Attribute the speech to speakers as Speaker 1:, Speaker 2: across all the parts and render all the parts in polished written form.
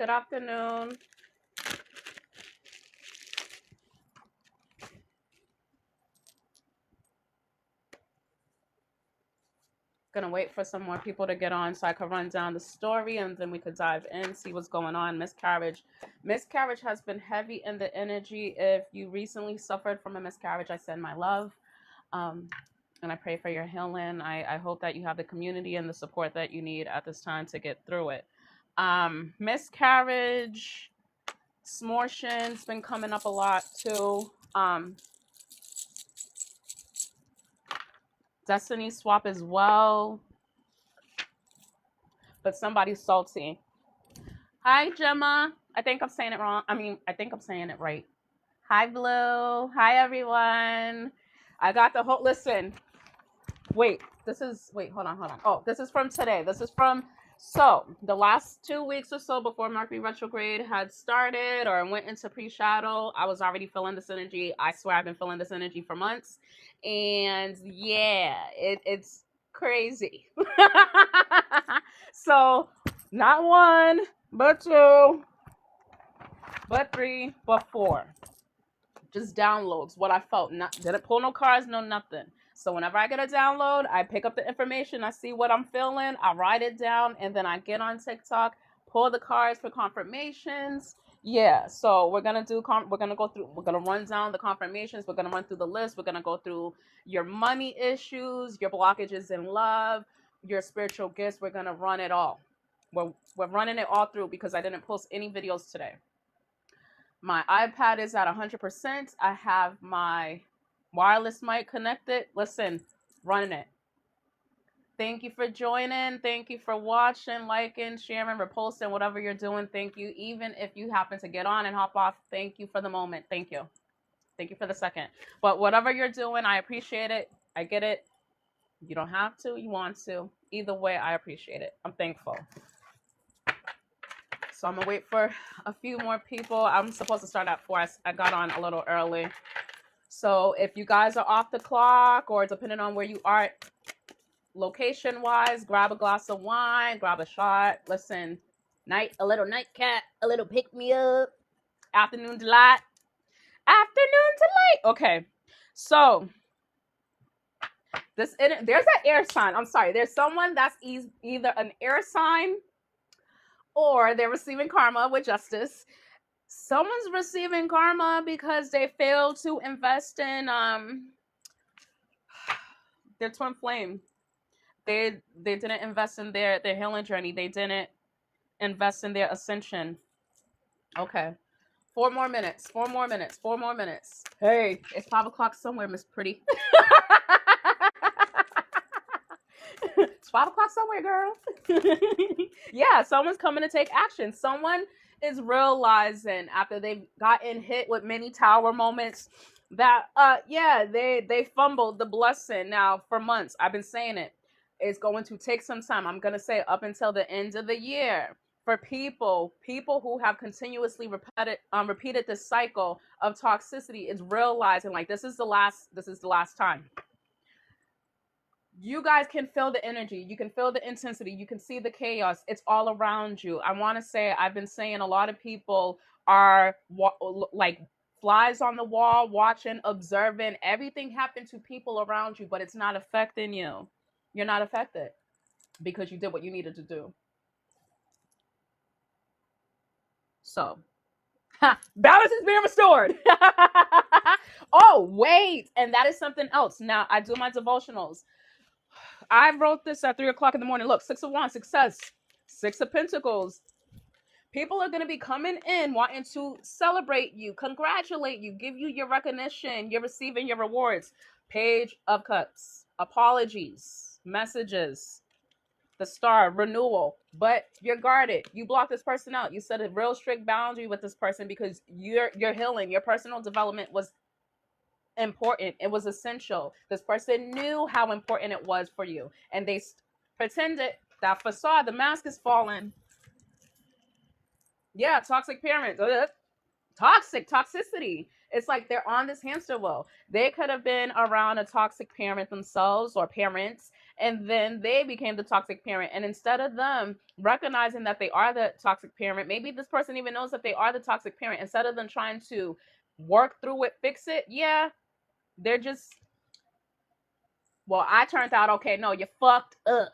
Speaker 1: Good afternoon. Gonna wait for some more people to get on so I could run down the story and then we could dive in, see what's going on. Miscarriage. Miscarriage has been heavy in the energy. If you recently suffered from a miscarriage, I send my love. Um, and I pray for your healing. I hope that you have the community and the support that you need at this time to get through it. Miscarriage, smortion's been coming up a lot too. Destiny swap as well. But somebody's salty. Hi, Gemma. I think I'm saying it wrong. I think I'm saying it right. Hi, Blue. Hi, everyone. I got the whole, listen. Wait, hold on. Oh, this is from today. So the last 2 weeks or so before Mercury retrograde had started or went into pre-shadow, I was already feeling this energy. I swear I've been feeling this energy for months. And yeah, it's crazy. So not one, but two, but three, but four. Just downloads, what I felt. Didn't pull no cards, no nothing. So whenever I get a download, I pick up the information, I see what I'm feeling, I write it down, and then I get on TikTok, pull the cards for confirmations. Yeah, so we're gonna run down the confirmations, we're gonna run through the list, we're gonna go through your money issues, your blockages in love, your spiritual gifts. We're gonna run it all. We're running it all through because I didn't post any videos today. My iPad is at 100%. I have my wireless mic connected. Listen, running it. Thank you for joining. Thank you for watching, liking, sharing, reposting, whatever you're doing. Thank you. Even if you happen to get on and hop off, thank you for the moment. Thank you. Thank you for the second. But whatever you're doing, I appreciate it. I get it. You don't have to. You want to. Either way, I appreciate it. I'm thankful. So I'm going to wait for a few more people. I'm supposed to start at 4. I got on a little early. So if you guys are off the clock or depending on where you are location-wise, grab a glass of wine, grab a shot. Listen, a little nightcap, a little pick-me-up, afternoon delight. Okay, so there's an air sign. I'm sorry. There's someone that's either an air sign or they're receiving karma with justice. Someone's receiving karma because they failed to invest in their twin flame. They didn't invest in their healing journey. They didn't invest in their ascension. Okay. 4 more minutes. Hey, it's 5 o'clock somewhere, Miss Pretty. It's 5 o'clock somewhere, girl. Yeah, someone's coming to take action. Someone is realizing after they've gotten hit with many tower moments that they fumbled the blessing. Now for months I've been saying it's going to take some time. I'm going to say up until the end of the year for people who have continuously repeated this cycle of toxicity. Is realizing like this is the last time. You guys can feel the energy. You can feel the intensity. You can see the chaos. It's all around you. I want to say, I've been saying a lot of people are like flies on the wall, watching, observing. Everything happened to people around you, but it's not affecting you. You're not affected because you did what you needed to do. So, balance is being restored. Oh, wait. And that is something else. Now, I do my devotionals. I wrote this at 3 o'clock in the morning. Look, 6 of Wands, success. 6 of Pentacles. People are going to be coming in wanting to celebrate you, congratulate you, give you your recognition. You're receiving your rewards. Page of Cups. Apologies. Messages. The Star. Renewal. But you're guarded. You block this person out. You set a real strict boundary with this person because you're healing. Your personal development was important. It was essential. This person knew how important it was for you, and they pretended. That facade, the mask is falling. Yeah, toxic parents. Toxicity. It's like they're on this hamster wheel. They could have been around a toxic parent themselves or parents, And then they became the toxic parent. And instead of them recognizing that they are the toxic parent, maybe this person even knows that they are the toxic parent. Instead of them trying to work through it, fix it, yeah, they're just, well, I turned out okay. No, you fucked up.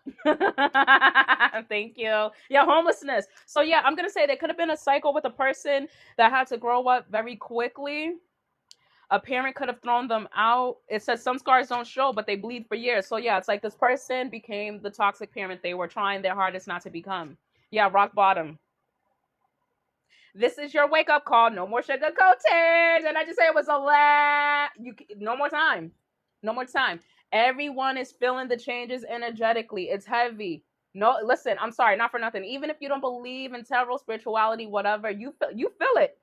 Speaker 1: Thank you. Yeah, homelessness. So yeah, I'm gonna say there could have been a cycle with a person that had to grow up very quickly. A parent could have thrown them out. It says some scars don't show, but they bleed for years. So yeah, it's like this person became the toxic parent they were trying their hardest not to become. Yeah, rock bottom. This is your wake up call. No more sugar coated. And I just say it was a lot. No more time. No more time. Everyone is feeling the changes energetically. It's heavy. No, listen, I'm sorry, not for nothing. Even if you don't believe in tarot, spirituality, whatever, you feel it.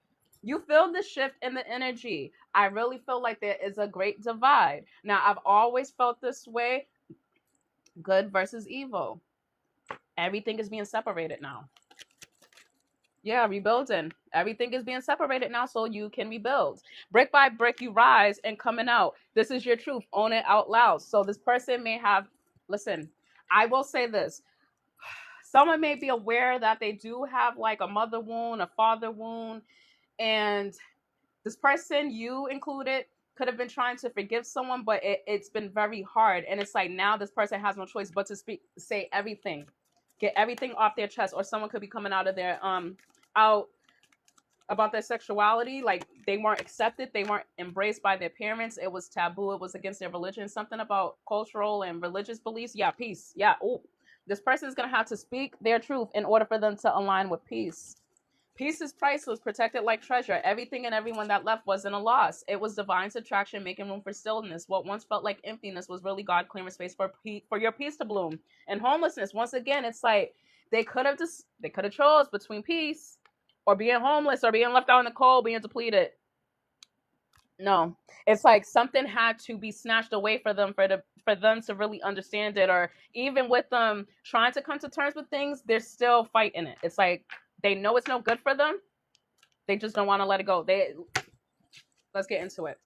Speaker 1: You feel the shift in the energy. I really feel like there is a great divide. Now, I've always felt this way, good versus evil. Everything is being separated now. Yeah, rebuilding. Everything is being separated now so you can rebuild. Brick by brick, you rise and coming out. This is your truth. Own it out loud. So this person may have, listen, I will say this. Someone may be aware that they do have like a mother wound, a father wound, and this person, you included, could have been trying to forgive someone, but it's been very hard. And it's like now this person has no choice but to say everything, get everything off their chest, or someone could be coming out of their out about their sexuality. Like they weren't accepted, they weren't embraced by their parents, it was taboo, it was against their religion, something about cultural and religious beliefs. Yeah, peace. Yeah. Oh, this person is going to have to speak their truth in order for them to align with peace. Peace is priceless, protected like treasure. Everything and everyone that left wasn't a loss. It was divine subtraction, making room for stillness. What once felt like emptiness was really God clearing space for your peace to bloom. And homelessness, once again, it's like they could have chose between peace or being homeless or being left out in the cold, being depleted. No, it's like something had to be snatched away for them to really understand it, or even with them trying to come to terms with things, they're still fighting it. It's like they know it's no good for them. They just don't want to let it go. Let's get into it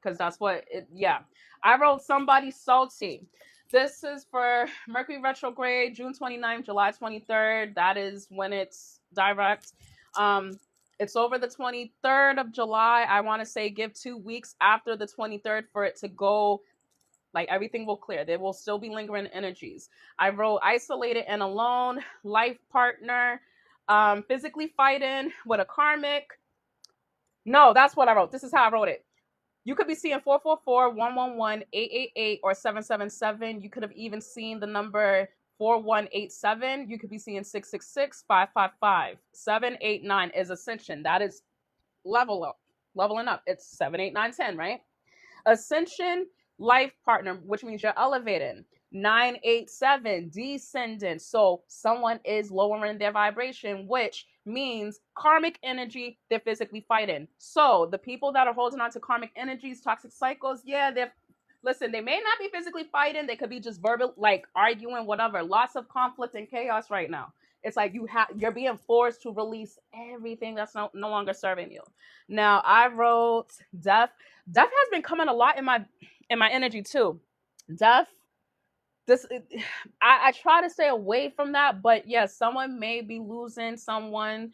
Speaker 1: because that's what it. Yeah, I wrote somebody salty. This is for Mercury retrograde, June 29th, July 23rd. That is when it's direct. Um, it's over the 23rd of July. I want to say give 2 weeks after the 23rd for it to go. Like everything will clear. There will still be lingering energies. I wrote isolated and alone, life partner, physically fighting with a karmic. No, that's what I wrote. This is how I wrote it. You could be seeing 444, 111, 888, or 777. You could have even seen the number 4187. You could be seeing 666, 555. 789 is ascension. That is leveling up. It's 7, 8, 9, 10, right? Ascension, life partner, which means you're elevating. 987, descendant. So someone is lowering their vibration, which means karmic energy, they're physically fighting. So the people that are holding on to karmic energies, toxic cycles, yeah, listen, they may not be physically fighting, they could be just verbal, like arguing, whatever. Lots of conflict and chaos right now. It's like you're being forced to release everything that's no longer serving you. Now I wrote death. Death has been coming a lot in my energy too. Death. This I try to stay away from that, but yes, someone may be losing someone.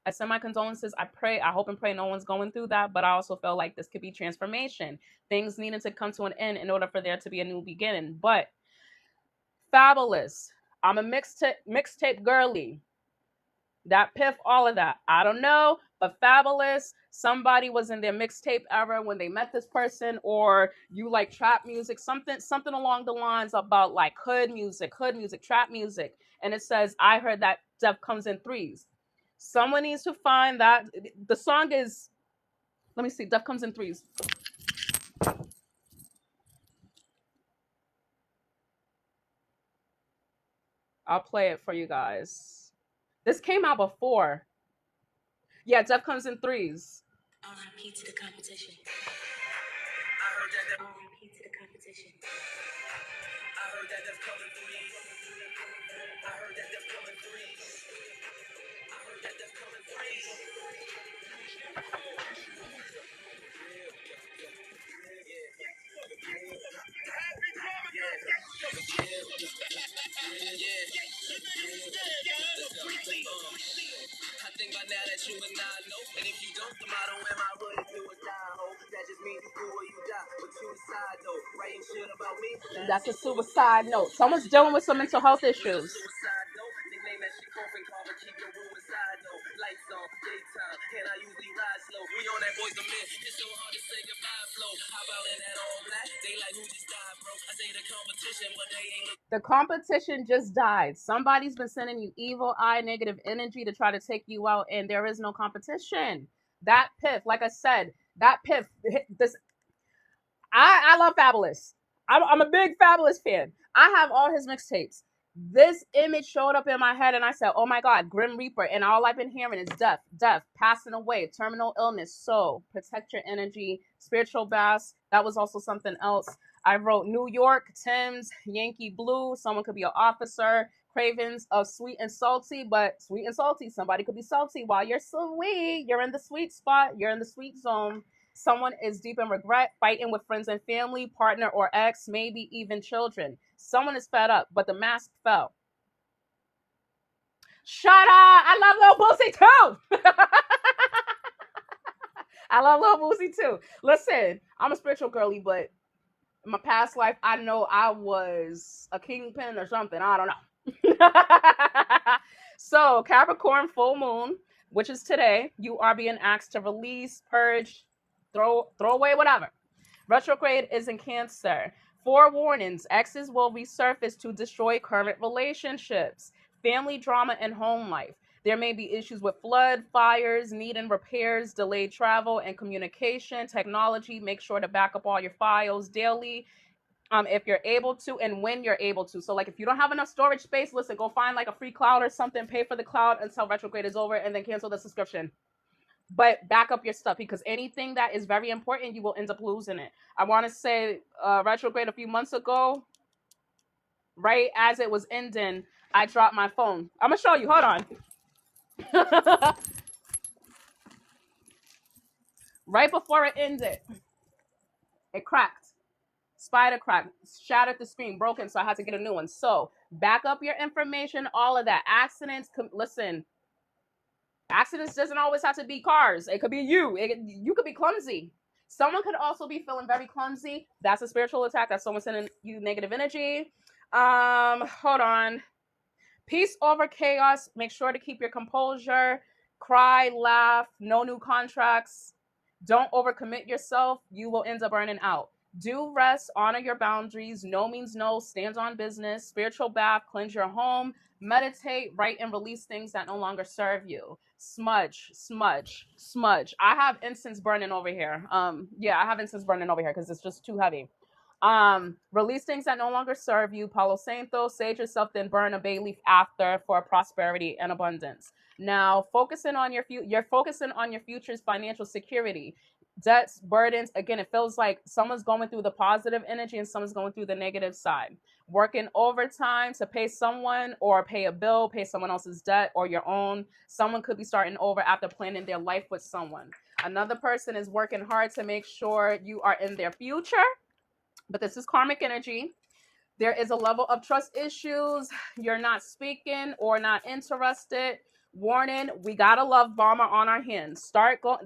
Speaker 1: I send my condolences. I hope and pray no one's going through that, but I also feel like this could be transformation. Things needing to come to an end in order for there to be a new beginning. But fabulous. I'm a mixtape girly. That piff, all of that. I don't know, but fabulous. Somebody was in their mixtape era when they met this person, or you like trap music, something along the lines about like hood music, trap music. And it says, I heard that death comes in threes. Someone needs to find that. The song is, let me see, death comes in threes. I'll play it for you guys. This came out before. Yeah, death comes in threes. RIP to the competition. RIP to the competition. I heard that death coming threes. I heard that death coming threes. I heard that death coming threes. That's a suicide note. Someone's dealing with some mental health issues. The competition just died. Somebody's been sending you evil eye, negative energy to try to take you out, and there is no competition. That piff, like I said, that piff. This I love Fabulous. I'm a big Fabulous fan. I have all his mixtapes. This image showed up in my head, and I said, "Oh my God, Grim Reaper!" And all I've been hearing is death, death, passing away, terminal illness. So protect your energy. Spiritual baths. That was also something else. I wrote New York, Thames, Yankee Blue. Someone could be an officer. Cravings of sweet and salty, but sweet and salty. Somebody could be salty while you're sweet. You're in the sweet spot. You're in the sweet zone. Someone is deep in regret, fighting with friends and family, partner or ex, maybe even children. Someone is fed up, but the mask fell. Shut up! I love Lil Boosie too! I love Lil Boosie too. Listen, I'm a spiritual girly, but in my past life, I know I was a kingpin or something. I don't know. So, Capricorn full moon, which is today, you are being asked to release, purge, throw away whatever. Retrograde is in Cancer. Forewarnings, exes will resurface to destroy current relationships, family drama, and home life. There may be issues with flood, fires, needing repairs, delayed travel and communication, technology. Make sure to back up all your files daily. If you're able to and when you're able to. So like if you don't have enough storage space, listen, go find like a free cloud or something, pay for the cloud until retrograde is over, and then cancel the subscription. But back up your stuff, because anything that is very important, you will end up losing it. I want to say retrograde a few months ago, right as it was ending, I dropped my phone. I'm gonna show you. Hold on. Right before it ended, it cracked. Spider crack, shattered the screen, broken, so I had to get a new one. So back up your information, all of that. Accidents, listen, accidents doesn't always have to be cars. It could be you. You could be clumsy. Someone could also be feeling very clumsy. That's a spiritual attack. That's someone sending you negative energy. Hold on. Peace over chaos. Make sure to keep your composure. Cry, laugh. No new contracts. Don't overcommit yourself. You will end up burning out. Do rest, honor your boundaries. No means no. Stand on business. Spiritual bath, cleanse your home. Meditate, write, and release things that no longer serve you. Smudge, smudge, smudge. I have incense burning over here. Yeah, I have incense burning over here because it's just too heavy. Release things that no longer serve you. Palo Santo, sage yourself, then burn a bay leaf after for prosperity and abundance. Now, focusing on you're focusing on your future's financial security. Debts, burdens, again, it feels like someone's going through the positive energy and someone's going through the negative side. Working overtime to pay someone or pay a bill, pay someone else's debt or your own. Someone could be starting over after planning their life with someone. Another person is working hard to make sure you are in their future, but this is karmic energy. There is a level of trust issues. You're not speaking or not interested. Warning, we got a love bomber on our hands.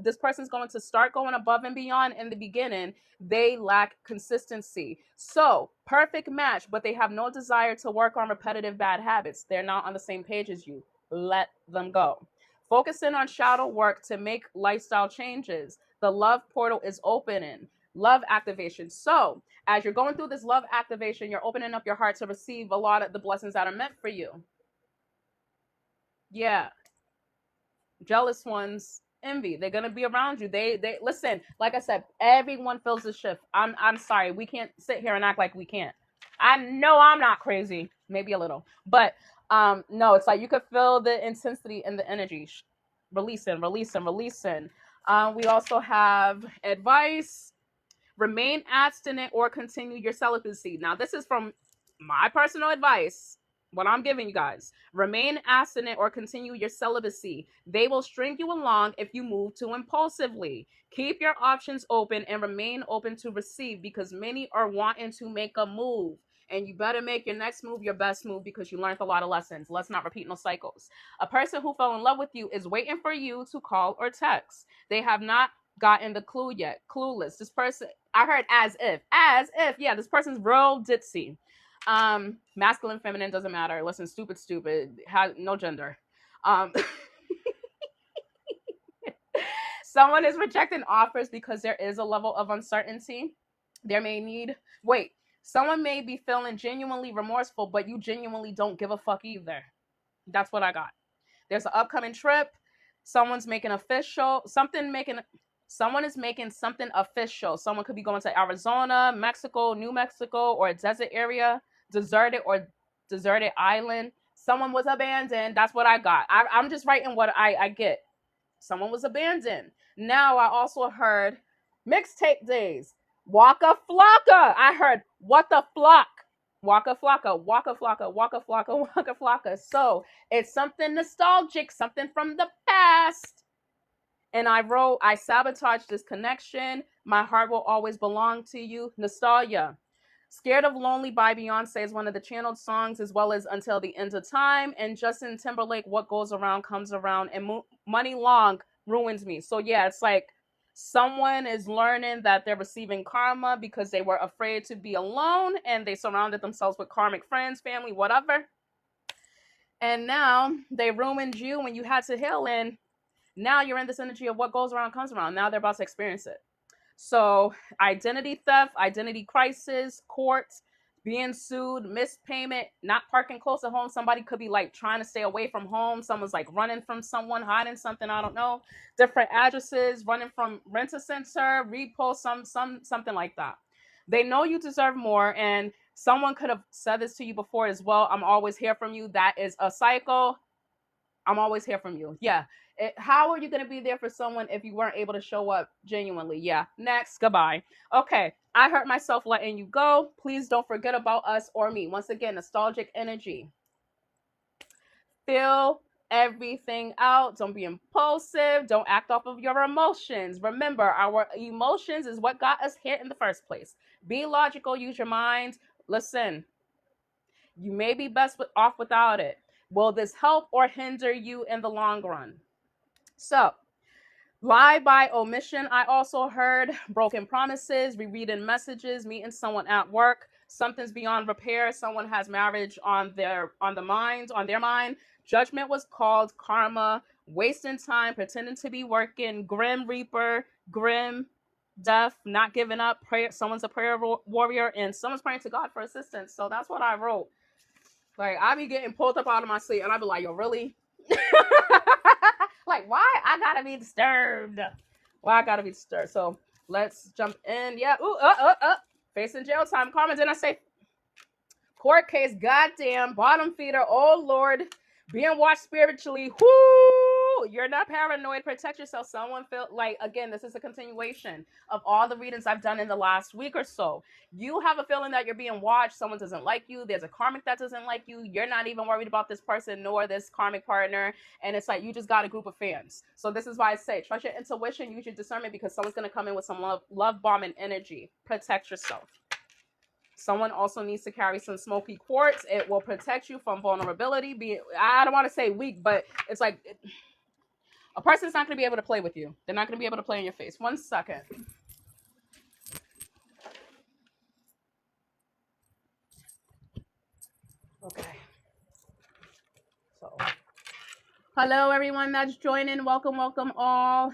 Speaker 1: This person's going to start going above and beyond in the beginning. They lack consistency. So, perfect match, but they have no desire to work on repetitive bad habits. They're not on the same page as you. Let them go. Focusing on shadow work to make lifestyle changes. The love portal is opening. Love activation. So, as you're going through this love activation, you're opening up your heart to receive a lot of the blessings that are meant for you. Yeah. Jealous ones, envy. They're gonna be around you. They listen, like I said, everyone feels the shift. I'm sorry. We can't sit here and act like we can't. I know I'm not crazy. Maybe a little. But no, it's like you could feel the intensity and the energy. Releasing, releasing, releasing. We also have advice. Remain abstinent or continue your celibacy. Now, this is from my personal advice, what I'm giving you guys. Remain abstinent or continue your celibacy. They will string you along if you move too impulsively. Keep your options open and remain open to receive, because many are wanting to make a move. and you better make your next move your best move because you learned a lot of lessons. Let's not repeat no cycles. A person who fell in love with you is waiting for you to call or text. They have not gotten the clue yet. Clueless. This person, I heard as if. Yeah, this person's real ditzy. Masculine, feminine, doesn't matter. Listen, stupid, has no gender. Someone is rejecting offers because there is a level of uncertainty. Someone may be feeling genuinely remorseful, but you genuinely don't give a fuck either. That's what I got. There's an upcoming trip. Someone is making something official. Someone could be going to Arizona, Mexico, New Mexico, or a desert area, deserted island. Someone was abandoned. That's what I got. I'm just writing what I get. Someone was abandoned. Now I also heard mixtape days. Waka Flocka. I heard what the flock. Waka Flocka, Waka Flocka, Waka Flocka, Waka Flocka. So it's something nostalgic, something from the past. And I wrote, I sabotaged this connection. My heart will always belong to you. Nostalgia. Scared of Lonely by Beyonce is one of the channeled songs, as well as Until the End of Time. And Justin Timberlake, What Goes Around Comes Around. And Money Long ruins me. So yeah, it's like someone is learning that they're receiving karma because they were afraid to be alone and they surrounded themselves with karmic friends, family, whatever. And now they ruined you when you had to heal in. Now you're in this energy of what goes around comes around. Now they're about to experience it. So identity theft, identity crisis, court, being sued, missed payment, not parking close to home. Somebody could be like trying to stay away from home. Someone's like running from someone, hiding something. I don't know. Different addresses, running from rent-a-center, repost, something like that. They know you deserve more. And someone could have said this to you before as well. I'm always here from you. That is a cycle. I'm always here from you. Yeah. How are you going to be there for someone if you weren't able to show up genuinely? Yeah. Next. Goodbye. Okay. I hurt myself letting you go. Please don't forget about us or me. Once again, nostalgic energy. Feel everything out. Don't be impulsive. Don't act off of your emotions. Remember, our emotions is what got us here in the first place. Be logical. Use your mind. Listen, you may be best off without it. Will this help or hinder you in the long run? So, lie by omission. I also heard broken promises, rereading messages, meeting someone at work. Something's beyond repair. Someone has marriage on their mind. Judgment was called, karma, wasting time, pretending to be working, grim reaper, grim death, not giving up. Prayer. Someone's a prayer warrior, and someone's praying to God for assistance. So that's what I wrote. Like, I be getting pulled up out of my seat, and I be like, yo, really? Like, why I gotta be disturbed? Why I gotta be disturbed? So let's jump in. Yeah. Ooh, facing jail time. Karma. Didn't I say court case? Goddamn. Bottom feeder. Oh Lord. Being watched spiritually. Whoo! You're not paranoid. Protect yourself. Someone feel like, again, this is a continuation of all the readings I've done in the last week or so. You have a feeling that you're being watched. Someone doesn't like you. There's a karmic that doesn't like you. You're not even worried about this person nor this karmic partner. And it's like you just got a group of fans. So this is why I say trust your intuition, use your discernment, because someone's going to come in with some love bombing energy. Protect yourself. Someone also needs to carry some smoky quartz. It will protect you from vulnerability. I don't want to say weak, but it's like a person's not going to be able to play with you. They're not going to be able to play in your face. 1 second. Okay. So, hello, everyone that's joining. Welcome all.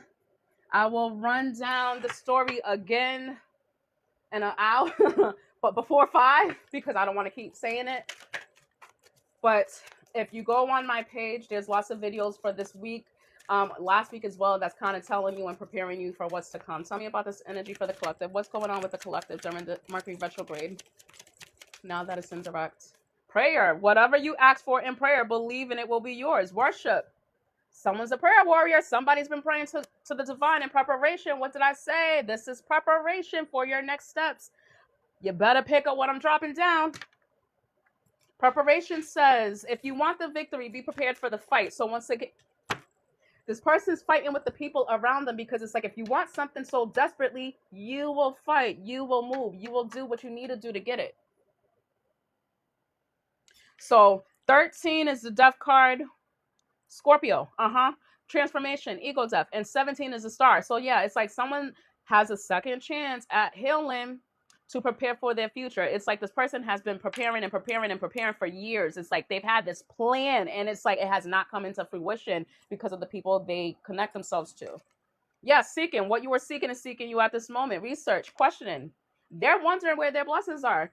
Speaker 1: I will run down the story again in an hour. But before 5, because I don't want to keep saying it. But if you go on my page, there's lots of videos for this week, last week as well, that's kind of telling you and preparing you for what's to come. Tell me about this energy for the collective. What's going on with the collective during the Mercury retrograde? Now that it's in direct. Prayer. Whatever you ask for in prayer, believe and it will be yours. Worship. Someone's a prayer warrior. Somebody's been praying to the divine in preparation. What did I say? This is preparation for your next steps. You better pick up what I'm dropping down. Preparation says, if you want the victory, be prepared for the fight. So once again, this person's fighting with the people around them because it's like, if you want something so desperately, you will fight, you will move, you will do what you need to do to get it. So 13 is the death card. Scorpio. Transformation, ego death. And 17 is the star. So yeah, it's like someone has a second chance at healing to prepare for their future. It's like this person has been preparing and preparing and preparing for years. It's like they've had this plan, and it's like it has not come into fruition because of the people they connect themselves to. Yeah, seeking. What you were seeking is seeking you at this moment. Research, questioning. They're wondering where their blessings are.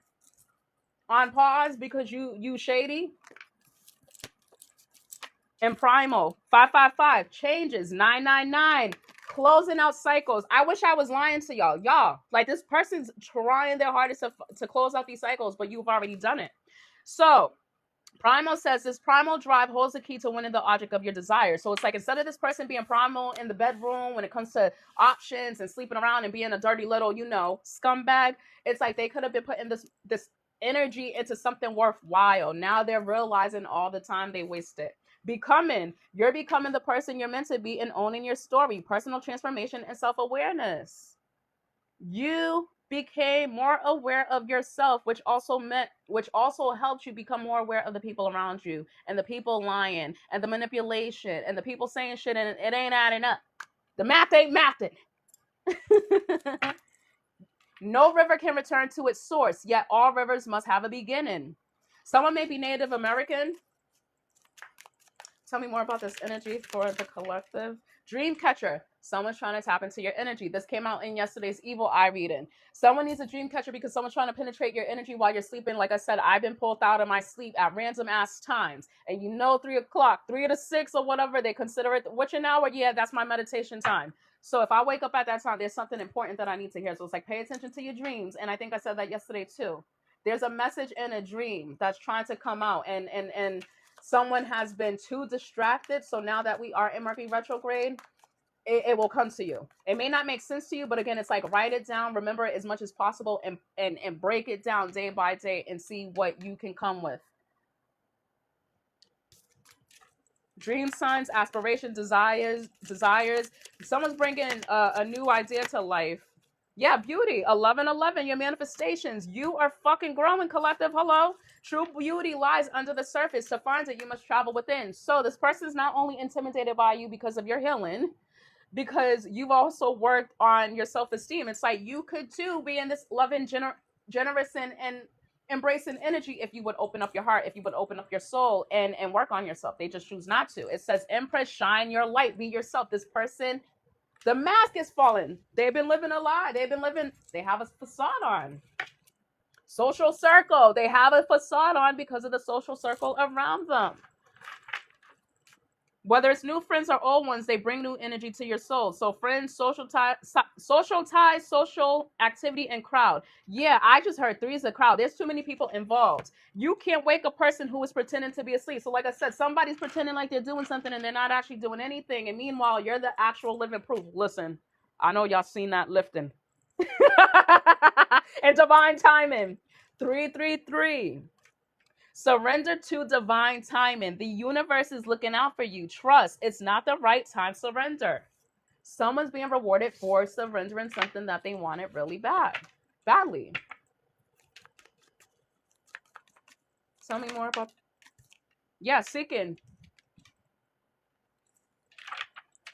Speaker 1: On pause because you shady. And primal, 555. Changes, 999. Closing out cycles. I wish I was lying to y'all. Y'all, like this person's trying their hardest to close out these cycles, but you've already done it. So primal says this primal drive holds the key to winning the object of your desire. So it's like instead of this person being primal in the bedroom when it comes to options and sleeping around and being a dirty little, scumbag, it's like they could have been putting this energy into something worthwhile. Now they're realizing all the time they wasted. You're becoming the person you're meant to be and owning your story. Personal transformation and self-awareness. You became more aware of yourself, which also helped you become more aware of the people around you and the people lying and the manipulation and the people saying shit and it ain't adding up. The math ain't mathing. No river can return to its source, yet all rivers must have a beginning. Someone may be Native American. Tell me more about this energy for the collective. Dream catcher. Someone's trying to tap into your energy. This came out in yesterday's evil eye reading. Someone needs a dream catcher because someone's trying to penetrate your energy while you're sleeping. Like I said, I've been pulled out of my sleep at random ass times. And 3 o'clock, 3 to 6 or whatever, they consider it. What's your hour? Yeah, that's my meditation time. So if I wake up at that time, there's something important that I need to hear. So it's like, pay attention to your dreams. And I think I said that yesterday too. There's a message in a dream that's trying to come out. And someone has been too distracted. So now that we are in Mercury retrograde, it will come to you. It may not make sense to you, but again, it's like write it down, remember it as much as possible, and break it down day by day and see what you can come with. Dream signs, aspirations, desires. Someone's bringing a new idea to life. Yeah, beauty. 1111, your manifestations. You are fucking growing, collective. Hello. True beauty lies under the surface. To find it, you must travel within. So this person is not only intimidated by you because of your healing, because you've also worked on your self-esteem. It's like you could too be in this loving, generous and embracing energy if you would open up your heart, if you would open up your soul and work on yourself. They just choose not to. It says, Empress, shine your light, be yourself. This person, the mask is falling. They've been living a lie. They have a facade on. Social circle. They have a facade on because of the social circle around them. Whether it's new friends or old ones, they bring new energy to your soul. So friends, social ties, social activity, and crowd. Yeah, I just heard 3 is a crowd. There's too many people involved. You can't wake a person who is pretending to be asleep. So like I said, somebody's pretending like they're doing something and they're not actually doing anything. And meanwhile, you're the actual living proof. Listen, I know y'all seen that lifting. And divine timing. 333. Surrender to divine timing. The universe is looking out for you. Trust. It's not the right time. Surrender. Someone's being rewarded for surrendering something that they wanted really badly. Tell me more about. Yeah, seeking.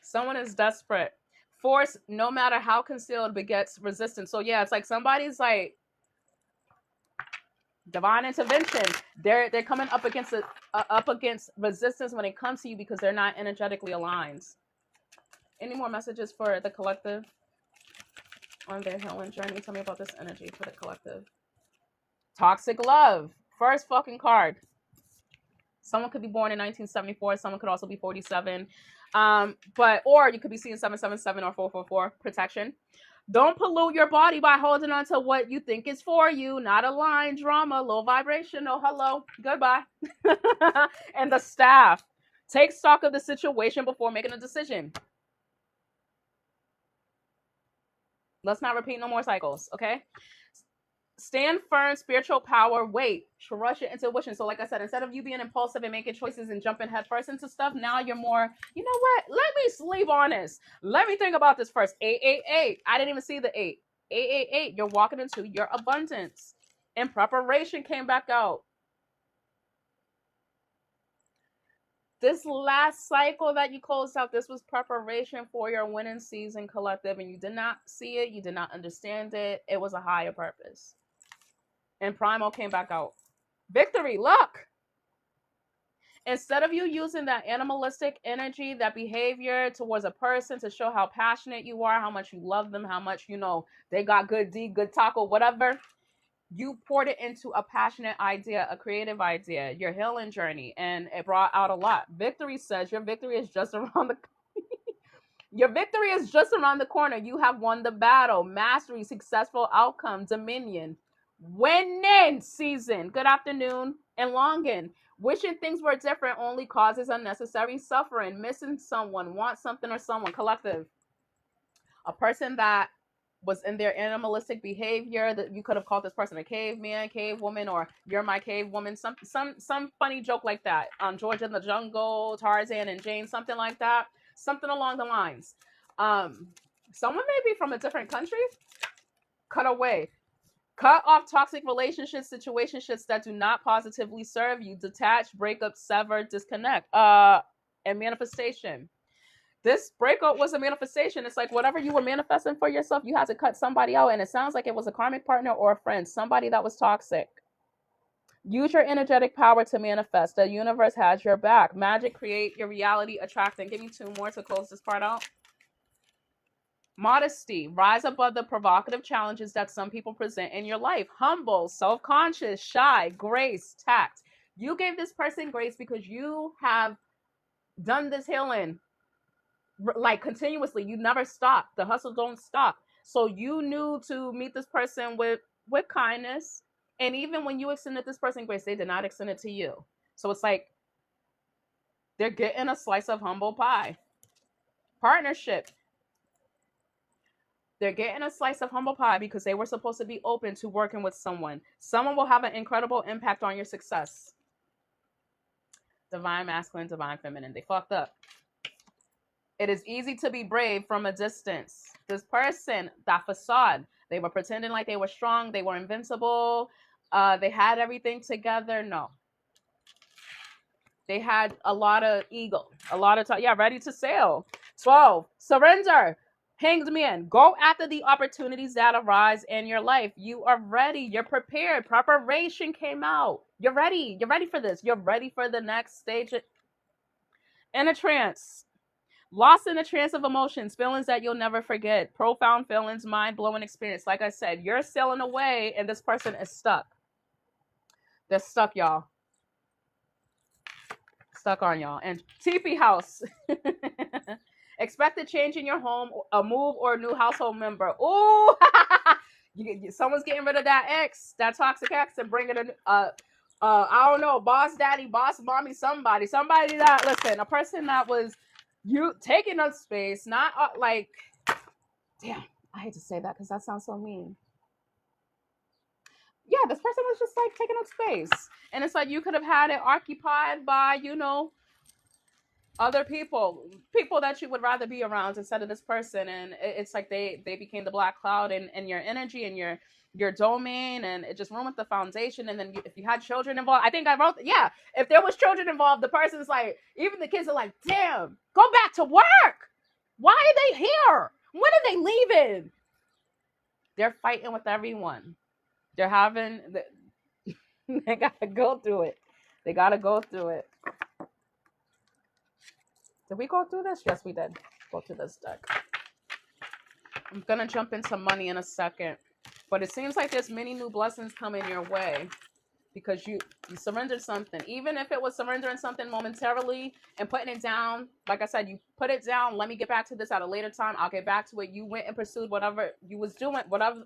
Speaker 1: Someone is desperate. Force, no matter how concealed, begets resistance. So yeah, it's like somebody's like divine intervention. They're coming up against resistance when it comes to you because they're not energetically aligned. Any more messages for the collective on their healing journey? Tell me about this energy for the collective. Toxic love. First fucking card. Someone could be born in 1974. Someone could also be 47. Or you could be seeing 777 or 444. Protection. Don't pollute your body by holding on to what you think is for you. Not aligned, drama, low vibration. No hello. Goodbye. And the staff. Take stock of the situation before making a decision. Let's not repeat no more cycles, okay? Stand firm, spiritual power, wait, trust your intuition. So like I said, instead of you being impulsive and making choices and jumping headfirst into stuff, now you're more, you know what? Let me sleep on this. Let me think about this first. 888. I didn't even see the 8. 888. You're walking into your abundance. And preparation came back out. This last cycle that you closed out, this was preparation for your winning season, collective, and you did not see it, you did not understand it. It was a higher purpose. And Primal came back out. Victory, look. Instead of you using that animalistic energy, that behavior towards a person to show how passionate you are, how much you love them, how much, you know, they got good deed, good taco, whatever, you poured it into a passionate idea, a creative idea, your healing journey, and it brought out a lot. Victory says your victory is just around the your victory is just around the corner. You have won the battle. Mastery, successful outcome, dominion, winning season. Good afternoon and longing. Wishing things were different only causes unnecessary suffering. Missing someone, want something or someone. Collective. A person that was in their animalistic behavior, that you could have called this person a caveman, cave woman, or you're my cave woman. Some funny joke like that. George in the Jungle, Tarzan and Jane, something like that. Something along the lines. Someone may be from a different country. Cut away. Cut off toxic relationships, situationships that do not positively serve you. Detach, break up, sever, disconnect. And manifestation. This breakup was a manifestation. It's like whatever you were manifesting for yourself, you had to cut somebody out. And it sounds like it was a karmic partner or a friend, somebody that was toxic. Use your energetic power to manifest. The universe has your back. Magic, create your reality, attract. And give me 2 more to close this part out. Modesty, rise above the provocative challenges that some people present in your life. Humble, self-conscious, shy, grace, tact. You gave this person grace because you have done this healing like continuously. You never stop. The hustle don't stop. So you knew to meet this person with kindness. And even when you extended this person grace, they did not extend it to you. So it's like they're getting a slice of humble pie. Partnership. They're getting a slice of humble pie because they were supposed to be open to working with someone. Someone will have an incredible impact on your success. Divine masculine, divine feminine. They fucked up. It is easy to be brave from a distance. This person, that facade, they were pretending like they were strong. They were invincible. They had everything together. No. They had a lot of ego. A lot of time. Yeah, ready to sail. 12. Surrender. Hanged man, go after the opportunities that arise in your life. You are ready. You're prepared. Preparation came out. You're ready. You're ready for this. You're ready for the next stage. In a trance. Lost in a trance of emotions, feelings that you'll never forget. Profound feelings, mind-blowing experience. Like I said, you're sailing away and this person is stuck. They're stuck, y'all. Stuck on y'all. And TP house. Expect a change in your home, a move, or a new household member. Ooh, someone's getting rid of that ex, that toxic ex, and bringing I don't know, boss daddy, boss mommy, somebody that, listen, a person that was you taking up space, not like, damn, I hate to say that because that sounds so mean. Yeah, this person was just like taking up space, and it's like you could have had it occupied by, you know, other people that you would rather be around instead of this person. And it's like they became the black cloud in your energy and your domain, and it just ruined the foundation. And then if you had children involved, I think I wrote, yeah, if there was children involved, the person's like, even the kids are like, damn, go back to work. Why are they here? When are they leaving? They're fighting with everyone. They're having they gotta go through it. They gotta go through it. Did we go through this? Yes, we did. Go through this deck. I'm going to jump into money in a second. But it seems like there's many new blessings coming your way because you surrendered something. Even if it was surrendering something momentarily and putting it down. Like I said, you put it down. Let me get back to this at a later time. I'll get back to it. You went and pursued whatever you was doing, what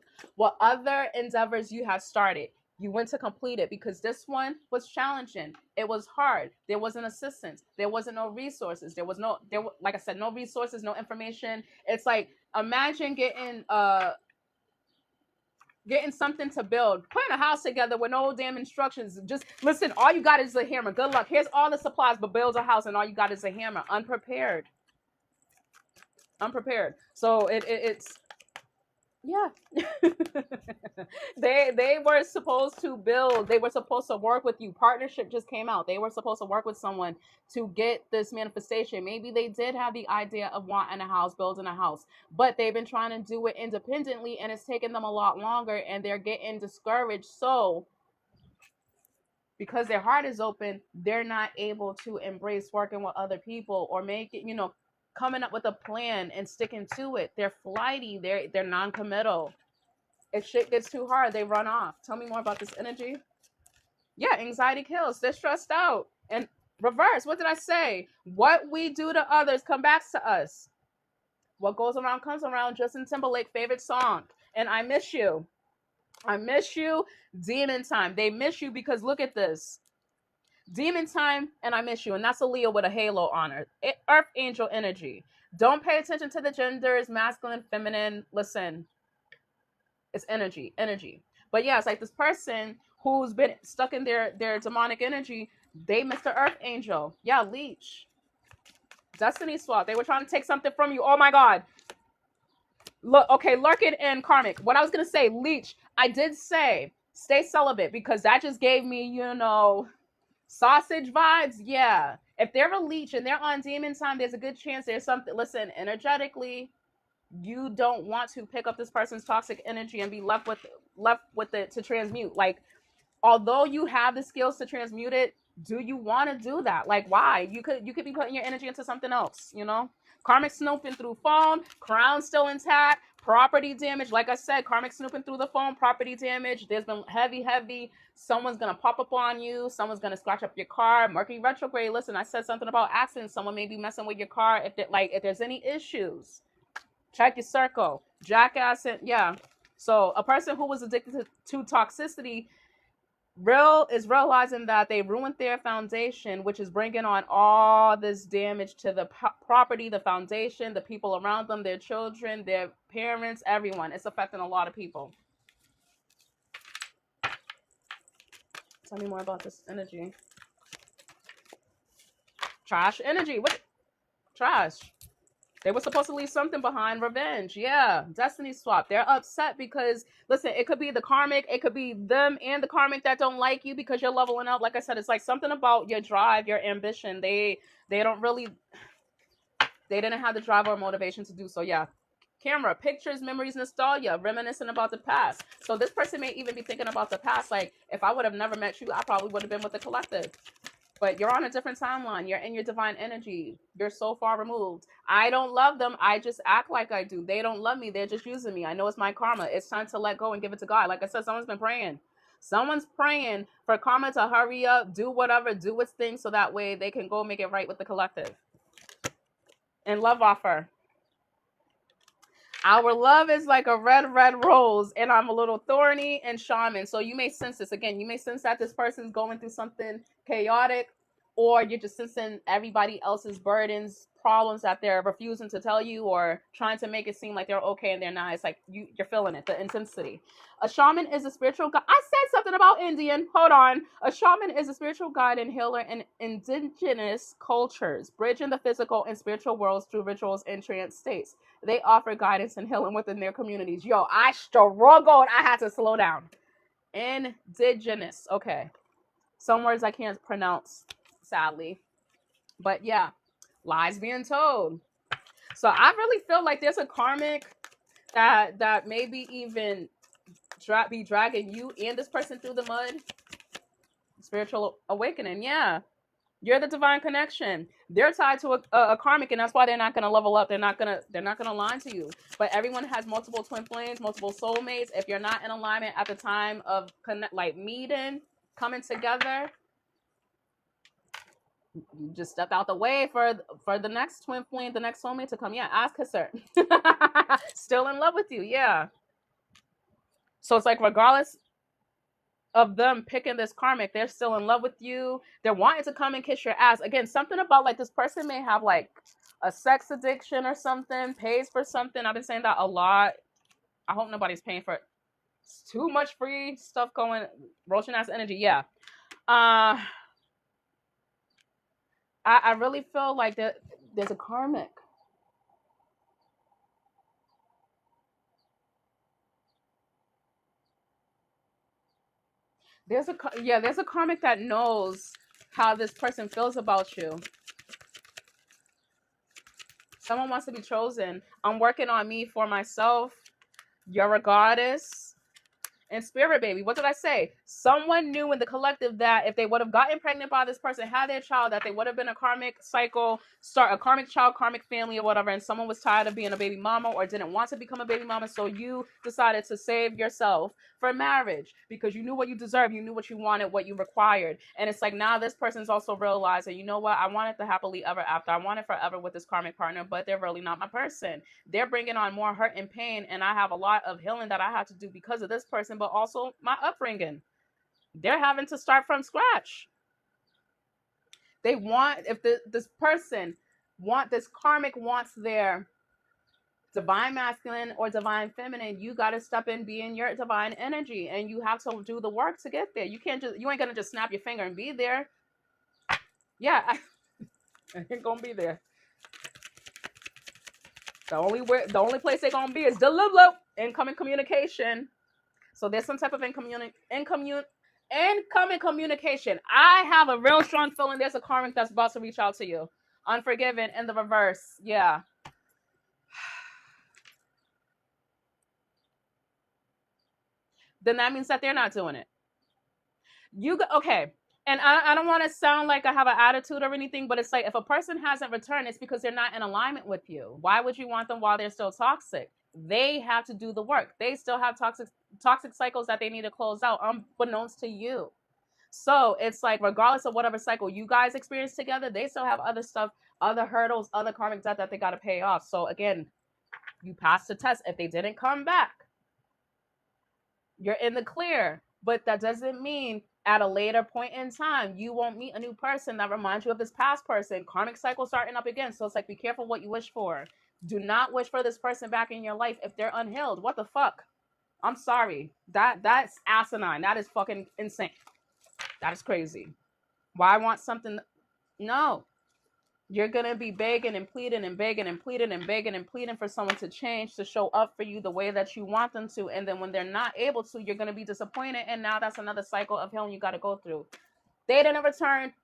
Speaker 1: other endeavors you have started. You went to complete it because this one was challenging. It was hard. There wasn't assistance. There wasn't no resources. Like I said, no resources, no information. It's like, imagine getting something to build, putting a house together with no damn instructions. Just listen, all you got is a hammer. Good luck. Here's all the supplies, but build a house and all you got is a hammer. Unprepared. So it's Yeah. They were supposed to build, they were supposed to work with you. Partnership just came out. They were supposed to work with someone to get this manifestation. Maybe they did have the idea of wanting a house, building a house, but they've been trying to do it independently and it's taken them a lot longer and they're getting discouraged. So because their heart is open, they're not able to embrace working with other people or make it, coming up with a plan and sticking to it. They're flighty, they're non-committal. If shit gets too hard, they run off. Tell me more about this energy. Yeah, anxiety kills. They're stressed out. And reverse, what did I say? What we do to others come back to us. What goes around comes around. Justin Timberlake favorite song. And I miss you. I miss you. Demon time. They miss you because look at this. Demon time and I miss you. And that's a Leo with a halo on her. Earth angel energy. Don't pay attention to the genders, masculine, feminine. Listen, it's energy. But yeah, it's like this person who's been stuck in their demonic energy. They missed the earth angel. Yeah, leech. Destiny swap. They were trying to take something from you. Oh my god. Look, okay, lurking and karmic. What I was gonna say, leech. I did say stay celibate because that just gave me, sausage vibes. Yeah. If they're a leech and they're on demon time, there's a good chance there's something. Listen, energetically, you don't want to pick up this person's toxic energy and be left with it to transmute. Like, although you have the skills to transmute it, do you want to do that? Like, why? You could be putting your energy into something else. Karmic snooping through phone, crown still intact, property damage. Like I said, karmic snooping through the phone, property damage. There's been heavy. Someone's gonna pop up on you. Someone's gonna scratch up your car. Mercury retrograde. Listen, I said something about accidents. Someone may be messing with your car. If there's any issues, check your circle. Jackass, yeah. So a person who was addicted to toxicity is realizing that they ruined their foundation, which is bringing on all this damage to the property, the foundation, the people around them, their children, their parents, everyone. It's affecting a lot of people. Tell me more about this energy. Trash energy. What? Trash. They were supposed to leave something behind. Revenge. Yeah. Destiny swap. They're upset because, listen, it could be the karmic. It could be them and the karmic that don't like you because you're leveling up. Like I said, it's like something about your drive, your ambition. They didn't have the drive or motivation to do so. Yeah. Camera, pictures, memories, nostalgia, reminiscing about the past. So this person may even be thinking about the past. Like, if I would have never met you, I probably would have been with the collective. But you're on a different timeline. You're in your divine energy. You're so far removed. I don't love them. I just act like I do. They don't love me. They're just using me. I know it's my karma. It's time to let go and give it to God. Like I said, someone's been praying. Someone's praying for karma to hurry up, do whatever, do its thing so that way they can go make it right with the collective. And love offer. Our love is like a red rose, and I'm a little thorny and shaman. So you may sense this. Again, you may sense that this person's going through something chaotic, or you're just sensing everybody else's burdens, problems that they're refusing to tell you or trying to make it seem like they're okay and they're not. It's like you're feeling it, the intensity. A shaman is a spiritual guide. I said something about Indian. Hold on. A shaman is a spiritual guide and healer in indigenous cultures, bridging the physical and spiritual worlds through rituals and trance states. They offer guidance and healing within their communities. Yo, I struggled. I had to slow down. Indigenous. Okay. Some words I can't pronounce, sadly. But yeah, lies being told. So I really feel like there's a karmic that maybe even be dragging you and this person through the mud. Spiritual awakening. Yeah. You're the divine connection. They're tied to a karmic, and that's why they're not gonna level up. They're not gonna lie to you. But everyone has multiple twin flames, multiple soulmates. If you're not in alignment at the time of meeting, coming together, you just step out the way for the next twin flame, the next soulmate to come. Yeah, ask her, sir. Still in love with you. Yeah. So it's like regardless of them picking this karmic, they're still in love with you. They're wanting to come and kiss your ass. Again, something about like this person may have like a sex addiction or something, pays for something. I've been saying that a lot. I hope nobody's paying for it. It's too much free stuff going, roaching ass energy. Yeah. I really feel like there's a karmic. There's a karmic that knows how this person feels about you. Someone wants to be chosen. I'm working on me for myself. You're a goddess. And spirit baby, what did I say? Someone knew in the collective that if they would have gotten pregnant by this person, had their child, that they would have been a karmic cycle, start a karmic child, karmic family, or whatever. And someone was tired of being a baby mama or didn't want to become a baby mama. So you decided to save yourself for marriage because you knew what you deserved. You knew what you wanted, what you required. And it's like now this person's also realizing, you know what? I wanted the happily ever after. I wanted forever with this karmic partner, but they're really not my person. They're bringing on more hurt and pain, and I have a lot of healing that I have to do because of this person, but also my upbringing. They're having to start from scratch. They want, if this person this karmic wants their divine masculine or divine feminine, you got to step in, be in your divine energy, and you have to do the work to get there. You ain't gonna just snap your finger and be there. Yeah, I ain't gonna be there. The only place they're gonna be is the incoming communication. So there's some type of incoming communication. I have a real strong feeling there's a karmic that's about to reach out to you. Unforgiven in the reverse. Yeah. Then that means that they're not doing it. Okay. And I don't want to sound like I have an attitude or anything, but it's like if a person hasn't returned, it's because they're not in alignment with you. Why would you want them while they're still toxic? They have to do the work. They still have toxic cycles that they need to close out, unbeknownst to you. So it's like, regardless of whatever cycle you guys experience together, they still have other stuff, other hurdles, other karmic debt that they got to pay off. So again, you passed the test. If they didn't come back, you're in the clear. But that doesn't mean at a later point in time, you won't meet a new person that reminds you of this past person. Karmic cycle starting up again. So it's like, be careful what you wish for. Do not wish for this person back in your life if they're unhealed. What the fuck? I'm sorry. That's asinine. That is fucking insane. That is crazy. Why want something? No. You're going to be begging and pleading and begging and pleading and begging and pleading for someone to change, to show up for you the way that you want them to. And then when they're not able to, you're going to be disappointed. And now that's another cycle of healing you got to go through. They didn't return.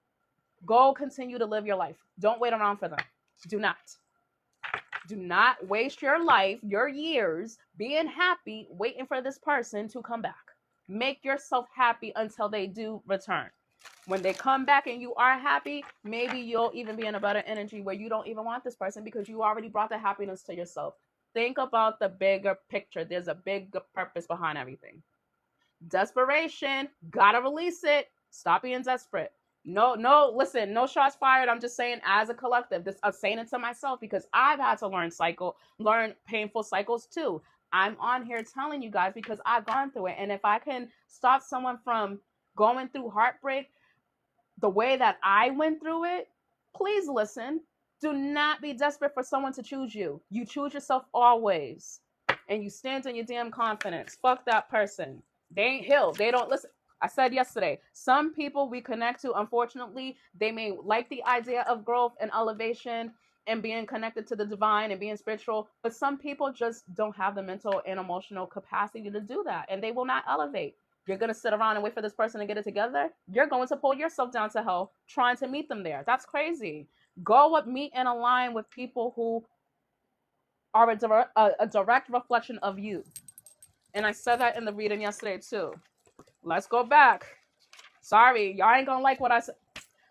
Speaker 1: Go continue to live your life. Don't wait around for them. Do not. Do not waste your life, your years, being happy, waiting for this person to come back. Make yourself happy until they do return. When they come back and you are happy, maybe you'll even be in a better energy where you don't even want this person because you already brought the happiness to yourself. Think about the bigger picture. There's a big purpose behind everything. Desperation, gotta release it. Stop being desperate. No, listen, no shots fired. I'm just saying as a collective, I'm saying it to myself because I've had to learn painful cycles too. I'm on here telling you guys because I've gone through it. And if I can stop someone from going through heartbreak the way that I went through it, please listen. Do not be desperate for someone to choose you. You choose yourself always. And you stand on your damn confidence. Fuck that person. They ain't healed. They don't listen. I said yesterday, some people we connect to, unfortunately, they may like the idea of growth and elevation and being connected to the divine and being spiritual, but some people just don't have the mental and emotional capacity to do that, and they will not elevate. You're going to sit around and wait for this person to get it together? You're going to pull yourself down to hell trying to meet them there. That's crazy. Go up, meet, and align with people who are a direct reflection of you. And I said that in the reading yesterday, too. Let's go back. Sorry, y'all ain't gonna like what I said.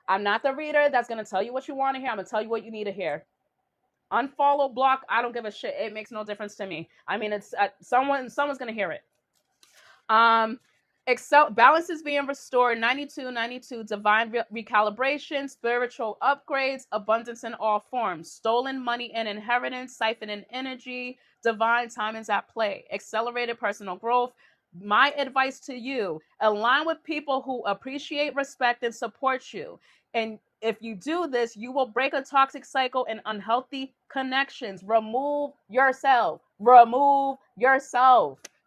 Speaker 1: I'm not the reader that's gonna tell you what you want to hear. I'm gonna tell you what you need to hear. Unfollow, block, I don't give a shit. It makes no difference to me. I mean, it's someone's gonna hear it. Balance is being restored. 92 divine recalibration, spiritual upgrades, abundance in all forms, stolen money and inheritance, siphoning energy, divine timings at play, accelerated personal growth. My advice to you, align with people who appreciate, respect, and support you. And if you do this, you will break a toxic cycle and unhealthy connections. Remove yourself.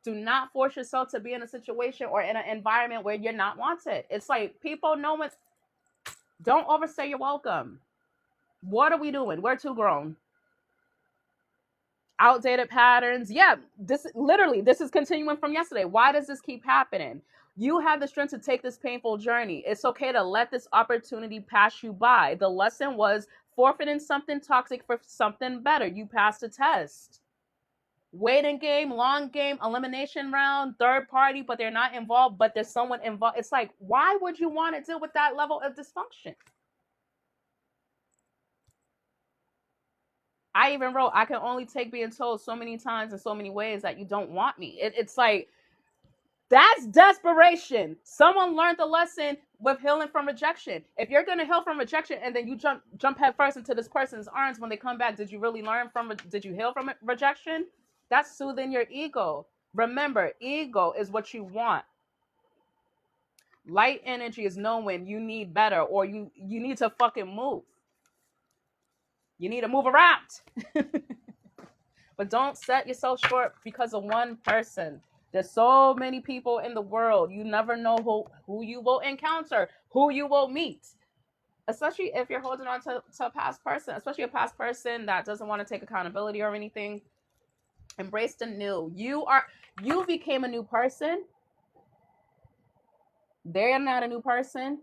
Speaker 1: Do not force yourself to be in a situation or in an environment where you're not wanted. It's like people know it. Don't overstay your welcome. What are we doing? We're too grown. Outdated patterns. Yeah, this is continuing from yesterday. Why does this keep happening? You have the strength to take this painful journey. It's okay to let this opportunity pass you by. The lesson was forfeiting something toxic for something better. You passed the test. Waiting game, long game, elimination round, third party, but they're not involved, but there's someone involved. It's like, why would you want to deal with that level of dysfunction? I even wrote, I can only take being told so many times in so many ways that you don't want me. It's like, that's desperation. Someone learned the lesson with healing from rejection. If you're going to heal from rejection and then you jump head first into this person's arms when they come back, did you really learn from, did you heal from rejection? That's soothing your ego. Remember, ego is what you want. Light energy is knowing you need better, or you need to fucking move. You need to move around. But don't set yourself short because of one person. There's so many people in the world. You never know who you will encounter, who you will meet. Especially if you're holding on to a past person, especially a past person that doesn't want to take accountability or anything. Embrace the new. You became a new person. They're not a new person.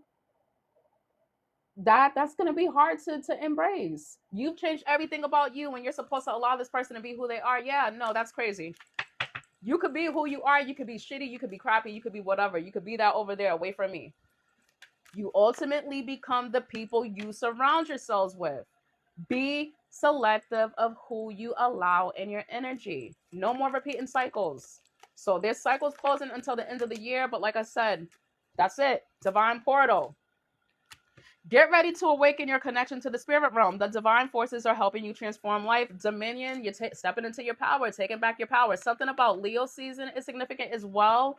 Speaker 1: That's going to be hard to embrace. You've changed everything about you when you're supposed to allow this person to be who they are. Yeah, no, that's crazy. You could be who you are. You could be shitty. You could be crappy. You could be whatever. You could be that over there away from me. You ultimately become the people you surround yourselves with. Be selective of who you allow in your energy. No more repeating cycles. So there's cycles closing until the end of the year. But like I said, that's it. Divine portal. Get ready to awaken your connection to the spirit realm. The divine forces are helping you transform life. Dominion, you're stepping into your power, taking back your power. Something about Leo season is significant as well.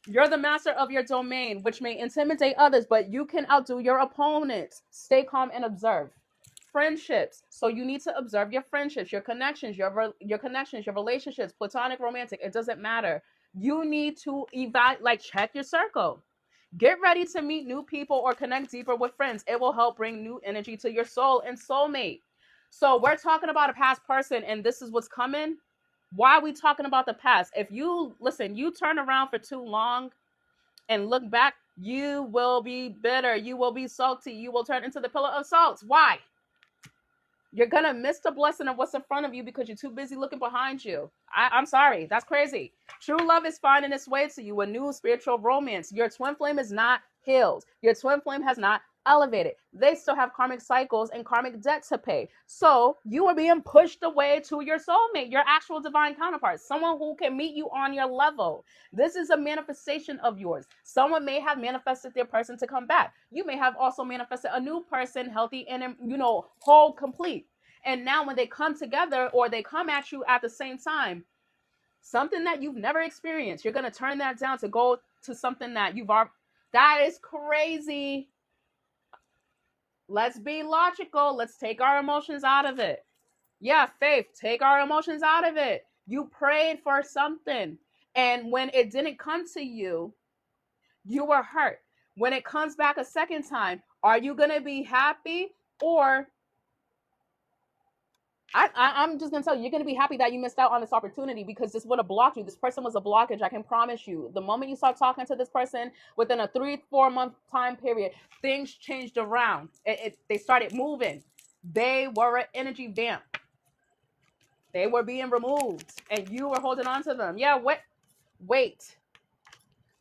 Speaker 1: You're the master of your domain, which may intimidate others, but you can outdo your opponents. Stay calm and observe. Friendships. So you need to observe your friendships, your connections, your relationships, platonic, romantic. It doesn't matter. You need to check your circle. Get ready to meet new people or connect deeper with friends. It will help bring new energy to your soul and soulmate. So we're talking about a past person, and this is what's coming. Why are we talking about the past? If you turn around for too long and look back, you will be bitter. You will be salty. You will turn into the pillar of salt. Why? You're going to miss the blessing of what's in front of you because you're too busy looking behind you. I'm sorry. That's crazy. True love is finding its way to you. A new spiritual romance. Your twin flame is not healed. Your twin flame has not elevated. They still have karmic cycles and karmic debt to pay. So you are being pushed away to your soulmate, your actual divine counterpart, someone who can meet you on your level. This is a manifestation of yours. Someone may have manifested their person to come back. You may have also manifested a new person, healthy and, whole, complete. And now when they come together or they come at you at the same time, something that you've never experienced, you're going to turn that down to go to something that you've already. That is crazy. Let's be logical. Let's take our emotions out of it. Yeah, Faith, take our emotions out of it. You prayed for something, and when it didn't come to you, you were hurt. When it comes back a second time, are you going to be happy? Or I'm just going to tell you, you're going to be happy that you missed out on this opportunity because this would have blocked you. This person was a blockage. I can promise you. The moment you start talking to this person within a 3-4 month time period, things changed around. They started moving. They were an energy vamp. They were being removed and you were holding on to them. Yeah, wait.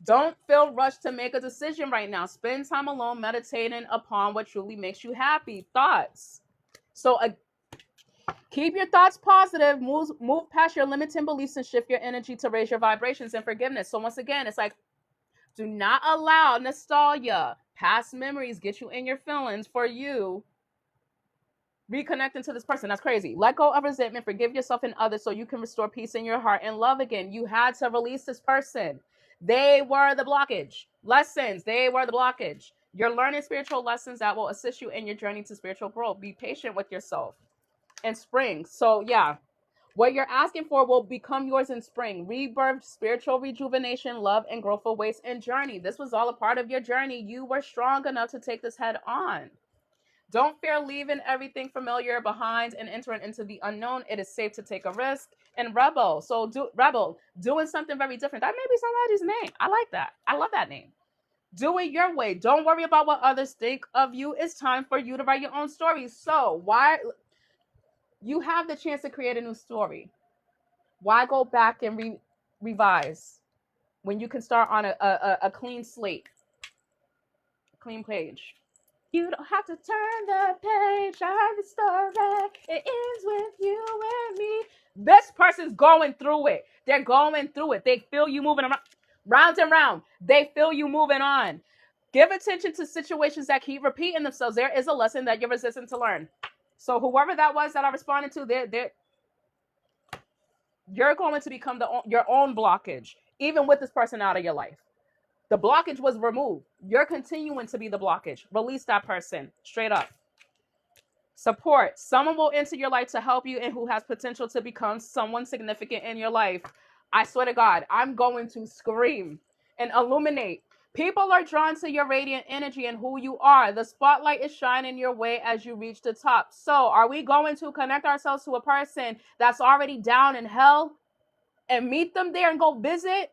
Speaker 1: Don't feel rushed to make a decision right now. Spend time alone meditating upon what truly makes you happy. Thoughts. So keep your thoughts positive, move past your limiting beliefs and shift your energy to raise your vibrations and forgiveness. So once again, it's like, do not allow nostalgia, past memories get you in your feelings for you reconnecting to this person. That's crazy. Let go of resentment, forgive yourself and others so you can restore peace in your heart and love again. You had to release this person. They were the blockage. Lessons, they were the blockage. You're learning spiritual lessons that will assist you in your journey to spiritual growth. Be patient with yourself. And spring. So yeah, what you're asking for will become yours in spring. Rebirth, spiritual rejuvenation, love, and growth for waste and journey. This was all a part of your journey. You were strong enough to take this head on. Don't fear leaving everything familiar behind and entering into the unknown. It is safe to take a risk. And rebel. So rebel, doing something very different. That may be somebody's name. I like that. I love that name. Do it your way. Don't worry about what others think of you. It's time for you to write your own story. So why you have the chance to create a new story? Why go back and revise when you can start on a clean slate, a clean page? You don't have to turn the page of the story. It ends with you and me. This person's going through it. They're going through it. They feel you moving around, round and round. They feel you moving on. Give attention to situations that keep repeating themselves. There is a lesson that you're resistant to learn. So whoever that was that I responded to, you're going to become your own blockage, even with this person out of your life. The blockage was removed. You're continuing to be the blockage. Release that person. Straight up. Support. Someone will enter your life to help you and who has potential to become someone significant in your life. I swear to God, I'm going to scream and illuminate. People are drawn to your radiant energy and who you are. The spotlight is shining your way as you reach the top. So are we going to connect ourselves to a person that's already down in hell and meet them there and go visit?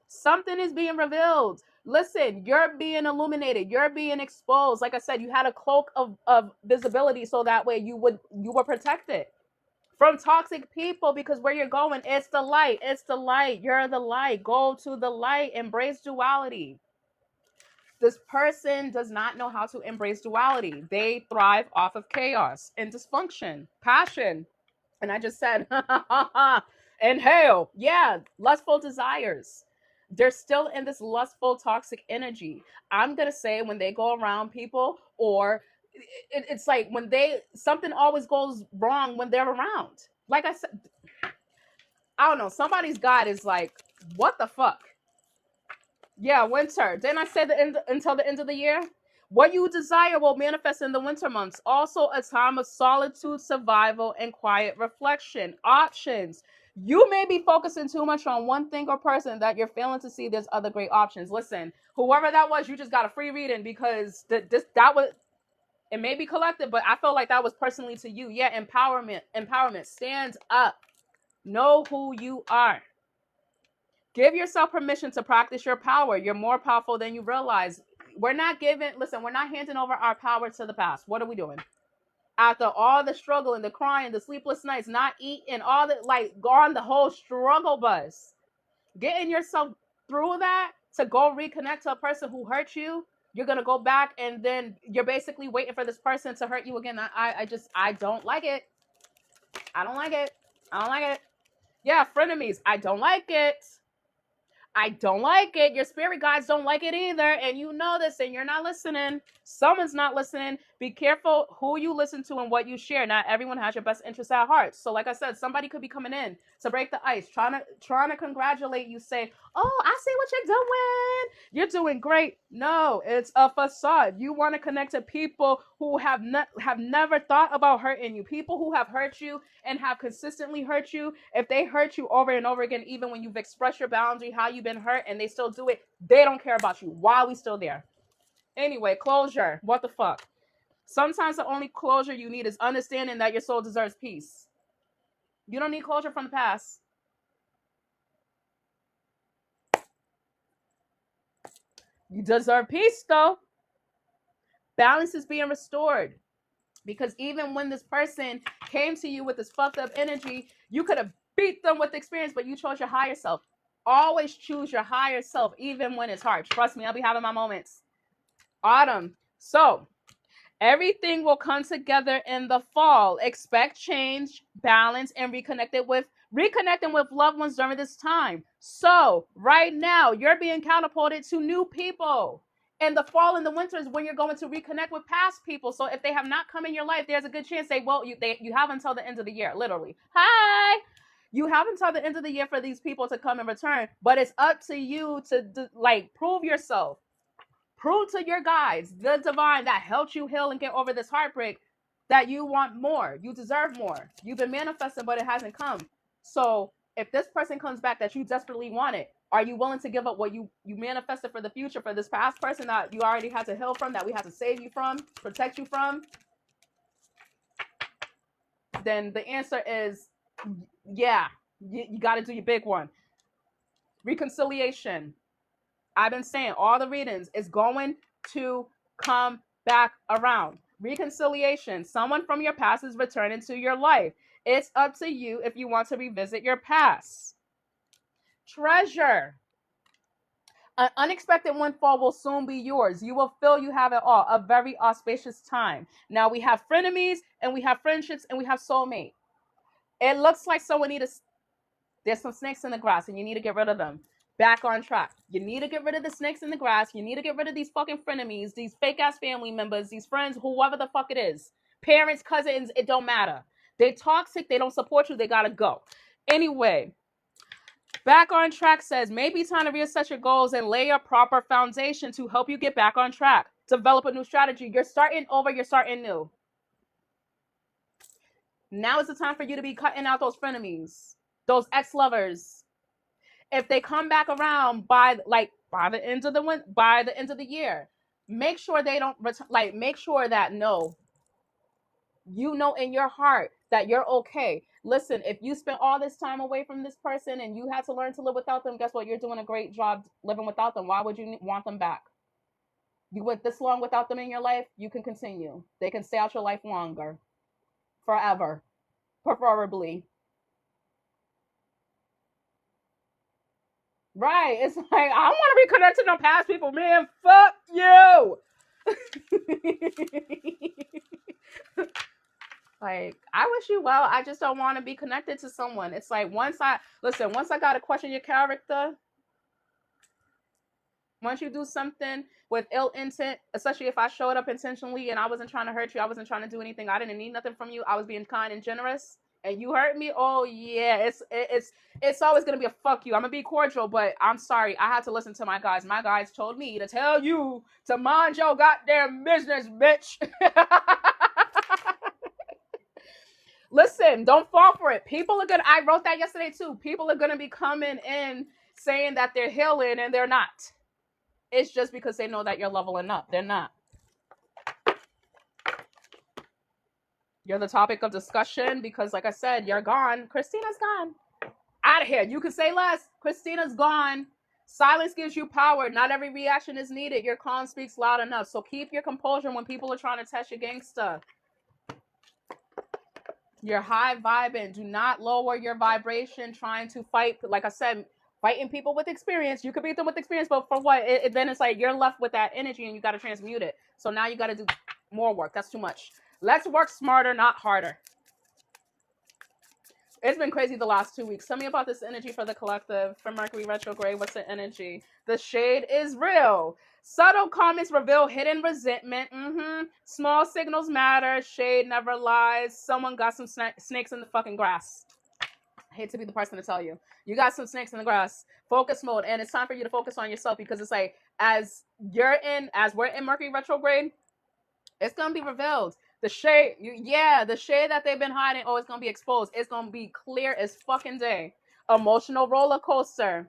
Speaker 1: Something is being revealed. Listen, you're being illuminated. You're being exposed. Like I said, you had a cloak of visibility so that way you were protected from toxic people, because where you're going, it's the light. It's the light. You're the light. Go to the light. Embrace duality. This person does not know how to embrace duality. They thrive off of chaos and dysfunction, passion. And I just said, inhale. Yeah, lustful desires. They're still in this lustful, toxic energy. I'm going to say when they go around people, or it's like when something always goes wrong when they're around. Like I said, I don't know. Somebody's God is like, what the fuck? Yeah, winter. Didn't I say until the end of the year? What you desire will manifest in the winter months. Also a time of solitude, survival, and quiet reflection. Options. You may be focusing too much on one thing or person that you're failing to see there's other great options. Listen, whoever that was, you just got a free reading, because that was, it may be collective, but I felt like that was personally to you. Yeah, empowerment. Stand up. Know who you are. Give yourself permission to practice your power. You're more powerful than you realize. We're not handing over our power to the past. What are we doing? After all the struggling, the crying, the sleepless nights, not eating, all the, like, on the whole struggle bus, getting yourself through that to go reconnect to a person who hurt you, you're going to go back and then you're basically waiting for this person to hurt you again. I don't like it. I don't like it. I don't like it. Yeah, frenemies. I don't like it. I don't like it. Your spirit guides don't like it either. And you know this, and you're not listening. Someone's not listening. Be careful who you listen to and what you share. Not everyone has your best interests at heart. So like I said, somebody could be coming in to break the ice, trying to congratulate you, say, oh, I see what you're doing. You're doing great. No, it's a facade. You want to connect to people who have never thought about hurting you. People who have hurt you and have consistently hurt you. If they hurt you over and over again, even when you've expressed your boundary, how you've been hurt, and they still do it, they don't care about you. Why are we still there? Anyway, closure. What the fuck? Sometimes the only closure you need is understanding that your soul deserves peace. You don't need closure from the past. You deserve peace, though. Balance is being restored. Because even when this person came to you with this fucked up energy, you could have beat them with experience, but you chose your higher self. Always choose your higher self, even when it's hard. Trust me, I'll be having my moments. Autumn. So, everything will come together in the fall. Expect change, balance, and reconnecting with loved ones during this time. So, right now, you're being catapulted to new people. And the fall and the winter is when you're going to reconnect with past people. So if they have not come in your life, there's a good chance you have until the end of the year, literally. Hi! You have until the end of the year for these people to come and return. But it's up to you to prove yourself. Prove to your guides, the divine that helped you heal and get over this heartbreak, that you want more. You deserve more. You've been manifesting, but it hasn't come. So if this person comes back that you desperately wanted, Are you willing to give up what you manifested for the future, for this past person that you already had to heal from, that we had to save you from, protect you from? Then the answer is yeah. You got to do your big one. Reconciliation. I've been saying all the readings is going to come back around. Reconciliation. Someone from your past is returning to your life. It's up to you if you want to revisit your past. Treasure. An unexpected windfall will soon be yours. You will feel you have it all. A very auspicious time. Now we have frenemies and we have friendships and we have soulmate. It looks like someone there's some snakes in the grass and you need to get rid of them. Back on track. You need to get rid of the snakes in the grass. You need to get rid of these fucking frenemies, these fake ass family members, these friends, whoever the fuck it is. Parents, cousins, it don't matter. They're toxic. They don't support you. They gotta go. Anyway, back on track says maybe time to reassess your goals and lay a proper foundation to help you get back on track. Develop a new strategy. You're starting over. You're starting new. Now is the time for you to be cutting out those frenemies, those ex-lovers. If they come back around by the end of the year, make sure they don't make sure that no, you know in your heart that you're okay. Listen, if you spent all this time away from this person and you had to learn to live without them, guess what? You're doing a great job living without them. Why would you want them back? You went this long without them in your life, you can continue. They can stay out your life longer, forever, preferably. Right. It's like, I want to reconnect to no past people, man. Fuck you. Like, I wish you well. I just don't want to be connected to someone. It's like, once I got to question your character, once you do something with ill intent, especially if I showed up intentionally and I wasn't trying to hurt you, I wasn't trying to do anything, I didn't need nothing from you, I was being kind and generous, and you hurt me, oh yeah, it's always gonna be a fuck you. I'm gonna be cordial, but I'm sorry, I had to listen to my guys. My guys told me to tell you to mind your goddamn business, bitch. Listen, don't fall for it. People are gonna, I wrote that yesterday too, people are gonna be coming in saying that they're healing and they're not. It's just because they know that you're leveling up. They're not. You're the topic of discussion because, like I said, you're gone. Christina's gone. Out of here. You can say less. Christina's gone. Silence gives you power. Not every reaction is needed. Your calm speaks loud enough. So keep your composure when people are trying to test your gangsta. You're high vibing. Do not lower your vibration trying to fight. Like I said, fighting people with experience. You could beat them with experience, but for what? Then it's like you're left with that energy and you got to transmute it. So now you got to do more work. That's too much. Let's work smarter, not harder. It's been crazy the last 2 weeks. Tell me about this energy for the collective, for Mercury retrograde. What's the energy? The shade is real. Subtle comments reveal hidden resentment. Small signals matter. Shade never lies. Someone got some snakes in the fucking grass. I hate to be the person to tell you. You got some snakes in the grass. Focus mode. And it's time for you to focus on yourself because it's like, as we're in Mercury retrograde, it's going to be revealed. The shade, the shade that they've been hiding, it's going to be exposed. It's going to be clear as fucking day. Emotional roller coaster.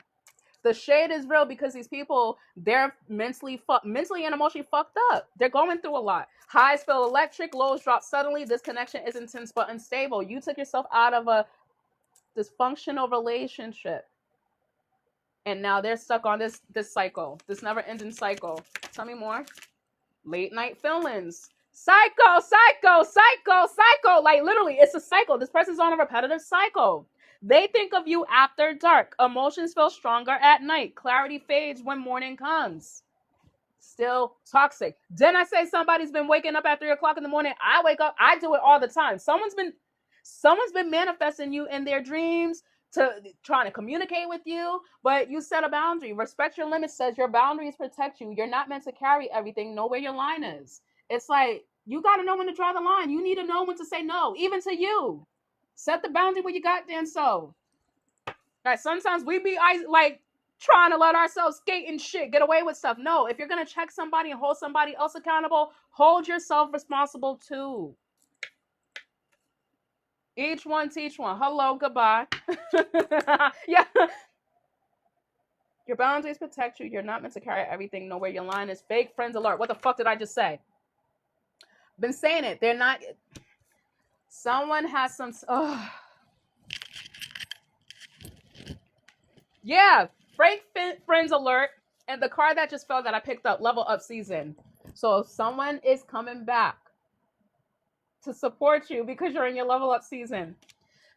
Speaker 1: The shade is real because these people, they're mentally and emotionally fucked up. They're going through a lot. Highs feel electric, lows drop suddenly. This connection is intense but unstable. You took yourself out of a dysfunctional relationship. And now they're stuck on this cycle, this never-ending cycle. Tell me more. Late night feelings. Psycho. Like, literally, it's a cycle. This person's on a repetitive cycle. They think of you after dark. Emotions feel stronger at night. Clarity fades when morning comes. Still toxic. Didn't I say somebody's been waking up at 3 o'clock in the morning? I wake up. I do it all the time. Someone's been manifesting you in their dreams, to trying to communicate with you, but you set a boundary. Respect your limits, says your boundaries protect you. You're not meant to carry everything. Know where your line is. It's like, you got to know when to draw the line. You need to know when to say no, even to you. Set the boundary with your goddamn self. Right? Sometimes we be like trying to let ourselves skate and shit, get away with stuff. No, if you're going to check somebody and hold somebody else accountable, hold yourself responsible too. Each one teach one. Hello, goodbye. Yeah. Your boundaries protect you. You're not meant to carry everything. Know where your line is. Fake friends alert. What the fuck did I just say? Been saying it. They're not. Someone has some. Yeah. Fake friends alert. And the card that just fell that I picked up, level up season. So someone is coming back to support you because you're in your level up season.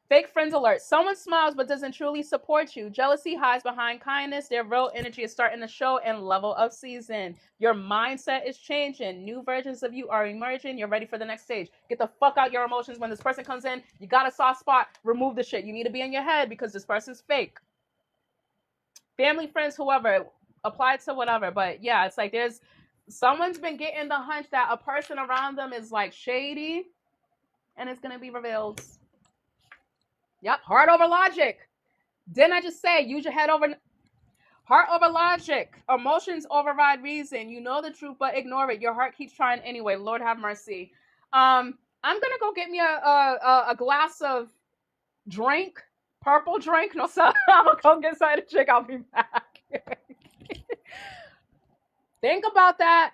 Speaker 1: Fake friends alert. Someone smiles but doesn't truly support you. Jealousy hides behind kindness. Their real energy is starting to show and level up season. Your mindset is changing. New versions of you are emerging. You're ready for the next stage. Get the fuck out your emotions. When this person comes in, you got a soft spot. Remove the shit. You need to be in your head because this person's fake. Family, friends, whoever. Apply to whatever. But yeah, it's like there's someone's been getting the hunch that a person around them is like shady and it's going to be revealed. Yep, heart over logic. Didn't I just say use your head over heart over logic? Emotions override reason. You know the truth, but ignore it. Your heart keeps trying anyway. Lord have mercy. I'm gonna go get me a glass of drink, purple drink. No, so I'm gonna go get something to drink. I'll be back. Think about that.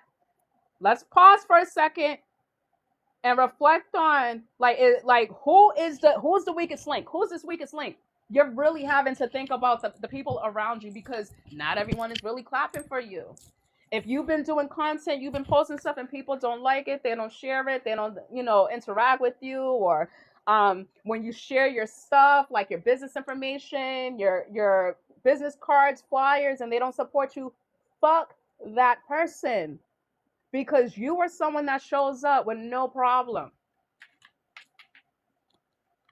Speaker 1: Let's pause for a second and reflect on who's the weakest link? Who's this weakest link? You're really having to think about the people around you because not everyone is really clapping for you. If you've been doing content, you've been posting stuff and people don't like it, they don't share it, they don't, interact with you, or when you share your stuff, like your business information, your business cards, flyers, and they don't support you, fuck that person. Because you are someone that shows up with no problem.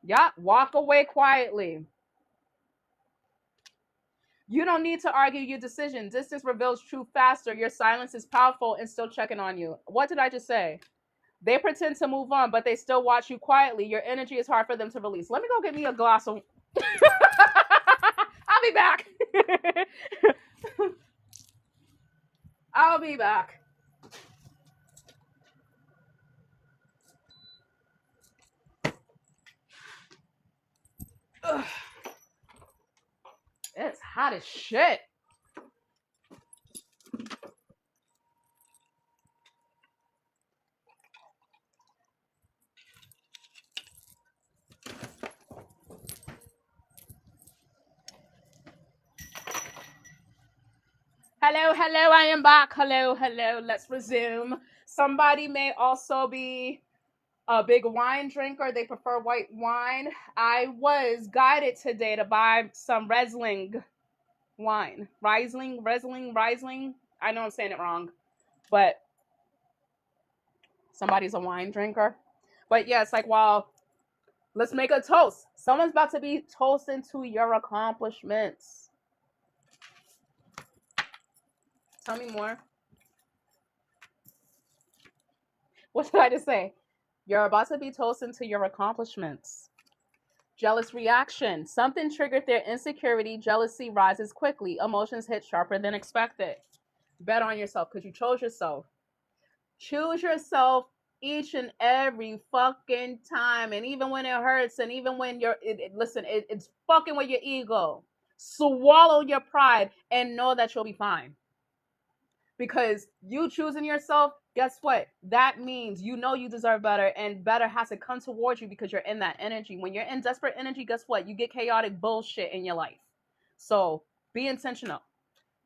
Speaker 1: Yeah, walk away quietly. You don't need to argue your decision. Distance reveals truth faster. Your silence is powerful and still checking on you. What did I just say? They pretend to move on, but they still watch you quietly. Your energy is hard for them to release. Let me go get me a glass of... I'll be back. I'll be back. Ugh. It's hot as shit. Hello, I am back. Hello, let's resume. Somebody may also be a big wine drinker. They prefer white wine. I was guided today to buy some Riesling wine. Riesling. I know I'm saying it wrong, but somebody's a wine drinker. But yeah, it's like, well, let's make a toast. Someone's about to be toasting to your accomplishments. Tell me more. What did I just say? You're about to be toasting to your accomplishments. Jealous reaction. Something triggered their insecurity. Jealousy rises quickly. Emotions hit sharper than expected. Bet on yourself because you chose yourself. Choose yourself each and every fucking time. And even when it hurts and even when it's fucking with your ego. Swallow your pride and know that you'll be fine. Because you choosing yourself, guess what? That means you know you deserve better, and better has to come towards you because you're in that energy. When you're in desperate energy, guess what? You get chaotic bullshit in your life. So be intentional.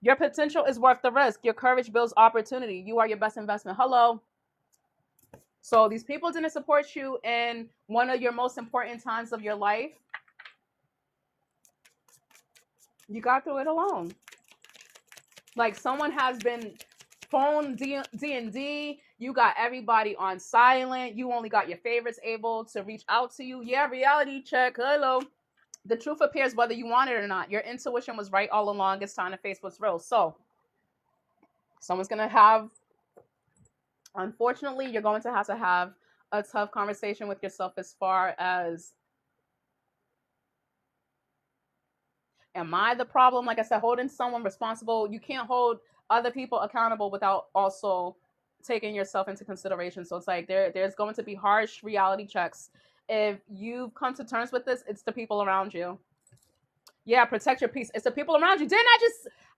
Speaker 1: Your potential is worth the risk. Your courage builds opportunity. You are your best investment. Hello. So these people didn't support you in one of your most important times of your life. You got through it alone. Like someone has been phone D&D. You got everybody on silent. You only got your favorites able to reach out to you. Yeah, reality check. Hello. The truth appears whether you want it or not. Your intuition was right all along. It's time to face what's real. So someone's going to have, unfortunately, you're going to have a tough conversation with yourself as far as, am I the problem? Like I said, holding someone responsible. You can't hold other people accountable without also taking yourself into consideration. So it's like there's going to be harsh reality checks. If you've come to terms with this, it's the people around you. Yeah, protect your peace. It's the people around you.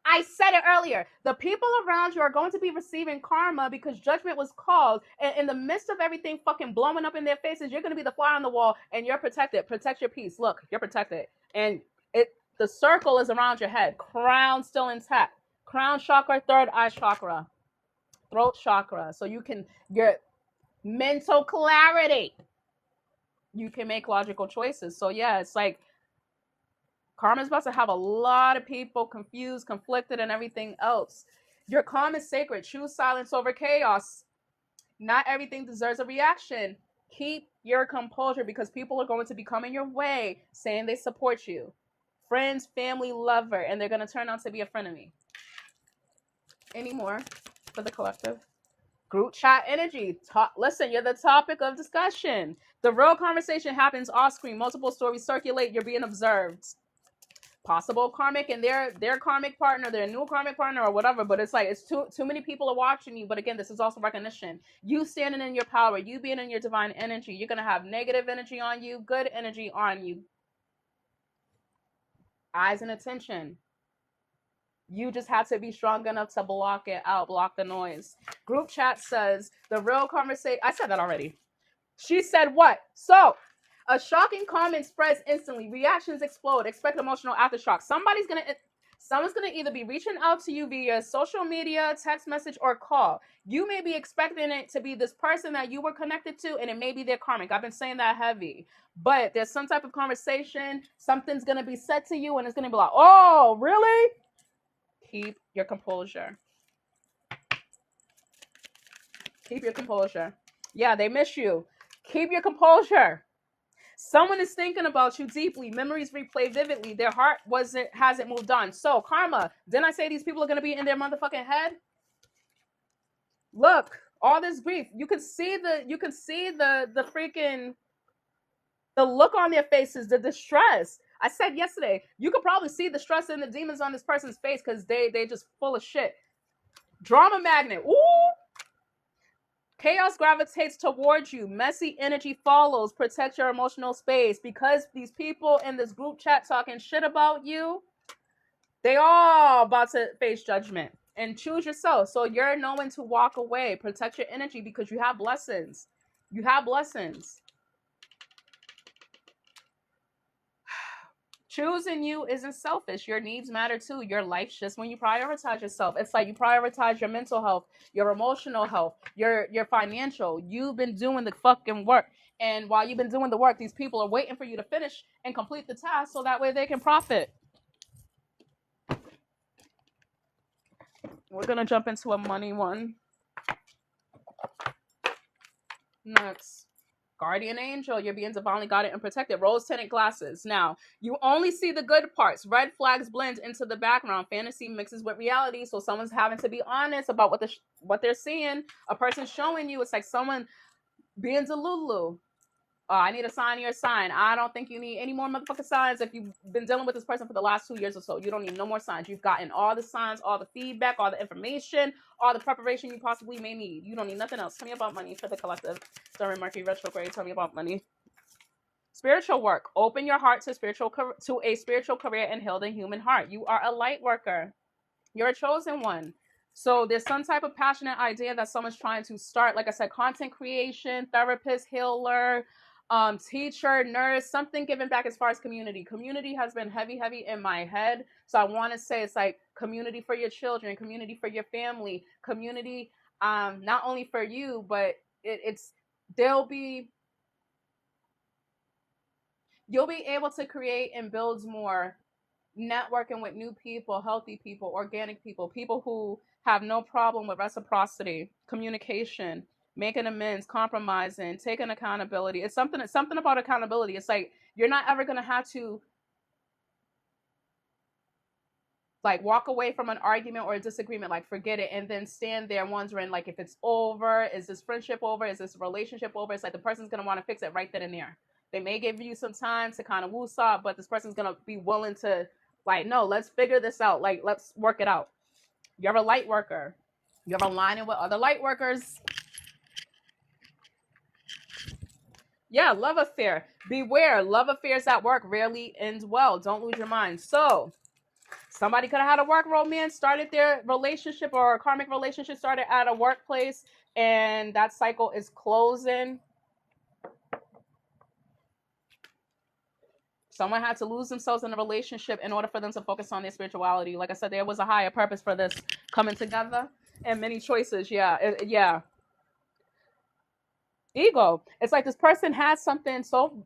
Speaker 1: I said it earlier. The people around you are going to be receiving karma because judgment was called. And in the midst of everything fucking blowing up in their faces, you're going to be the fly on the wall and you're protected. Protect your peace. Look, you're protected. And the circle is around your head. Crown still intact. Crown chakra, third eye chakra, throat chakra. So you can get mental clarity. You can make logical choices. So yeah, it's like karma's about to have a lot of people confused, conflicted, and everything else. Your karma is sacred. Choose silence over chaos. Not everything deserves a reaction. Keep your composure because people are going to be coming your way saying they support you. Friends, family, lover, and they're going to turn out to be a frenemy. Any more for the collective? Group chat energy. Listen, you're the topic of discussion. The real conversation happens off screen. Multiple stories circulate. You're being observed. Possible karmic and their karmic partner, their new karmic partner, or whatever. But it's like it's too many people are watching you. But again, this is also recognition. You standing in your power, you being in your divine energy. You're gonna have negative energy on you, good energy on you. Eyes and attention. You just have to be strong enough to block it out, block the noise. Group chat says the real conversation. I said that already. She said what? So, a shocking comment spreads instantly. Reactions explode. Expect emotional aftershock. Someone's gonna either be reaching out to you via social media, text message, or call. You may be expecting it to be this person that you were connected to, and it may be their karmic. I've been saying that heavy. But there's some type of conversation. Something's gonna be said to you, and it's gonna be like, oh, really? Keep your composure. Keep your composure. Yeah, they miss you. Keep your composure. Someone is thinking about you deeply. Memories replay vividly. Their heart hasn't moved on. So, karma, didn't I say these people are going to be in their motherfucking head? Look, all this grief. You can see the freaking the look on their faces, the distress. I said yesterday, you could probably see the stress and the demons on this person's face because they just full of shit. Drama magnet. Ooh. Chaos gravitates towards you. Messy energy follows. Protect your emotional space. Because these people in this group chat talking shit about you, they all about to face judgment. And choose yourself. So you're knowing to walk away. Protect your energy because you have blessings. You have blessings. Choosing you isn't selfish. Your needs matter too. Your life's just when you prioritize yourself. It's like you prioritize your mental health, your emotional health, your financial. You've been doing the fucking work. And while you've been doing the work, these people are waiting for you to finish and complete the task so that way they can profit. We're going to jump into a money one. Next. Guardian angel, you're being divinely guided and protected. Rose-tinted glasses. Now, you only see the good parts. Red flags blend into the background. Fantasy mixes with reality, so someone's having to be honest about what they're seeing. A person's showing you. It's like someone being delulu. I need a sign of your sign. I don't think you need any more motherfucking signs. If you've been dealing with this person for the last 2 years or so, you don't need no more signs. You've gotten all the signs, all the feedback, all the information, all the preparation you possibly may need. You don't need nothing else. Tell me about money for the collective. During Mercury retrograde, tell me about money. Spiritual work. Open your heart to a spiritual career and heal the human heart. You are a light worker. You're a chosen one. So there's some type of passionate idea that someone's trying to start. Like I said, content creation, therapist, healer, teacher, nurse, something given back as far as community. Community has been heavy in my head. So I want to say it's like community for your children, community for your family, community not only for you, but you'll be able to create and build more networking with new people, healthy people, organic people, people who have no problem with reciprocity, communication, making amends, compromising, taking accountability. It's something about accountability. It's like you're not ever going to have to like walk away from an argument or a disagreement, like forget it, and then stand there wondering like if it's over, is this friendship over, is this relationship over? It's like the person's going to want to fix it right then and there. They may give you some time to kind of woosah, but this person's going to be willing to like, no, let's figure this out. Like, let's work it out. You're a light worker. You're aligning with other light workers. Yeah, love affair. Beware, love affairs at work rarely end well. Don't lose your mind. So, somebody could have had a work romance, started their relationship or a karmic relationship started at a workplace, and that cycle is closing. Someone had to lose themselves in a relationship in order for them to focus on their spirituality. Like I said, there was a higher purpose for this coming together and many choices. Yeah, yeah. Ego. It's like this person had something so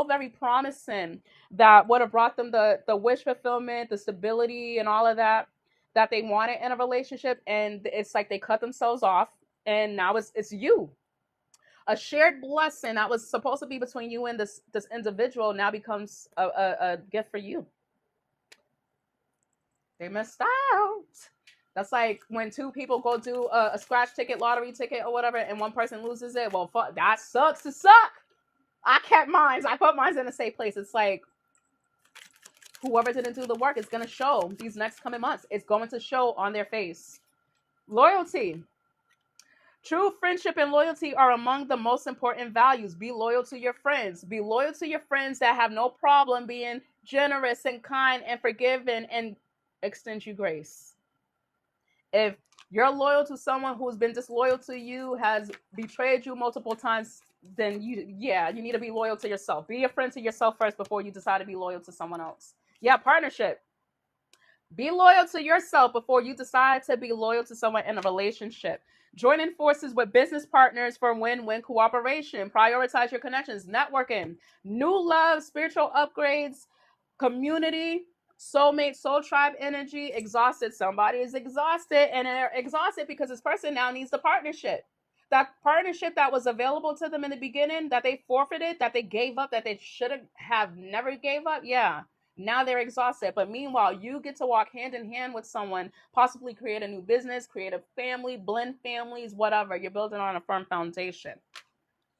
Speaker 1: very promising that would have brought them the wish fulfillment, the stability, and all of that they wanted in a relationship, and it's like they cut themselves off, and now it's you. A shared blessing that was supposed to be between you and this individual now becomes a gift for you. They missed out. That's like when two people go do a scratch ticket, lottery ticket, or whatever, and one person loses it. Well, fuck, that sucks to suck. I kept mine. I put mine in a safe place. It's like whoever didn't do the work is going to show these next coming months. It's going to show on their face. Loyalty. True friendship and loyalty are among the most important values. Be loyal to your friends. Be loyal to your friends that have no problem being generous and kind and forgiving and extend you grace. If you're loyal to someone who's been disloyal to you, has betrayed you multiple times, then you need to be loyal to yourself. Be a friend to yourself first before you decide to be loyal to someone else. Yeah, partnership. Be loyal to yourself before you decide to be loyal to someone in a relationship. Joining forces with business partners for win-win cooperation. Prioritize your connections. Networking. New love, spiritual upgrades, community, soulmate, soul tribe energy. Exhausted. Somebody is exhausted, and they're exhausted because this person now needs the partnership. That partnership that was available to them in the beginning, that they forfeited, that they gave up, that they should have never gave up. Yeah, now they're exhausted. But meanwhile, you get to walk hand in hand with someone, possibly create a new business, create a family, blend families, whatever. You're building on a firm foundation.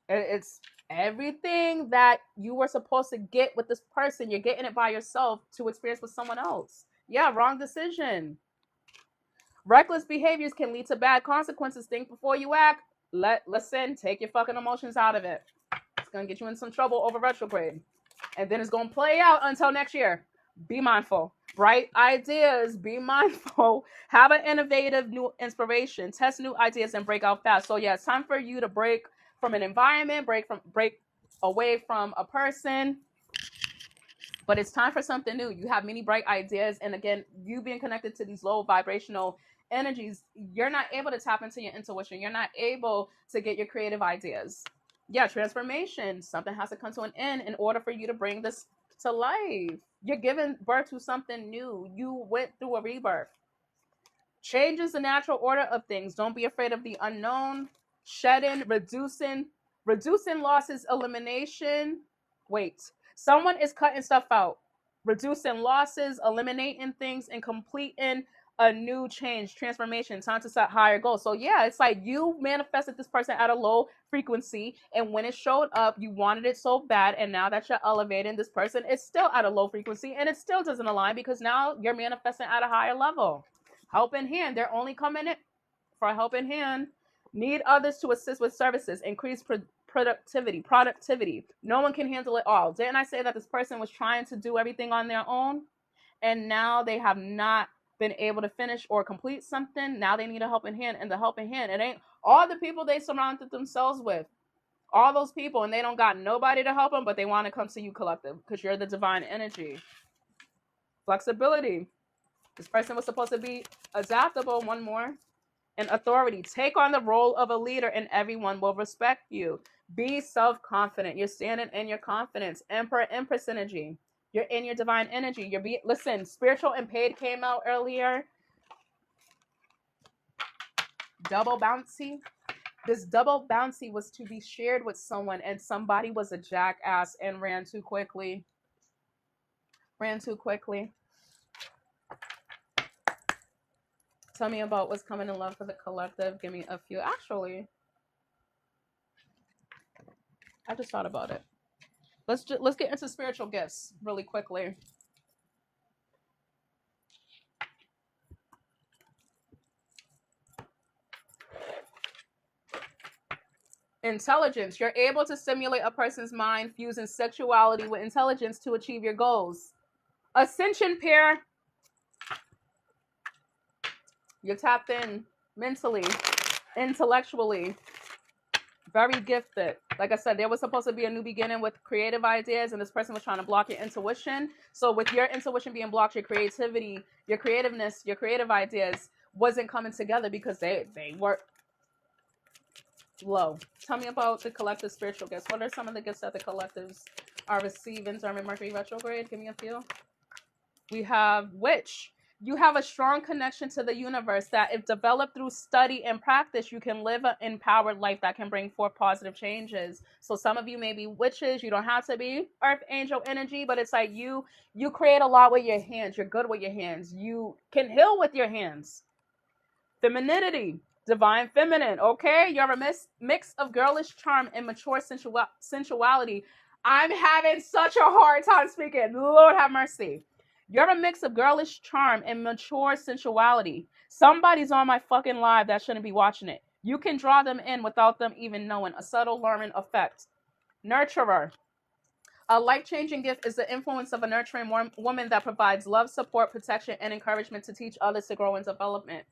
Speaker 1: It's everything that you were supposed to get with this person. You're getting it by yourself to experience with someone else. Yeah, wrong decision. Reckless behaviors can lead to bad consequences. Think before you act. Listen, take your fucking emotions out of it. It's gonna get you in some trouble over retrograde. And then it's gonna play out until next year. Be mindful. Bright ideas, be mindful. Have an innovative new inspiration. Test new ideas and break out fast. So yeah, it's time for you to break from an environment, break away from a person. But it's time for something new. You have many bright ideas. And again, you being connected to these low vibrational energies, you're not able to tap into your intuition. You're not able to get your creative ideas. Yeah, transformation. Something has to come to an end in order for you to bring this to life. You're giving birth to something new. You went through a rebirth. Changes the natural order of things. Don't be afraid of the unknown. Shedding, reducing losses, elimination. Wait, someone is cutting stuff out, reducing losses, eliminating things, and completing a new change, transformation. Time to set higher goals. So yeah, it's like you manifested this person at a low frequency, and when it showed up, you wanted it so bad, and now that you're elevating, this person is still at a low frequency, and it still doesn't align because now you're manifesting at a higher level. Helping hand. They're only coming in for a helping hand. Need others to assist with services. Increase productivity. No one can handle it all. Didn't I say that this person was trying to do everything on their own? And now they have not been able to finish or complete something. Now they need a helping hand. And the helping hand, it ain't all the people they surrounded themselves with. All those people, and they don't got nobody to help them, but they want to come to you collective because you're the divine energy. Flexibility. This person was supposed to be adaptable. One more. And authority. Take on the role of a leader and everyone will respect you. Be self-confident. You're standing in your confidence. Emperor, Empress energy. You're in your divine energy. Listen, spiritual and paid came out earlier. Double bouncy. This double bouncy was to be shared with someone, and somebody was a jackass and ran too quickly. Tell me about what's coming in love for the collective. Give me a few. Actually, I just thought about it. Let's get into spiritual gifts really quickly. Intelligence. You're able to stimulate a person's mind, fusing sexuality with intelligence to achieve your goals. Ascension pair. You're tapped in mentally, intellectually, very gifted. Like I said, there was supposed to be a new beginning with creative ideas, and this person was trying to block your intuition. So with your intuition being blocked, your creativity, your creativeness, your creative ideas wasn't coming together because they were low. Tell me about the collective spiritual gifts. What are some of the gifts that the collectives are receiving during Mercury retrograde? Give me a few. We have witch. You have a strong connection to the universe that, if developed through study and practice, you can live an empowered life that can bring forth positive changes. So some of you may be witches. You don't have to be earth angel energy, but it's like you create a lot with your hands. You're good with your hands. You can heal with your hands. Femininity. Divine feminine. Okay, you're a mix of girlish charm and mature sensuality. I'm having such a hard time speaking. Lord have mercy. You're a mix of girlish charm and mature sensuality. Somebody's on my fucking live that shouldn't be watching it. You can draw them in without them even knowing. A subtle learning effect. Nurturer. A life-changing gift is the influence of a nurturing woman that provides love, support, protection, and encouragement to teach others to grow in development.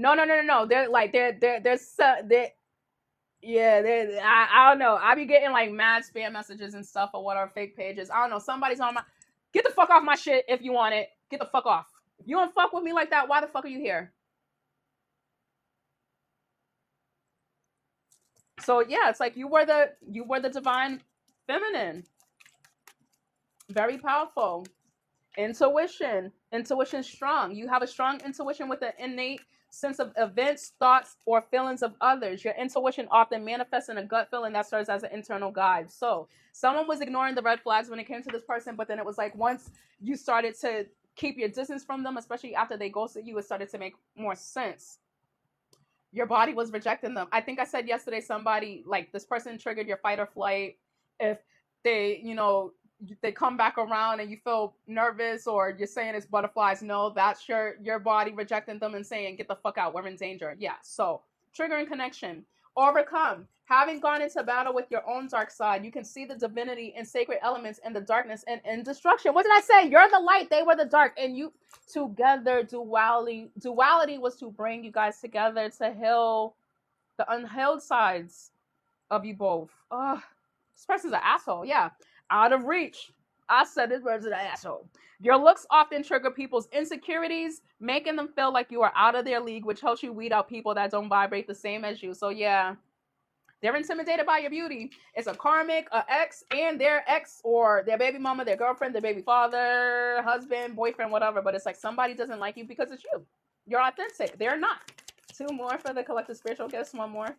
Speaker 1: No. I don't know. I be getting like mad spam messages and stuff or whatever, fake pages. I don't know. Somebody's on my. Get the fuck off my shit if you want it. Get the fuck off. If you don't fuck with me like that, why the fuck are you here? So yeah, it's like you were the divine feminine. Very powerful. Intuition strong. You have a strong intuition with an innate sense of events, thoughts, or feelings of others. Your intuition often manifests in a gut feeling that serves as an internal guide. So someone was ignoring the red flags when it came to this person, but then it was like once you started to keep your distance from them, especially after they ghosted you, it started to make more sense. Your body was rejecting them. I think I said yesterday, somebody, like, this person triggered your fight or flight. If they, they come back around and you feel nervous or you're saying it's butterflies, no, that's your body rejecting them and saying, get the fuck out, we're in danger. Yeah, so triggering connection. Overcome. Having gone into battle with your own dark side, you can see the divinity and sacred elements in the darkness and in destruction. What did I say? You're the light, they were the dark, and you together. Duality was to bring you guys together to heal the unhealed sides of you both. This person's an asshole. Yeah, out of reach. I said this person's an asshole. Your looks often trigger people's insecurities, making them feel like you are out of their league, which helps you weed out people that don't vibrate the same as you. So yeah, they're intimidated by your beauty. It's a karmic, a ex, and their ex or their baby mama, their girlfriend, their baby father, husband, boyfriend, whatever. But it's like somebody doesn't like you because it's you. You're authentic. They're not. 2 more for the collective spiritual gifts. 1 more.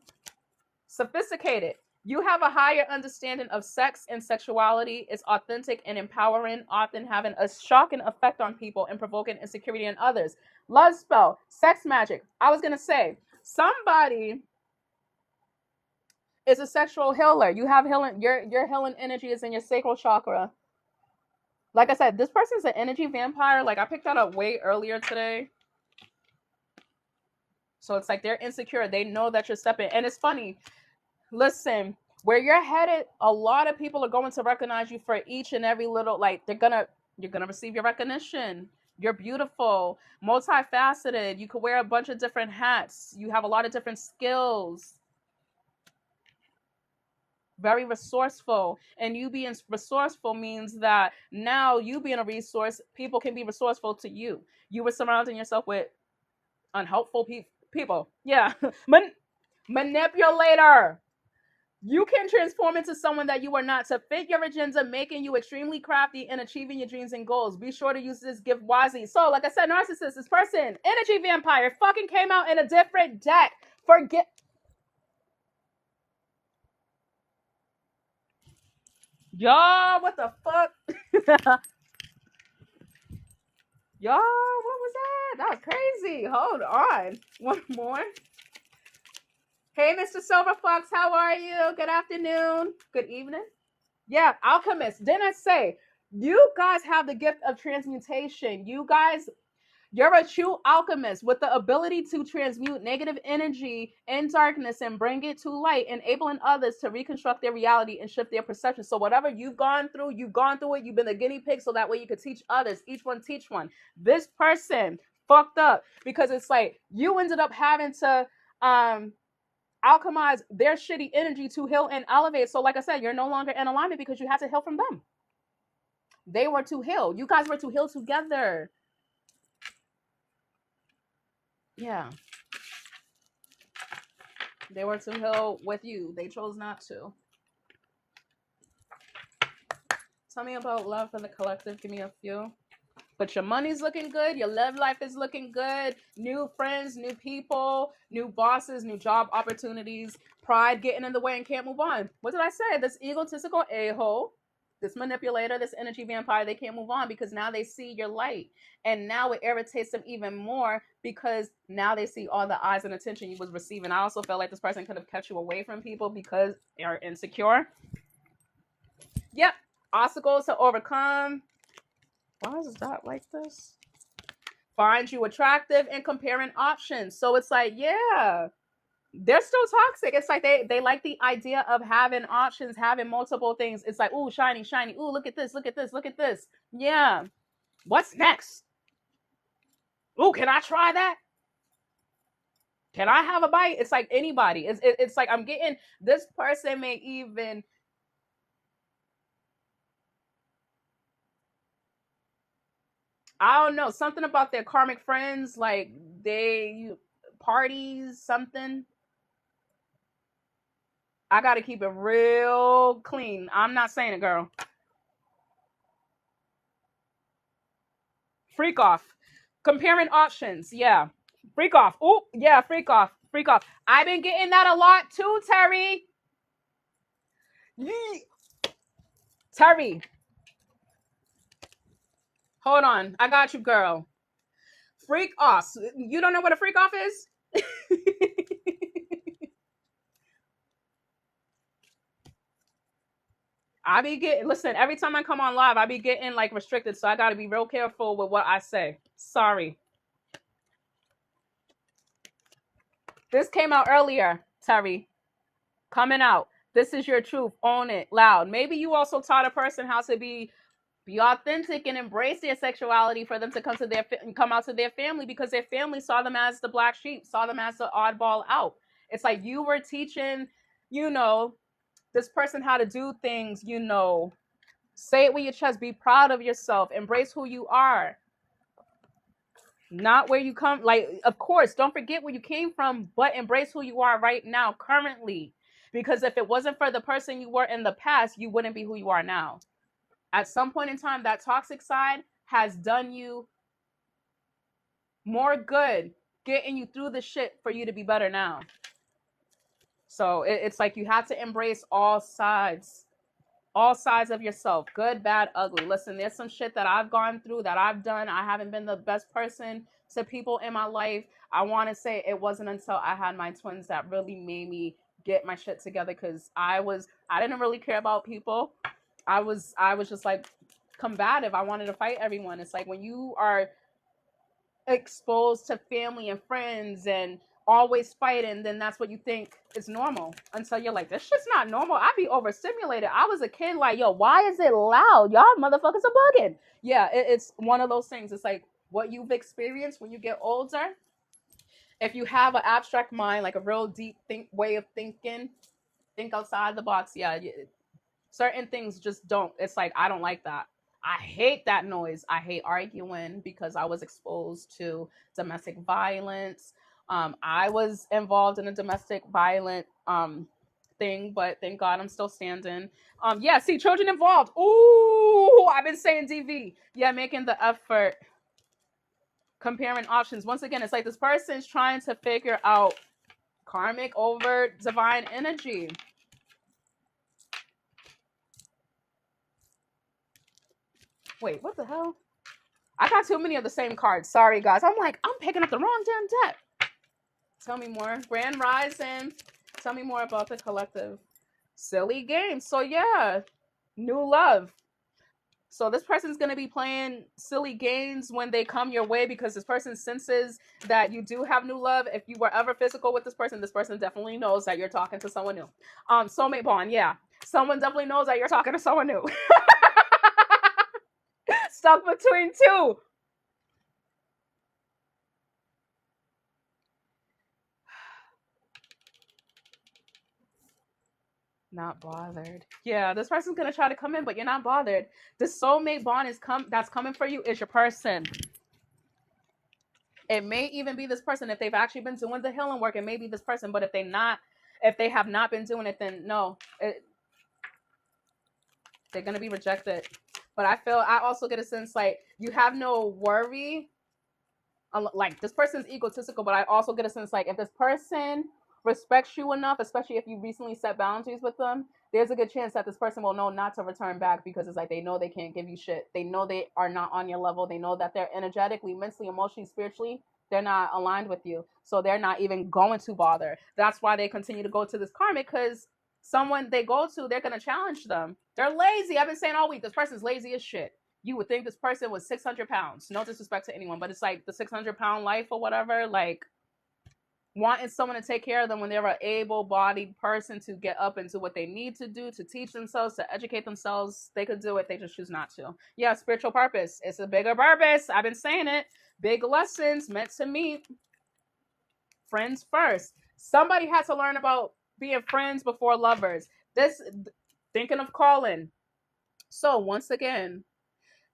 Speaker 1: Sophisticated. You have a higher understanding of sex and sexuality. It's authentic and empowering, often having a shocking effect on people and provoking insecurity in others. Love spell, sex magic. I was going to say, somebody is a sexual healer. You have healing, your healing energy is in your sacral chakra. Like I said, this person's an energy vampire. Like, I picked that up way earlier today. So it's like they're insecure. They know that you're stepping. And it's funny. Listen, where you're headed, a lot of people are going to recognize you for each and every little, like, you're gonna receive your recognition. You're beautiful, multifaceted. You could wear a bunch of different hats. You have a lot of different skills. Very resourceful. And you being resourceful means that now you being a resource, people can be resourceful to you. You were surrounding yourself with unhelpful people. Yeah. Manipulator. You can transform into someone that you are not to fit your agenda, making you extremely crafty and achieving your dreams and goals. Be sure to use this gift wisely. So, like I said, narcissist, this person, energy vampire, fucking came out in a different deck. Forget. Y'all, what the fuck? Y'all, what was that? That was crazy. Hold on. 1 more. Hey, Mr. Silver Fox, how are you? Good afternoon. Good evening. Yeah, alchemist. Didn't I say, you guys have the gift of transmutation. You guys, You're a true alchemist with the ability to transmute negative energy and darkness and bring it to light, enabling others to reconstruct their reality and shift their perception. So whatever you've gone through it. You've been a guinea pig, so that way you could teach others. Each one teach one. This person fucked up because it's like you ended up having to alchemize their shitty energy to heal and elevate. So like I said, you're no longer in alignment because you had to heal from them. They were to heal. You guys were to heal together. Yeah. They were to heal with you. They chose not to. Tell me about love for the collective. Give me a few. But your money's looking good. Your love life is looking good. New friends, new people, new bosses, new job opportunities. Pride getting in the way and can't move on. What did I say? This egotistical a-hole, this manipulator, this energy vampire, they can't move on because now they see your light. And now it irritates them even more because now they see all the eyes and attention you was receiving. I also felt like this person could have kept you away from people because they're insecure. Yep. Obstacles to overcome. Why is that like this? Find you attractive and comparing options. So it's like, yeah, they're still toxic. It's like they like the idea of having options, having multiple things. It's like, ooh, shiny, shiny. Ooh, look at this, look at this, look at this. Yeah. What's next? Ooh, can I try that? Can I have a bite? It's like anybody. It's like I'm getting, this person may even, I don't know, something about their karmic friends, like they parties, something. I gotta keep it real clean. I'm not saying it, girl. Freak off. Comparing options. Yeah. Freak off. Oh, yeah, freak off. Freak off. I've been getting that a lot too, Terry. Yee. Terry. Hold on. I got you, girl. Freak off. You don't know what a freak off is? I be getting, listen, every time I come on live, I be getting like restricted, so I gotta be real careful with what I say. Sorry. This came out earlier, Terry. Coming out. This is your truth. Own it loud. Maybe you also taught a person how to be authentic and embrace their sexuality for them to come out to their family because their family saw them as the black sheep, saw them as the oddball out. It's like you were teaching, this person how to do things, say it with your chest, be proud of yourself, embrace who you are. Not where you come, like, of course, don't forget where you came from, but embrace who you are right now, currently. Because if it wasn't for the person you were in the past, you wouldn't be who you are now. At some point in time, that toxic side has done you more good, getting you through the shit for you to be better now. So it's like you have to embrace all sides of yourself, good, bad, ugly. Listen, there's some shit that I've gone through, that I've done. I haven't been the best person to people in my life. I want to say it wasn't until I had my twins that really made me get my shit together, because I didn't really care about people. I was just like combative. I wanted to fight everyone. It's like when you are exposed to family and friends and always fighting, then that's what you think is normal, until you're like, this shit's not normal. I be overstimulated. I was a kid like, yo, why is it loud? Y'all motherfuckers are bugging. Yeah, it's one of those things. It's like what you've experienced when you get older. If you have an abstract mind, like a real deep way of thinking, think outside the box. Yeah, certain things just don't. It's like, I don't like that. I hate that noise. I hate arguing because I was exposed to domestic violence. I was involved in a domestic violent thing, but thank God I'm still standing. Yeah, see, children involved. Ooh, I've been saying DV. Yeah, making the effort. Comparing options. Once again, it's like this person's trying to figure out karmic over divine energy. Wait, what the hell? I got too many of the same cards. Sorry, guys. I'm picking up the wrong damn deck. Tell me more. Grand Rising. Tell me more about the collective. Silly game. So, yeah. New love. So this person's going to be playing silly games when they come your way, because this person senses that you do have new love. If you were ever physical with this person definitely knows that you're talking to someone new. Soulmate bond, yeah. Someone definitely knows that you're talking to someone new. Stuck between two. Not bothered. Yeah, this person's gonna try to come in, but you're not bothered. The soulmate bond that's coming for you is your person. It may even be this person if they've actually been doing the healing work. It may be this person, but if they have not been doing it, then no, they're gonna be rejected. But I also get a sense like you have no worry. Like this person's egotistical, but I also get a sense like if this person respects you enough, especially if you recently set boundaries with them, there's a good chance that this person will know not to return back, because it's like they know they can't give you shit. They know they are not on your level. They know that they're energetically, mentally, emotionally, spiritually, they're not aligned with you. So they're not even going to bother. That's why they continue to go to this karmic, because someone they go to, they're going to challenge them. They're lazy. I've been saying all week, this person's lazy as shit. You would think this person was 600 pounds. No disrespect to anyone, but it's like the 600-pound life or whatever. Like wanting someone to take care of them when they're an able-bodied person to get up and do what they need to do, to teach themselves, to educate themselves. They could do it. They just choose not to. Yeah, spiritual purpose. It's a bigger purpose. I've been saying it. Big lessons meant to meet. Friends first. Somebody had to learn about being friends before lovers. This, thinking of calling. So once again,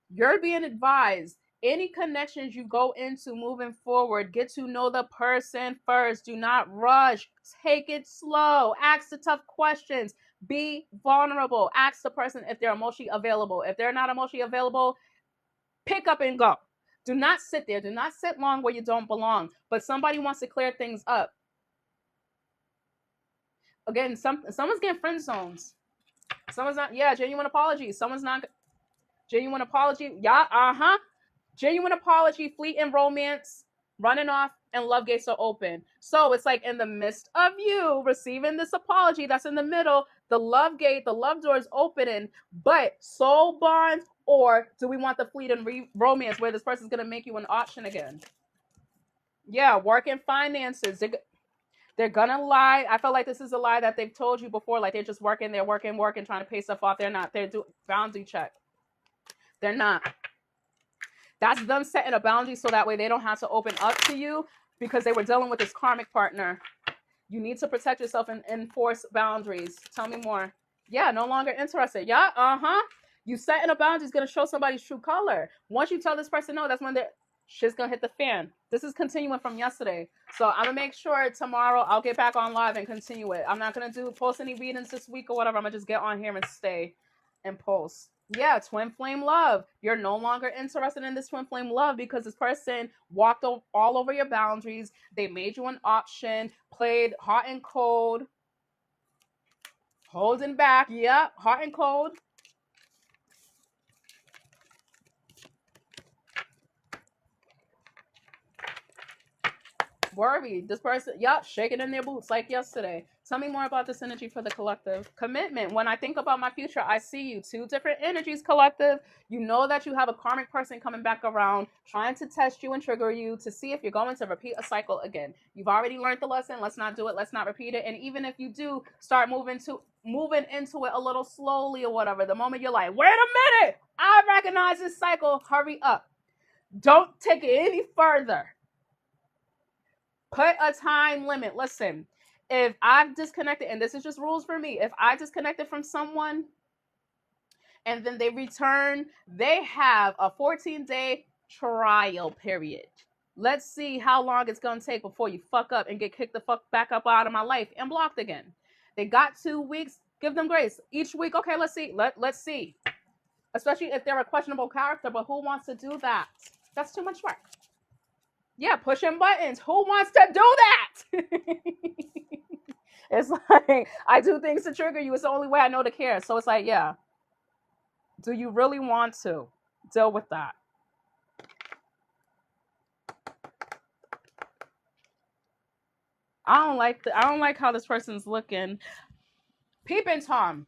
Speaker 1: you're being advised, any connections you go into moving forward, get to know the person first. Do not rush. Take it slow. Ask the tough questions. Be vulnerable. Ask the person if they're emotionally available. If they're not emotionally available, pick up and go. Do not sit there. Do not sit long where you don't belong. But somebody wants to clear things up. Again, someone's getting friend zones. Someone's not, yeah, genuine apology. Someone's not, genuine apology. Yeah, genuine apology, fleeting romance, running off, and love gates are open. So it's like in the midst of you receiving this apology that's in the middle, the love gate, the love door is opening, but soul bond, or do we want the fleeting romance where this person's going to make you an option again? Yeah, work and finances. They're gonna lie. I feel like this is a lie that they've told you before. Like they're just working, trying to pay stuff off. They're not. They're doing boundary check. They're not. That's them setting a boundary so that way they don't have to open up to you because they were dealing with this karmic partner. You need to protect yourself and enforce boundaries. Tell me more. Yeah, no longer interested. Yeah, You setting a boundary is going to show somebody's true color. Once you tell this person no, that's when shit's going to hit the fan. This is continuing from yesterday. So I'm going to make sure tomorrow I'll get back on live and continue it. I'm not going to post any readings this week or whatever. I'm going to just get on here and stay and post. Yeah, twin flame love. You're no longer interested in this twin flame love because this person walked all over your boundaries. They made you an option, played hot and cold, holding back. Yeah, hot and cold. Worried. This person, shaking in their boots like yesterday. Tell me more about this energy for the collective. Commitment. When I think about my future, I see you. Two different energies, collective. You know that you have a karmic person coming back around, trying to test you and trigger you to see if you're going to repeat a cycle again. You've already learned the lesson. Let's not do it. Let's not repeat it. And even if you do start moving into it a little slowly or whatever, the moment you're like, wait a minute, I recognize this cycle, hurry up. Don't take it any further. Put a time limit. Listen, if I've disconnected, and this is just rules for me, if I disconnected from someone and then they return, they have a 14-day trial period. Let's see how long it's going to take before you fuck up and get kicked the fuck back up out of my life and blocked again. They got 2 weeks. Give them grace. Each week, okay, let's see. Let's see. Especially if they're a questionable character, but who wants to do that? That's too much work. Yeah, pushing buttons. Who wants to do that? It's like, I do things to trigger you. It's the only way I know to care. So it's like, yeah. Do you really want to deal with that? I don't like how this person's looking. Peeping Tom.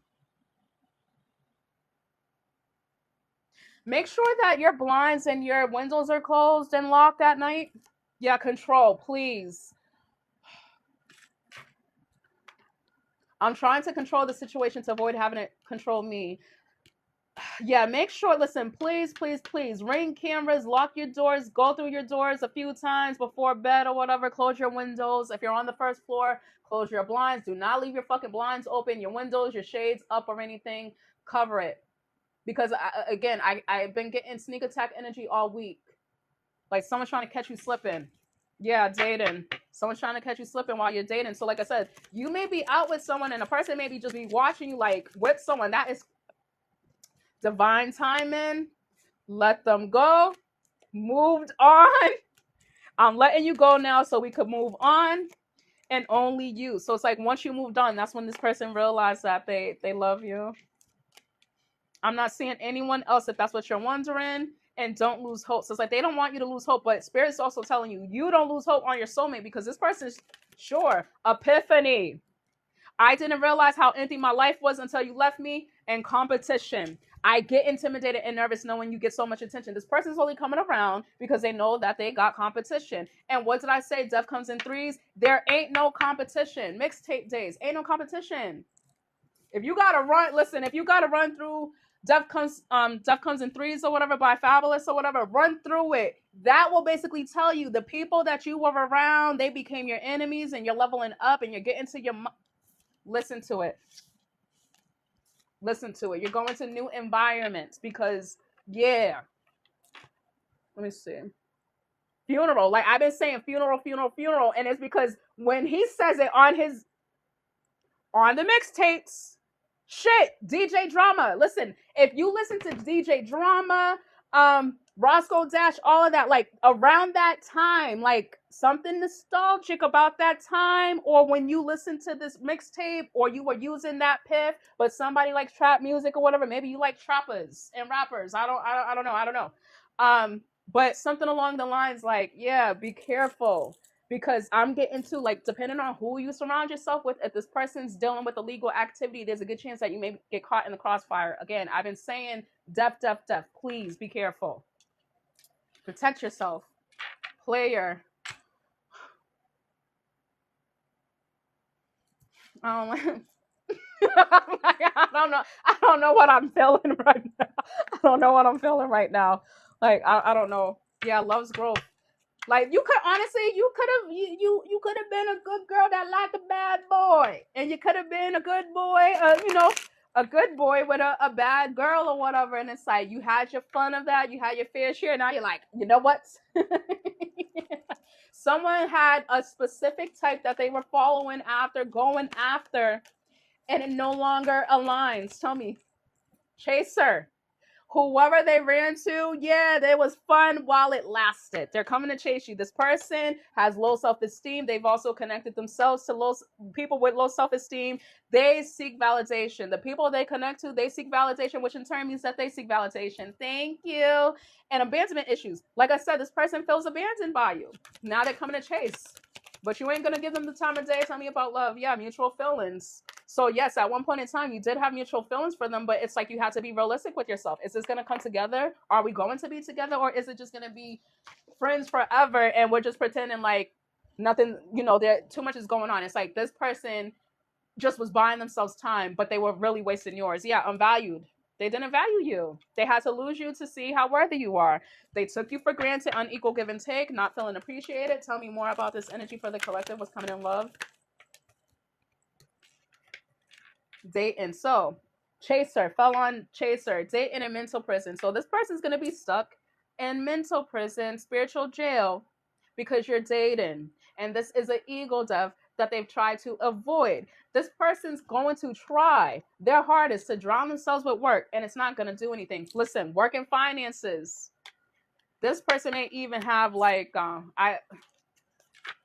Speaker 1: Make sure that your blinds and your windows are closed and locked at night. Yeah, control, please. I'm trying to control the situation to avoid having it control me. Yeah, make sure, listen, please, please, please, ring cameras, lock your doors, go through your doors a few times before bed or whatever, close your windows. If you're on the first floor, close your blinds. Do not leave your fucking blinds open, your windows, your shades up or anything. Cover it. Because, I've been getting sneak attack energy all week. Like someone's trying to catch you slipping. Yeah, dating. Someone's trying to catch you slipping while you're dating. So like I said, you may be out with someone and a person may be just be watching you like with someone. That is divine timing. Let them go. Moved on. I'm letting you go now so we could move on. And only you. So it's like once you moved on, that's when this person realized that they love you. I'm not seeing anyone else if that's what you're wondering. And don't lose hope. So it's like they don't want you to lose hope, but Spirit's also telling you, you don't lose hope on your soulmate because this person's, sure, epiphany. I didn't realize how empty my life was until you left me. And competition. I get intimidated and nervous knowing you get so much attention. This person's only coming around because they know that they got competition. And what did I say? Death comes in threes. There ain't no competition. Mixtape days. Ain't no competition. If you gotta run, listen, if you gotta run through Death Comes in Threes or whatever by Fabulous or whatever, run through it. That will basically tell you the people that you were around, they became your enemies and you're leveling up and you're getting to your... Listen to it. Listen to it. You're going to new environments because, yeah. Let me see. Funeral. Like I've been saying funeral, funeral, funeral. And it's because when he says it on the mixtapes, shit, DJ Drama. Listen, if you listen to DJ Drama, Roscoe Dash, all of that, like around that time, like something nostalgic about that time, or when you listen to this mixtape, or you were using that piff, but somebody likes trap music or whatever. Maybe you like trappers and rappers. I don't know. But something along the lines like, yeah, be careful. Because I'm getting to, like, depending on who you surround yourself with, if this person's dealing with illegal activity, there's a good chance that you may get caught in the crossfire. Again, I've been saying death. Please be careful. Protect yourself. Player. I don't know what I'm feeling right now. I don't know what I'm feeling right now. Like, I don't know. Yeah, love's growth. Like you could honestly, you could have been a good girl that liked a bad boy, and you could have been a good boy, a good boy with a bad girl or whatever. And it's like you had your fun of that, you had your fair share. Now you're like, you know what? Someone had a specific type that they were following after, going after, and it no longer aligns. Tell me, chaser. Whoever they ran to, yeah, it was fun while it lasted. They're coming to chase you. This person has low self-esteem. They've also connected themselves to people with low self-esteem. They seek validation. The people they connect to, they seek validation, which in turn means that they seek validation. Thank you. And abandonment issues. Like I said, this person feels abandoned by you. Now they're coming to chase. But you ain't going to give them the time of day. Tell me about love. Yeah, mutual feelings. So yes, at one point in time, you did have mutual feelings for them, but it's like you have to be realistic with yourself. Is this going to come together? Are we going to be together? Or is it just going to be friends forever and we're just pretending like nothing, there too much is going on. It's like this person just was buying themselves time, but they were really wasting yours. Yeah, unvalued. They didn't value you. They had to lose you to see how worthy you are. They took you for granted, unequal give and take, not feeling appreciated. Tell me more about this energy for the collective. What's coming in love? Dating. So, chaser, fell on chaser, dating in mental prison. So this person's going to be stuck in mental prison, spiritual jail, because you're dating. And this is an ego death that they've tried to avoid. This person's going to try their hardest to drown themselves with work, and it's not going to do anything. Listen, work and finances. This person may even have like,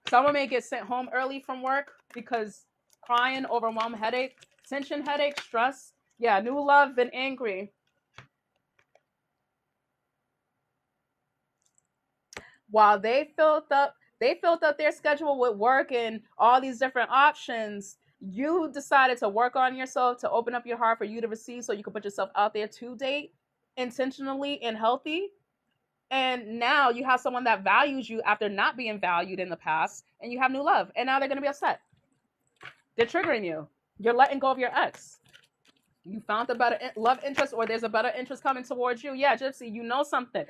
Speaker 1: someone may get sent home early from work because crying, overwhelmed, headache, tension, headache, stress. Yeah, new love, been angry. While they filled up their schedule with work and all these different options, you decided to work on yourself, to open up your heart for you to receive so you can put yourself out there to date. intentionally and healthy. And now you have someone that values you after not being valued in the past, and you have new love. And now they're going to be upset. They're triggering you. You're letting go of your ex. You found a better love interest, or there's a better interest coming towards you. Yeah, Gypsy, you know something.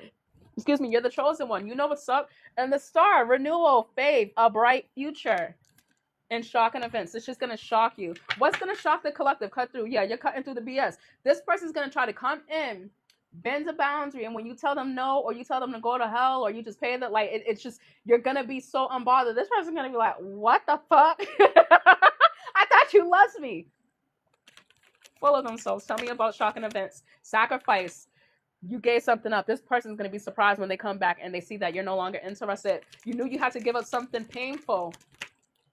Speaker 1: Excuse me, you're the chosen one. You know what's up. And the star, renewal, faith, a bright future. And shocking events. It's just going to shock you. What's going to shock the collective? Cut through. Yeah, you're cutting through the BS. This person's going to try to come in, bend a boundary, and when you tell them no, or you tell them to go to hell, or you just pay them, like, it's just, you're going to be so unbothered. This person's going to be like, what the fuck? I thought you loved me. Full of themselves. Tell me about shocking events. Sacrifice. You gave something up. This person's going to be surprised when they come back and they see that you're no longer interested. You knew you had to give up something painful.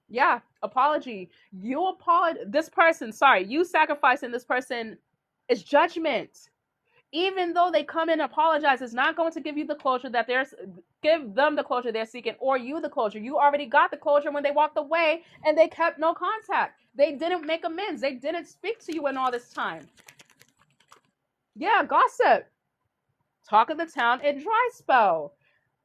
Speaker 1: Yeah, apology. You apologize. This person, sorry, you sacrificing this person is judgment. Even though they come in and apologize, it's not going to give you the closure that give them the closure they're seeking, or you the closure. You already got the closure when they walked away and they kept no contact. They didn't make amends. They didn't speak to you in all this time. Yeah, gossip. Talk of the town and dry spell.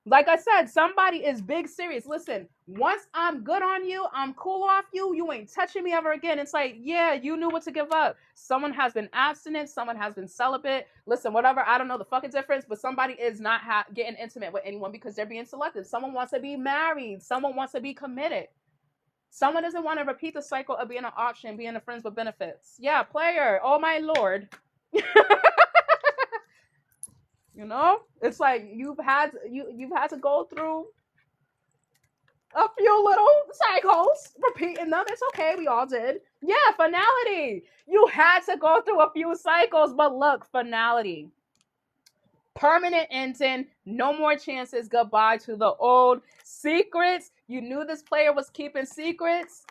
Speaker 1: Like I said, somebody is big serious. Listen, once I'm good on you, I'm cool off you, you ain't touching me ever again. It's like, yeah, you knew what to give up. Someone has been abstinent. Someone has been celibate. Listen, whatever, I don't know the fucking difference, but somebody is not getting intimate with anyone because they're being selective. Someone wants to be married. Someone wants to be committed. Someone doesn't want to repeat the cycle of being an option, being a friends with benefits. Yeah, player. Oh, my Lord. You know, it's like you've had to go through a few little cycles, repeating them. It's okay, we all did. Yeah, finality. You had to go through a few cycles, but look, finality. Permanent ending, no more chances. Goodbye to the old secrets. You knew this player was keeping secrets,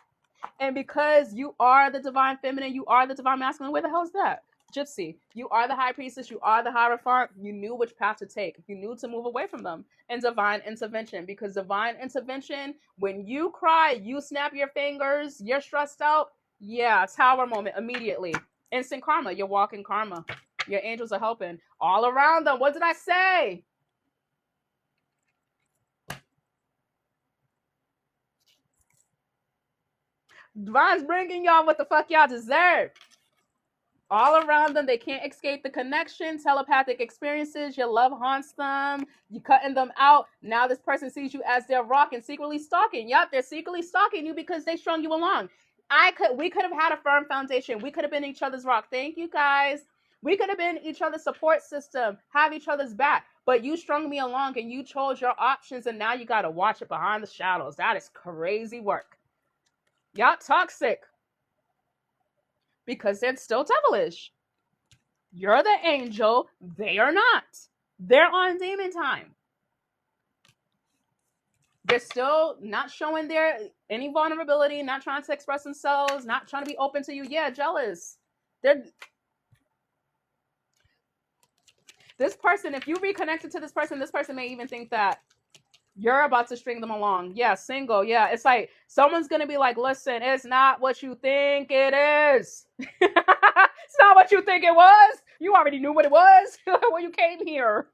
Speaker 1: and because you are the divine feminine, you are the divine masculine. Where the hell is that? Gypsy, you are the high priestess, you are the hierophant. You knew which path to take. You knew to move away from them. And divine intervention, because divine intervention, when you cry, you snap your fingers, you're stressed out, yeah, tower moment immediately. Instant karma. You're walking karma. Your angels are helping all around them. What did I say? Divine's bringing y'all what the fuck y'all deserve. All around them, they can't escape the connection, telepathic experiences. Your love haunts them. You cutting them out. Now this person sees you as their rock and secretly stalking. Yep, they're secretly stalking you because they strung you along. We could have had a firm foundation. We could have been each other's rock. Thank you, guys. We could have been each other's support system, have each other's back. But you strung me along and you chose your options, and now you got to watch it behind the shadows. That is crazy work. Y'all toxic. Because they're still devilish. You're the angel. They are not. They're on demon time. They're still not showing any vulnerability, not trying to express themselves, not trying to be open to you. Yeah, jealous. This person, if you reconnected to this person may even think that you're about to string them along. Yeah, single. Yeah, it's like someone's going to be like, listen, it's not what you think it is. It's not what you think it was. You already knew what it was when you came here.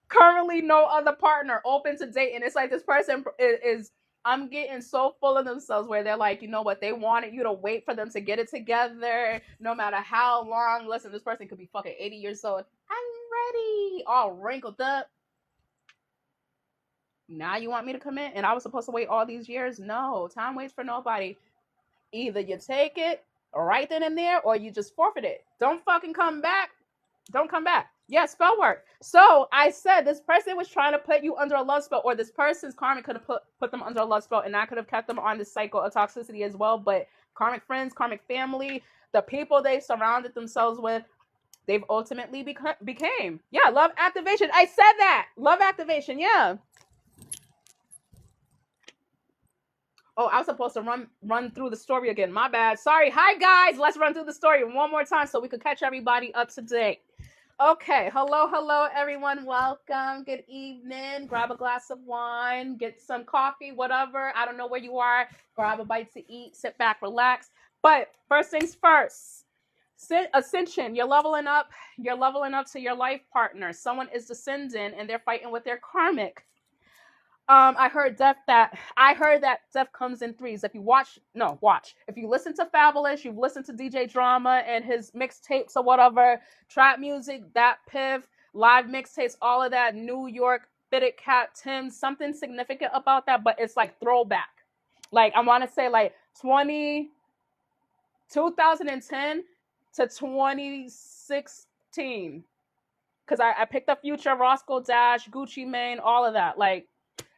Speaker 1: Currently, no other partner, open to date. And it's like this person is I'm getting so full of themselves where they're like, you know what? They wanted you to wait for them to get it together no matter how long. Listen, this person could be fucking 80 years old. I'm ready. All wrinkled up. Now you want me to commit? And I was supposed to wait all these years? No, time waits for nobody. Either you take it right then and there, or you just forfeit it. Don't fucking come back. Don't come back. Yeah, spell work. So I said this person was trying to put you under a love spell, or this person's karmic could have put them under a love spell, and that could have kept them on this cycle of toxicity as well. But karmic friends, karmic family, the people they surrounded themselves with, they've ultimately became. Yeah, love activation. I said that. Love activation, yeah. Oh, I was supposed to run through the story again. My bad. Sorry. Hi, guys. Let's run through the story one more time so we could catch everybody up to date. Okay. Hello, everyone. Welcome. Good evening. Grab a glass of wine. Get some coffee, whatever. I don't know where you are. Grab a bite to eat. Sit back. Relax. But first things first. Ascension, you're leveling up. You're leveling up to your life partner. Someone is descending and they're fighting with their karmic. I heard that death comes in threes. If you watch, no, watch. If you listen to Fabulous, you've listened to DJ Drama and his mixtapes or whatever, trap music, that Piff, live mixtapes, all of that, New York, Fitted Cat, Tim, something significant about that, but it's like throwback. Like, I want to say like 2010 to 2016. Because I picked up Future, Roscoe Dash, Gucci Mane, all of that. Like,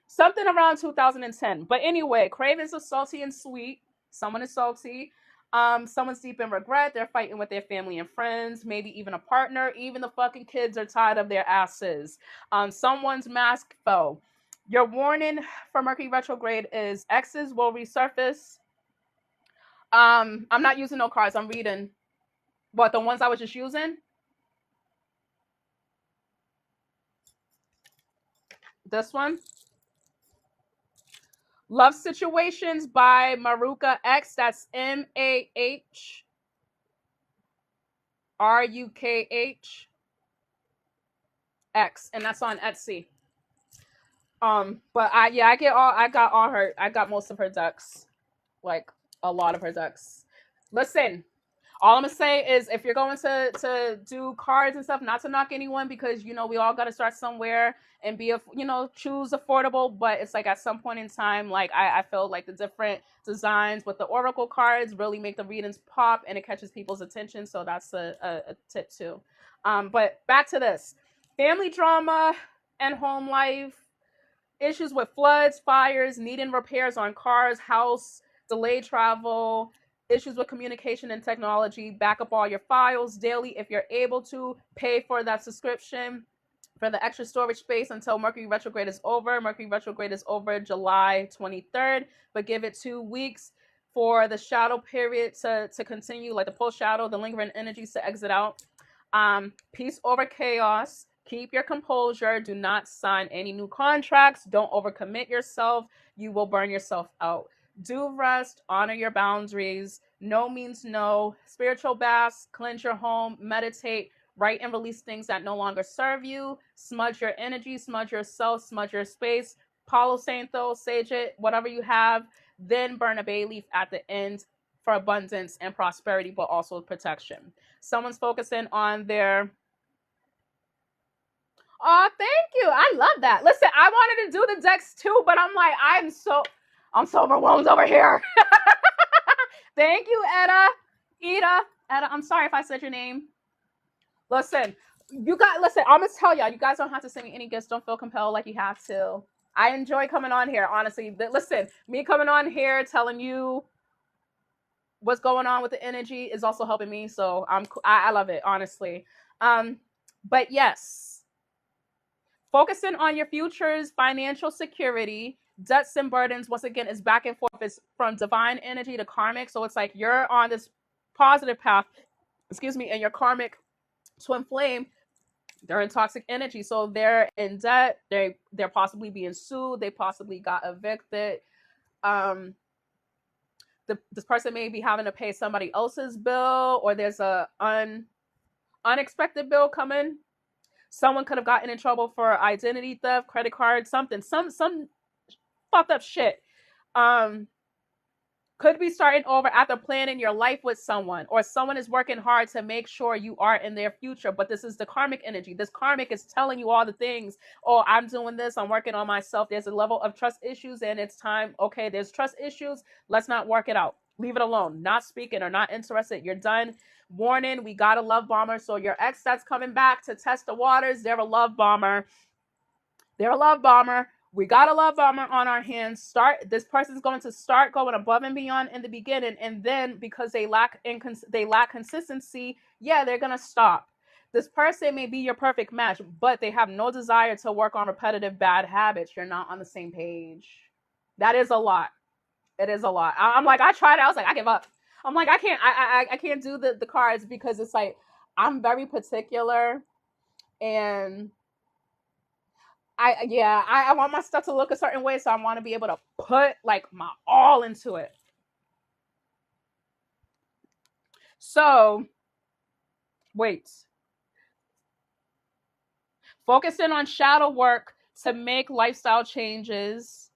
Speaker 1: something around 2010. But anyway, Cravens are salty and sweet. Someone is salty. Someone's deep in regret. They're fighting with their family and friends, maybe even a partner. Even the fucking kids are tired of their asses. Someone's mask fell. Your warning for Mercury retrograde is exes will resurface. I'm not using no cards. I'm reading. What, the ones I was just using? This one? Love Situations by Maruka X. That's MAHRUKH X, and that's on Etsy. But I got most of her decks, like a lot of her decks. Listen, all I'm gonna say is if you're going to do cards and stuff, not to knock anyone, because we all got to start somewhere and be choose affordable, but it's like at some point in time, like I feel like the different designs with the oracle cards really make the readings pop and it catches people's attention, so that's a tip too. But back to this: family drama and home life, issues with floods, fires, needing repairs on cars, house, delayed travel, issues with communication and technology. Back up all your files daily if you're able to. Pay for that subscription for the extra storage space until Mercury retrograde is over. Mercury retrograde is over July 23rd, but give it 2 weeks for the shadow period to continue, like the post shadow, the lingering energies to exit out. Peace over chaos. Keep your composure. Do not sign any new contracts. Don't overcommit yourself. You will burn yourself out. Do rest. Honor your boundaries. No means no. Spiritual baths. Cleanse your home. Meditate. Write and release things that no longer serve you. Smudge your energy. Smudge yourself. Smudge your space. Palo Santo. Sage it. Whatever you have. Then burn a bay leaf at the end for abundance and prosperity, but also protection. Someone's focusing on their... Oh, thank you. I love that. Listen, I wanted to do the decks too, but I'm like, I'm so overwhelmed over here. Thank you, Etta. Etta, I'm sorry if I said your name. Listen, I'm gonna tell y'all, you guys don't have to send me any gifts. Don't feel compelled like you have to. I enjoy coming on here, honestly. Listen, me coming on here telling you what's going on with the energy is also helping me. So I love it, honestly. But yes, focusing on your future's financial security, debts and burdens, once again, is back and forth. It's from divine energy to karmic. So it's like you're on this positive path, and your karmic twin flame, they're in toxic energy. So they're in debt. They're possibly being sued. They possibly got evicted. This person may be having to pay somebody else's bill, or there's a unexpected bill coming. Someone could have gotten in trouble for identity theft, credit card, something, some fucked up shit. Could be starting over after planning your life with someone, or someone is working hard to make sure you are in their future. But this is the karmic energy. This karmic is telling you all the things. Oh, I'm doing this. I'm working on myself. There's a level of trust issues, and it's time. Okay, there's trust issues. Let's not work it out. Leave it alone. Not speaking or not interested. You're done. Warning, we got a love bomber. So your ex that's coming back to test the waters, they're a love bomber. They're a love bomber. We got a love bomber on our hands. This person's going to start going above and beyond in the beginning, and then because they lack consistency, they're gonna stop. This person may be your perfect match, but they have no desire to work on repetitive bad habits. You're not on the same page. That is a lot. It is a lot. I'm like, I tried it. I was like, I give up. I'm like, I can't do the cards, because it's like I'm very particular, and I want my stuff to look a certain way, so I want to be able to put like my all into it. So Wait. Focusing on shadow work to make lifestyle changes.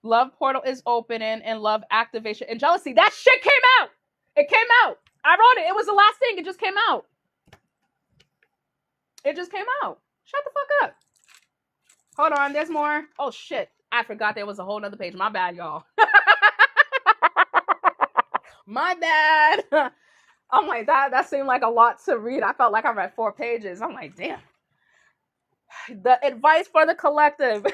Speaker 1: Love portal is opening and love activation and jealousy. That shit came out. It came out. I wrote it. It was the last thing. It just came out. It just came out. Shut the fuck up. Hold on. There's more. Oh, shit. I forgot there was a whole nother page. My bad, y'all. My bad. I'm like, that seemed like a lot to read. I felt like I read 4 pages. I'm like, damn. The advice for the collective.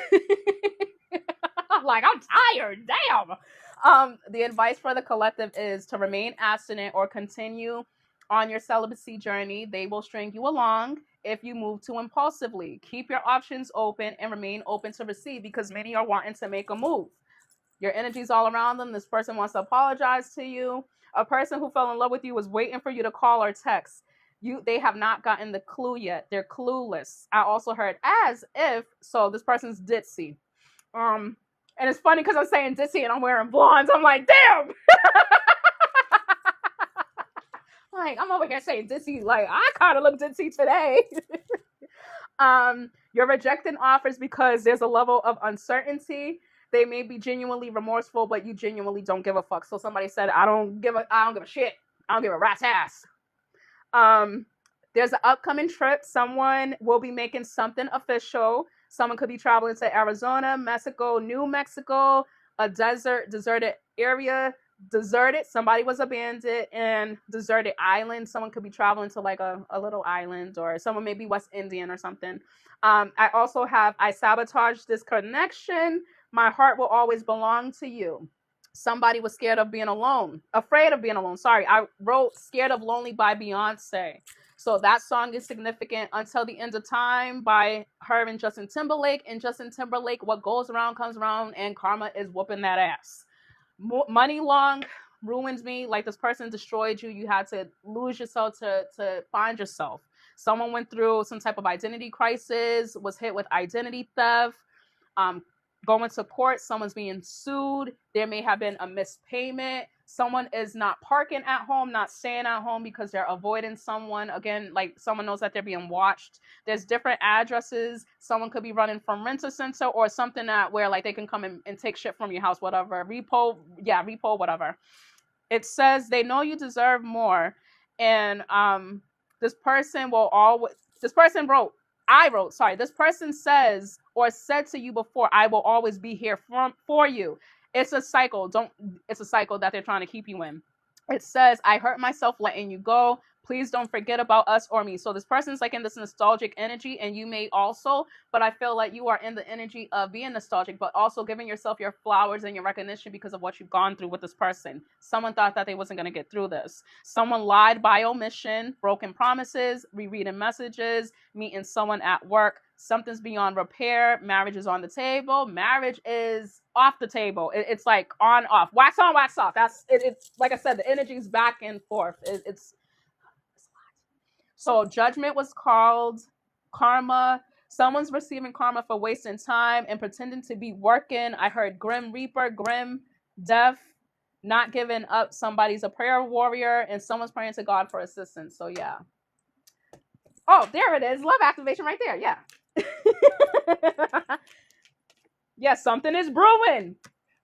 Speaker 1: I'm like, I'm tired. Damn. The advice for the collective is to remain abstinent or continue on your celibacy journey. They will string you along if you move too impulsively. Keep your options open and remain open to receive, because many are wanting to make a move. Your energy's all around them. This person wants to apologize to you. A person who fell in love with you was waiting for you to call or text. They have not gotten the clue yet. They're clueless. I also heard as if, so this person's ditzy. And it's funny because I'm saying ditzy and I'm wearing blondes. I'm like, damn. Like, I'm over here saying ditzy. Like, I kind of look ditzy today. You're rejecting offers because there's a level of uncertainty. They may be genuinely remorseful, but you genuinely don't give a fuck. So somebody said, I don't give a shit. I don't give a rat's ass. There's an upcoming trip. Someone will be making something official. Someone could be traveling to Arizona, Mexico, New Mexico, a deserted area, deserted. Somebody was abandoned, and deserted island. Someone could be traveling to like a little island, or someone maybe West Indian or something. I also have, I sabotaged this connection. My heart will always belong to you. Somebody was scared of being alone, afraid of being alone. Sorry, I wrote Scared of Lonely by Beyonce. So that song is significant. Until the End of Time by her and Justin Timberlake. And Justin Timberlake, what goes around comes around, and karma is whooping that ass. Money long ruins me. Like, this person destroyed you. You had to lose yourself to find yourself. Someone went through some type of identity crisis, was hit with identity theft, going to court, someone's being sued. There may have been a missed payment. Someone is not parking at home, not staying at home because they're avoiding someone. Again, like, someone knows that they're being watched. There's different addresses. Someone could be running from rent-a-center or something that where like they can come and take shit from your house, whatever. Repo, whatever. It says they know you deserve more. And this person says or said to you before, I will always be here for you. It's a cycle. It's a cycle that they're trying to keep you in. It says, I hurt myself letting you go. Please don't forget about us or me. So this person's like in this nostalgic energy, and you may also, but I feel like you are in the energy of being nostalgic, but also giving yourself your flowers and your recognition because of what you've gone through with this person. Someone thought that they wasn't going to get through this. Someone lied by omission, broken promises, rereading messages, meeting someone at work. Something's beyond repair. Marriage is on the table. Marriage is off the table. It's like on, off. Wax on, wax off. That's it. It's like I said, the energy's back and forth. It's so judgment was called. Karma. Someone's receiving karma for wasting time and pretending to be working. I heard Grim Reaper, Grim, Death, not giving up. Somebody's a prayer warrior, and someone's praying to God for assistance. So yeah. Oh, there it is. Love activation right there. Yeah. Yes, something is brewing.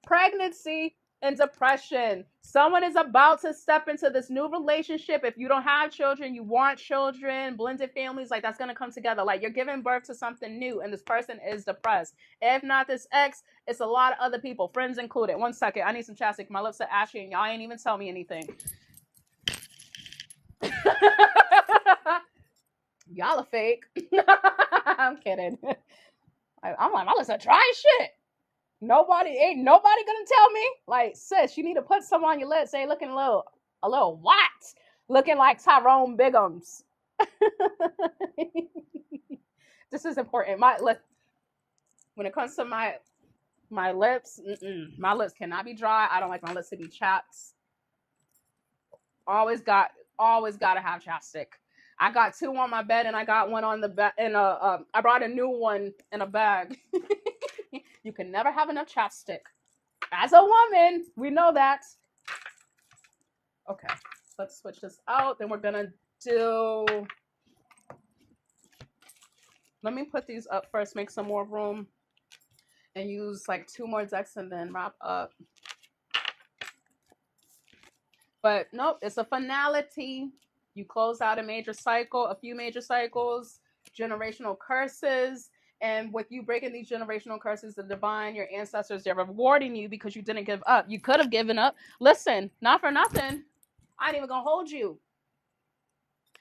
Speaker 1: Pregnancy and depression. Someone is about to step into this new relationship. If you don't have children, you want children, blended families, like that's going to come together. Like, you're giving birth to something new, and this person is depressed. If not this ex, it's a lot of other people, friends included. 1 second. I need some chapstick. My lips are ashy, and y'all ain't even tell me anything. Y'all are fake. I'm kidding. I'm like, my lips are dry as shit. Ain't nobody gonna tell me. Like, sis, you need to put some on your lips. Say, looking a little white. Looking like Tyrone Biggums. This is important. When it comes to my lips, my lips cannot be dry. I don't like my lips to be chapped. Always gotta have chapstick. I got 2 on my bed, and I got one on the bed, and I brought a new one in a bag. You can never have enough chapstick. As a woman, we know that. Okay, let's switch this out. Then we're gonna do, let me put these up first, make some more room, and use like 2 more decks and then wrap up. But nope, it's a finality. You close out a major cycle, a few major cycles, generational curses. And with you breaking these generational curses, the divine, your ancestors, they're rewarding you because you didn't give up. You could have given up. Listen, not for nothing, I ain't even gonna hold you.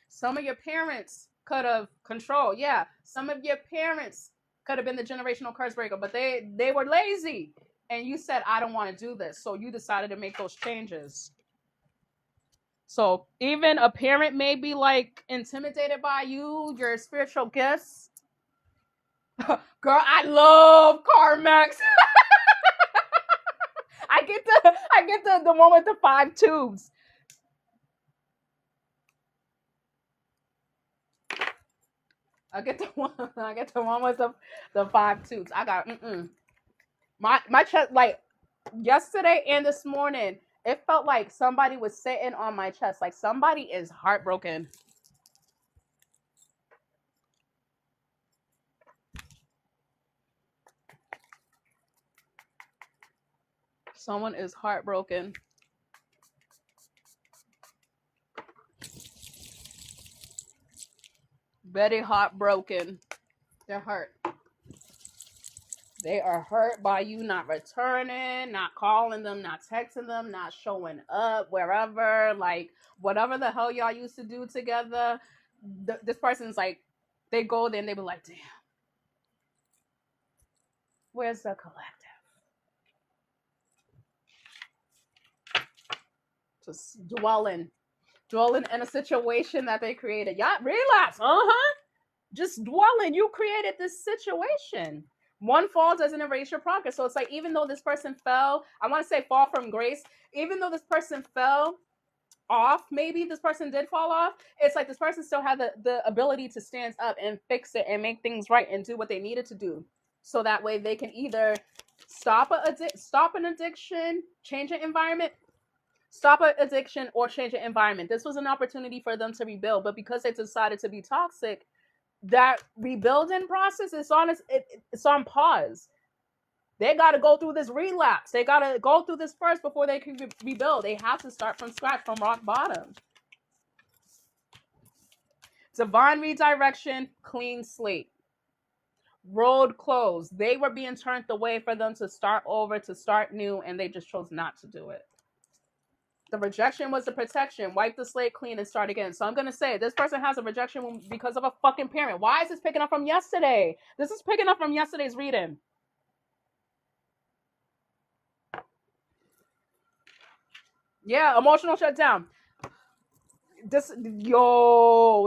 Speaker 1: Some of your parents could have controlled. Yeah, some of your parents could have been the generational curse breaker, but they were lazy. And you said, I don't want to do this. So you decided to make those changes. So even a parent may be like intimidated by you, your spiritual gifts. Girl, I love Carmex. I get the one with the 5 tubes. I get the one with the 5 tubes. I got my chest, like yesterday and this morning, it felt like somebody was sitting on my chest. Like somebody is heartbroken. Someone is heartbroken. Very heartbroken. They're hurt. They are hurt by you not returning, not calling them, not texting them, not showing up wherever, like whatever the hell y'all used to do together. This person's like, they go there and they be like, damn, where's the collective? Just dwelling in a situation that they created. Y'all relax, just dwelling. You created this situation. One fall doesn't erase your progress. So it's like, even though this person fell, I want to say fall from grace, even though this person fell off, maybe this person did fall off, it's like this person still had the ability to stand up and fix it and make things right and do what they needed to do. So that way they can either stop an addiction, change an environment, stop an addiction, or change an environment. This was an opportunity for them to rebuild, but because they decided to be toxic, that rebuilding process is it's on pause. They got to go through this relapse. They got to go through this first before they can rebuild. They have to start from scratch, from rock bottom. Divine redirection, clean slate. Road closed. They were being turned away for them to start over, to start new, and they just chose not to do it. The rejection was the protection. Wipe the slate clean and start again. So I'm going to say this person has a rejection because of a fucking parent. Why is this picking up from yesterday? This is picking up from yesterday's reading. Yeah, emotional shutdown.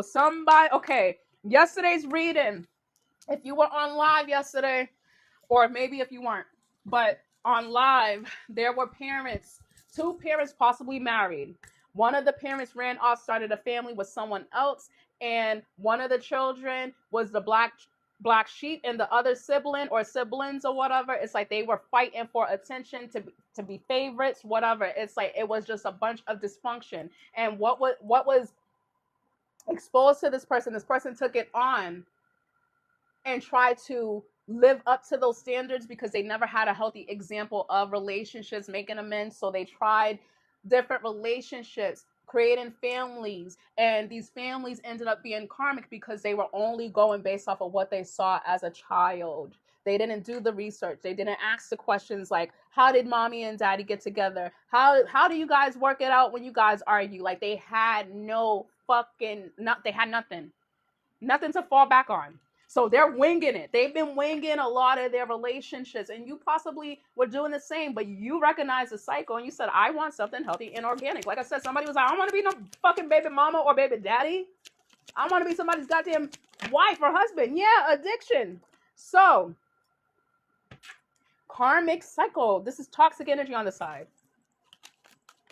Speaker 1: Somebody, okay. Yesterday's reading. If you were on live yesterday, or maybe if you weren't, but on live, there were parents, 2 parents possibly married. One of the parents ran off, started a family with someone else, and one of the children was the black sheep, and the other sibling or siblings or whatever, it's like they were fighting for attention, to be favorites, whatever. It's like it was just a bunch of dysfunction. And what was exposed to this person took it on and tried to live up to those standards because they never had a healthy example of relationships, making amends. So they tried different relationships, creating families, and these families ended up being karmic because they were only going based off of what they saw as a child. They didn't do the research. They didn't ask the questions like, how did mommy and daddy get together? How do you guys work it out when you guys argue? Like they had they had nothing to fall back on. So they're winging it. They've been winging a lot of their relationships, and you possibly were doing the same, but you recognize the cycle and you said, I want something healthy and organic. Like I said, somebody was like, I don't want to be no fucking baby mama or baby daddy. I want to be somebody's goddamn wife or husband. Yeah, addiction. So, karmic cycle. This is toxic energy on the side.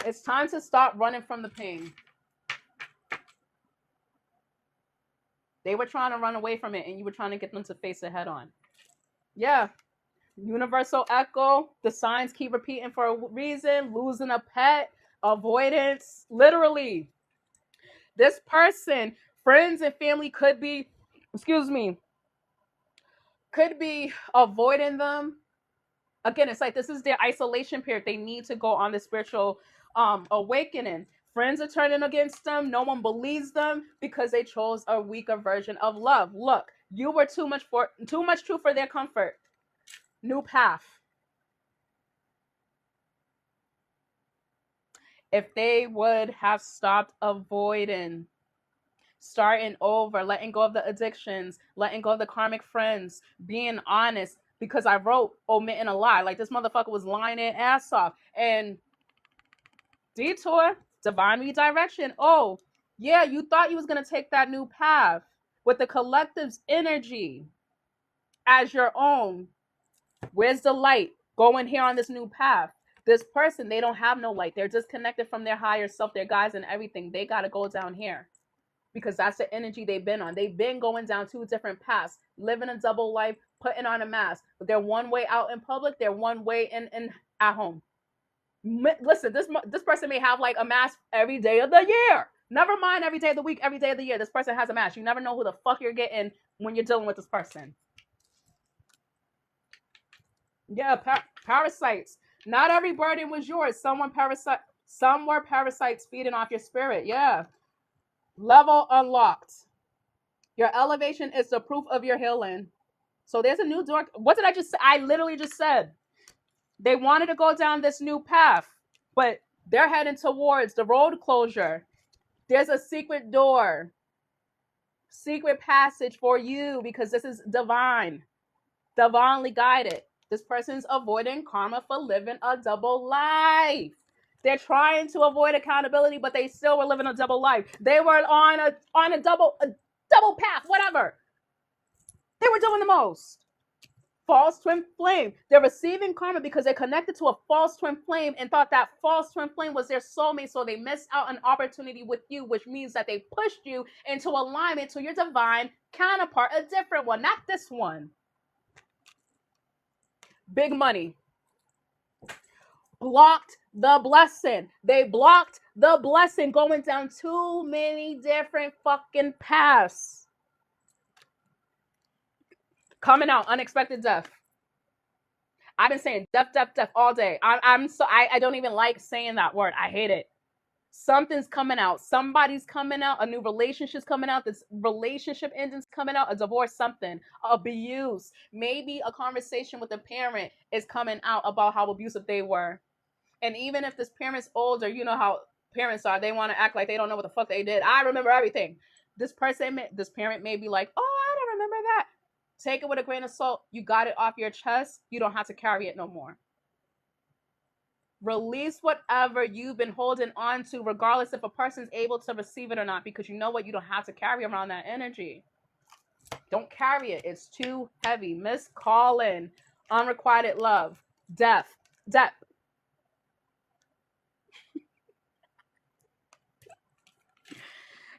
Speaker 1: It's time to stop running from the pain. They were trying to run away from it, and you were trying to get them to face it head on. Yeah. Universal echo. The signs keep repeating for a reason. Losing a pet. Avoidance. Literally. This person, friends and family could be, excuse me, could be avoiding them. Again, it's like this is their isolation period. They need to go on the spiritual awakening. Friends are turning against them. No one believes them because they chose a weaker version of love. Look, you were too much true for their comfort. New path. If they would have stopped avoiding, starting over, letting go of the addictions, letting go of the karmic friends, being honest, because I wrote omitting a lie. Like this motherfucker was lying their ass off. And detour, divine redirection. Oh, yeah, you thought you was gonna take that new path with the collective's energy as your own. Where's the light? Going here on this new path. This person, they don't have no light. They're disconnected from their higher self, their guides and everything. They gotta go down here because that's the energy they've been on. They've been going down two different paths, living a double life, putting on a mask. But they're one way out in public, they're one way in at home. Listen, this person may have like a mask every day of the year. Never mind every day of the week, every day of the year. This person has a mask. You never know who the fuck you're getting when you're dealing with this person. Yeah, parasites. Not every burden was yours. Some were parasites feeding off your spirit. Yeah. Level unlocked. Your elevation is the proof of your healing. So there's a new door. What did I just say? I literally just said they wanted to go down this new path, but they're heading towards the road closure. There's a secret door, secret passage for you because this is divine, divinely guided. This person's avoiding karma for living a double life. They're trying to avoid accountability, but they still were living a double life. They were on a double path, whatever. They were doing the most. False twin flame. They're receiving karma because they're connected to a false twin flame and thought that false twin flame was their soulmate, so they missed out an opportunity with you, which means that they pushed you into alignment to your divine counterpart, a different one, not this one. Big money. Blocked the blessing. They blocked the blessing going down too many different fucking paths. Coming out, unexpected death. I've been saying death all day. I don't even like saying that word. I hate it. Something's coming out. Somebody's coming out. A new relationship's coming out. This relationship ending's coming out. A divorce, something. Abuse. Maybe a conversation with a parent is coming out about how abusive they were. And even if this parent's older, you know how parents are. They want to act like they don't know what the fuck they did. I remember everything. This parent may be like, oh, I don't remember that. Take it with a grain of salt. You got it off your chest. You don't have to carry it no more. Release whatever you've been holding on to, regardless if a person's able to receive it or not, because you know what? You don't have to carry around that energy. Don't carry it. It's too heavy. Miscalling, unrequited love, death.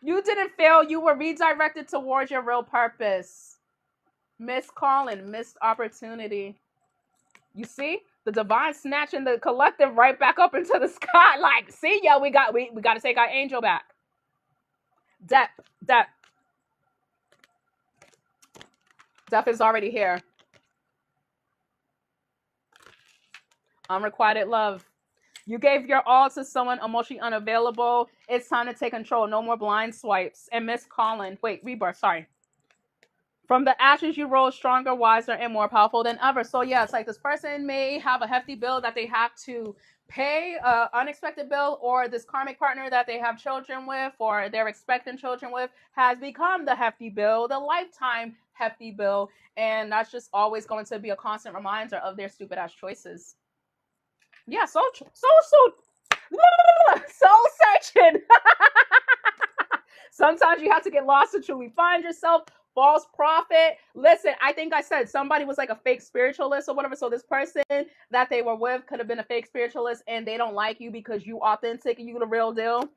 Speaker 1: You didn't fail. You were redirected towards your real purpose. Miscalling, missed opportunity. You see? The divine snatching the collective right back up into the sky. Like, see, yo, we got to take our angel back. Death is already here. Unrequited love. You gave your all to someone emotionally unavailable. It's time to take control. No more blind swipes. And Miss Collin. Wait, rebirth. Sorry. From the ashes, you rose stronger, wiser, and more powerful than ever. So, yeah, it's like this person may have a hefty bill that they have to pay, an unexpected bill, or this karmic partner that they have children with or they're expecting children with has become the hefty bill, the lifetime hefty bill. And that's just always going to be a constant reminder of their stupid ass choices. Yeah, soul searching. Sometimes you have to get lost to truly find yourself. False prophet. Listen, I think I said somebody was like a fake spiritualist or whatever. So this person that they were with could have been a fake spiritualist and they don't like you because you authentic and you the real deal.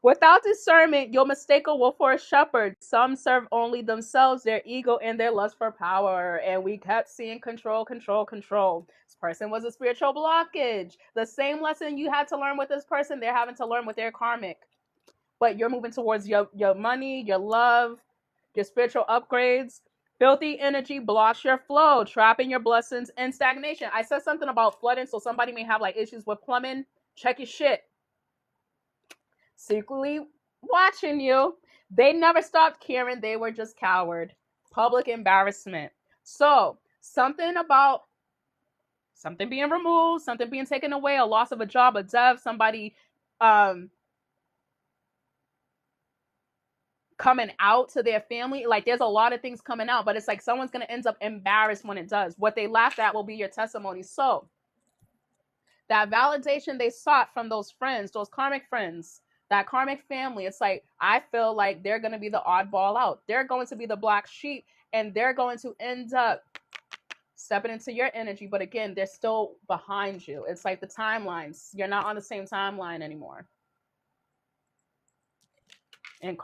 Speaker 1: Without discernment, you'll mistake a wolf for a shepherd. Some serve only themselves, their ego, and their lust for power. And we kept seeing control. This person was a spiritual blockage. The same lesson you had to learn with this person, they're having to learn with their karmic. but you're moving towards your money, your love, your spiritual upgrades. Filthy energy blocks your flow, trapping your blessings in stagnation. I said something about flooding, so somebody may have like issues with plumbing. Check your shit. Secretly watching you. They never stopped caring. They were just coward. Public embarrassment. So something about something being removed, something being taken away, a loss of a job, a death, somebody coming out to their family. Like there's a lot of things coming out, but it's like someone's going to end up embarrassed when it does. What they laughed at will be your testimony. So that validation they sought from those friends, those karmic friends, that karmic family, it's like, I feel like they're going to be the oddball out. They're going to be the black sheep, and they're going to end up stepping into your energy. But again, they're still behind you. It's like the timelines. You're not on the same timeline anymore. And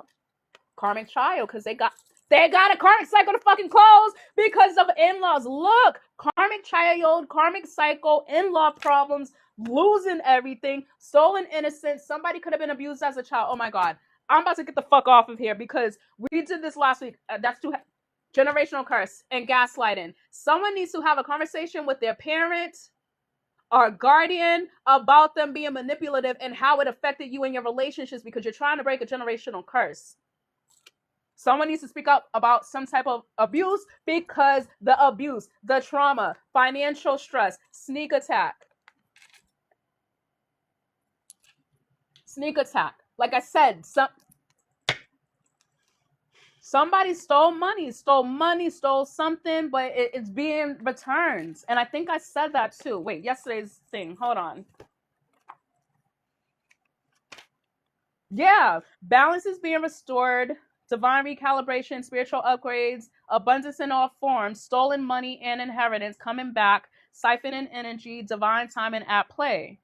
Speaker 1: karmic child, because they got a karmic cycle to fucking close because of in-laws. Look, karmic child, karmic cycle, in-law problems, losing everything, stolen innocence. Somebody could have been abused as a child. Oh my God. I'm about to get the fuck off of here because we did this last week. That's too generational curse and gaslighting. Someone needs to have a conversation with their parent or guardian about them being manipulative and how it affected you in your relationships because you're trying to break a generational curse. Someone needs to speak up about some type of abuse because the abuse, the trauma, financial stress, sneak attack. Sneak attack. Like I said, somebody stole money, stole something, but it's being returned. And I think I said that too. Wait, yesterday's thing. Hold on. Yeah, balance is being restored. Divine recalibration, spiritual upgrades, abundance in all forms, stolen money and inheritance coming back, siphoning energy, divine timing at play.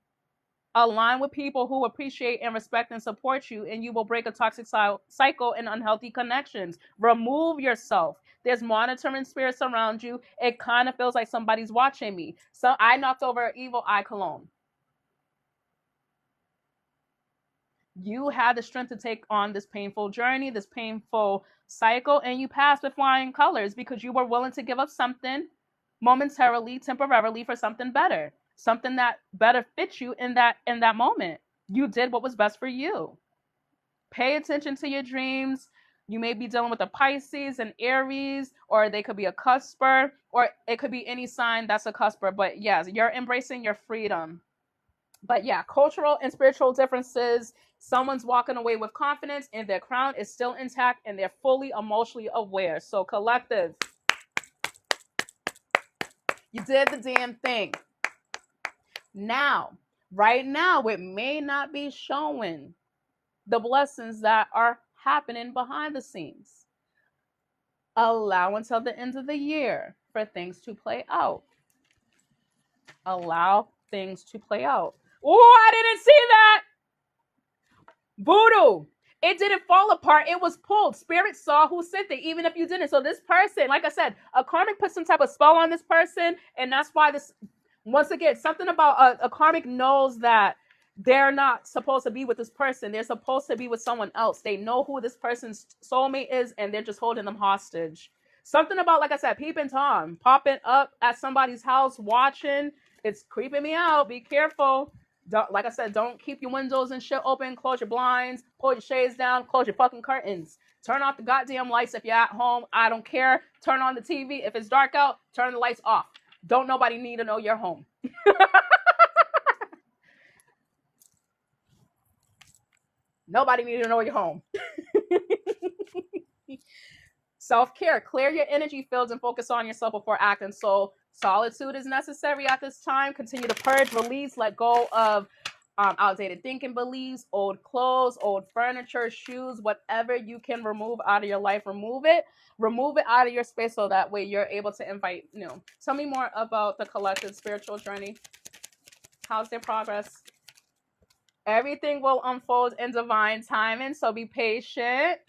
Speaker 1: Align with people who appreciate and respect and support you, and you will break a toxic cycle and unhealthy connections. Remove yourself. There's monitoring spirits around you. It kind of feels like somebody's watching me. So I knocked over evil eye cologne. You had the strength to take on this painful journey, this painful cycle, and you passed with flying colors because you were willing to give up something momentarily, temporarily for something better, something that better fits you in that moment. You did what was best for you. Pay attention to your dreams. You may be dealing with a Pisces, an Aries, or they could be a cusper, or it could be any sign that's a cusper. But yes, you're embracing your freedom. But yeah, cultural and spiritual differences. Someone's walking away with confidence and their crown is still intact and they're fully emotionally aware. So collective, you did the damn thing. Now, right now, it may not be showing the blessings that are happening behind the scenes. Allow until the end of the year for things to play out. Allow things to play out. Oh, I didn't see that. Voodoo. It didn't fall apart. It was pulled. Spirit saw who sent it, even if you didn't. So this person, like I said, a karmic put some type of spell on this person. And that's why this, once again, something about a karmic knows that they're not supposed to be with this person. They're supposed to be with someone else. They know who this person's soulmate is, and they're just holding them hostage. Something about, like I said, peeping Tom, popping up at somebody's house, watching. It's creeping me out. Be careful. Don't, like I said, don't keep your windows and shit open. Close your blinds. Pull your shades down. Close your fucking curtains. Turn off the goddamn lights if you're at home. I don't care. Turn on the TV. If it's dark out, turn the lights off. Don't nobody need to know you're home. Nobody need to know you're home. Self-care. Clear your energy fields and focus on yourself before acting. So solitude is necessary at this time. Continue to purge, release, let go of outdated thinking beliefs, old clothes, old furniture, shoes, whatever you can remove out of your life, remove it. Remove it out of your space so that way you're able to invite new. Tell me more about the collective spiritual journey. How's their progress? Everything will unfold in divine timing, so be patient.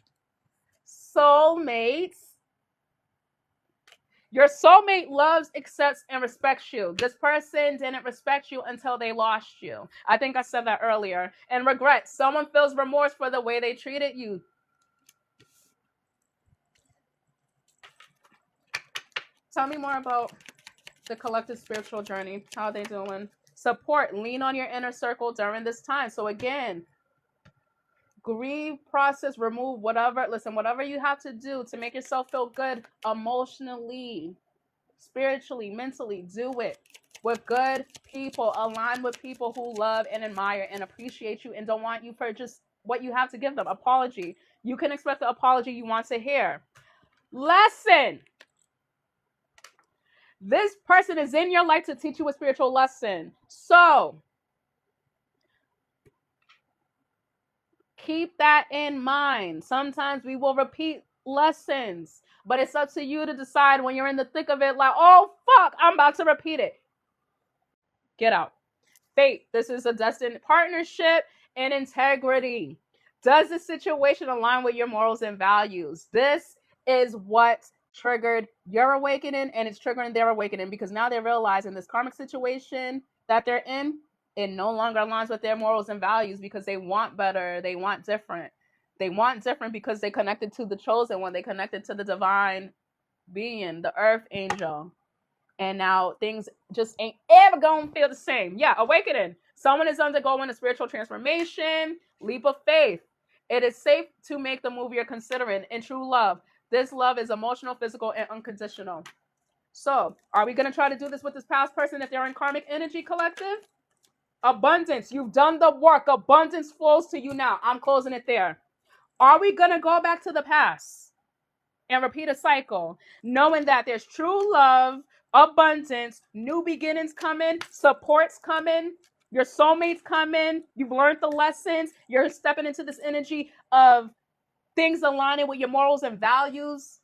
Speaker 1: Soulmates. Your soulmate loves, accepts, and respects you. This person didn't respect you until they lost you. I think I said that earlier. And regret. Someone feels remorse for the way they treated you. Tell me more about the collective spiritual journey. How are they doing? Support. Lean on your inner circle during this time. So again, grieve, process, remove whatever. Listen, whatever you have to do to make yourself feel good emotionally, spiritually, mentally, do it with good people. Align with people who love and admire and appreciate you and don't want you for just what you have to give them. Apology. You can expect the apology you want to hear. Lesson. This person is in your life to teach you a spiritual lesson. So keep that in mind. Sometimes we will repeat lessons, but it's up to you to decide when you're in the thick of it, like, oh, fuck, I'm about to repeat it. Get out. Fate. This is a destined partnership and integrity. Does the situation align with your morals and values? This is what triggered your awakening, and it's triggering their awakening because now they're realizing this karmic situation that they're in, it no longer aligns with their morals and values because they want better, they want different. They want different because they connected to the chosen one, they connected to the divine being, the earth angel. And now things just ain't ever gonna feel the same. Yeah, awakening. Someone is undergoing a spiritual transformation, leap of faith. It is safe to make the move you're considering in true love. This love is emotional, physical, and unconditional. So, are we gonna try to do this with this past person if they're in karmic energy collective? Abundance. You've done the work. Abundance flows to you now. I'm closing it there. Are we gonna go back to the past and repeat a cycle, knowing that there's true love, abundance, new beginnings coming, supports coming, your soulmates coming, you've learned the lessons, you're stepping into this energy of things aligning with your morals and values?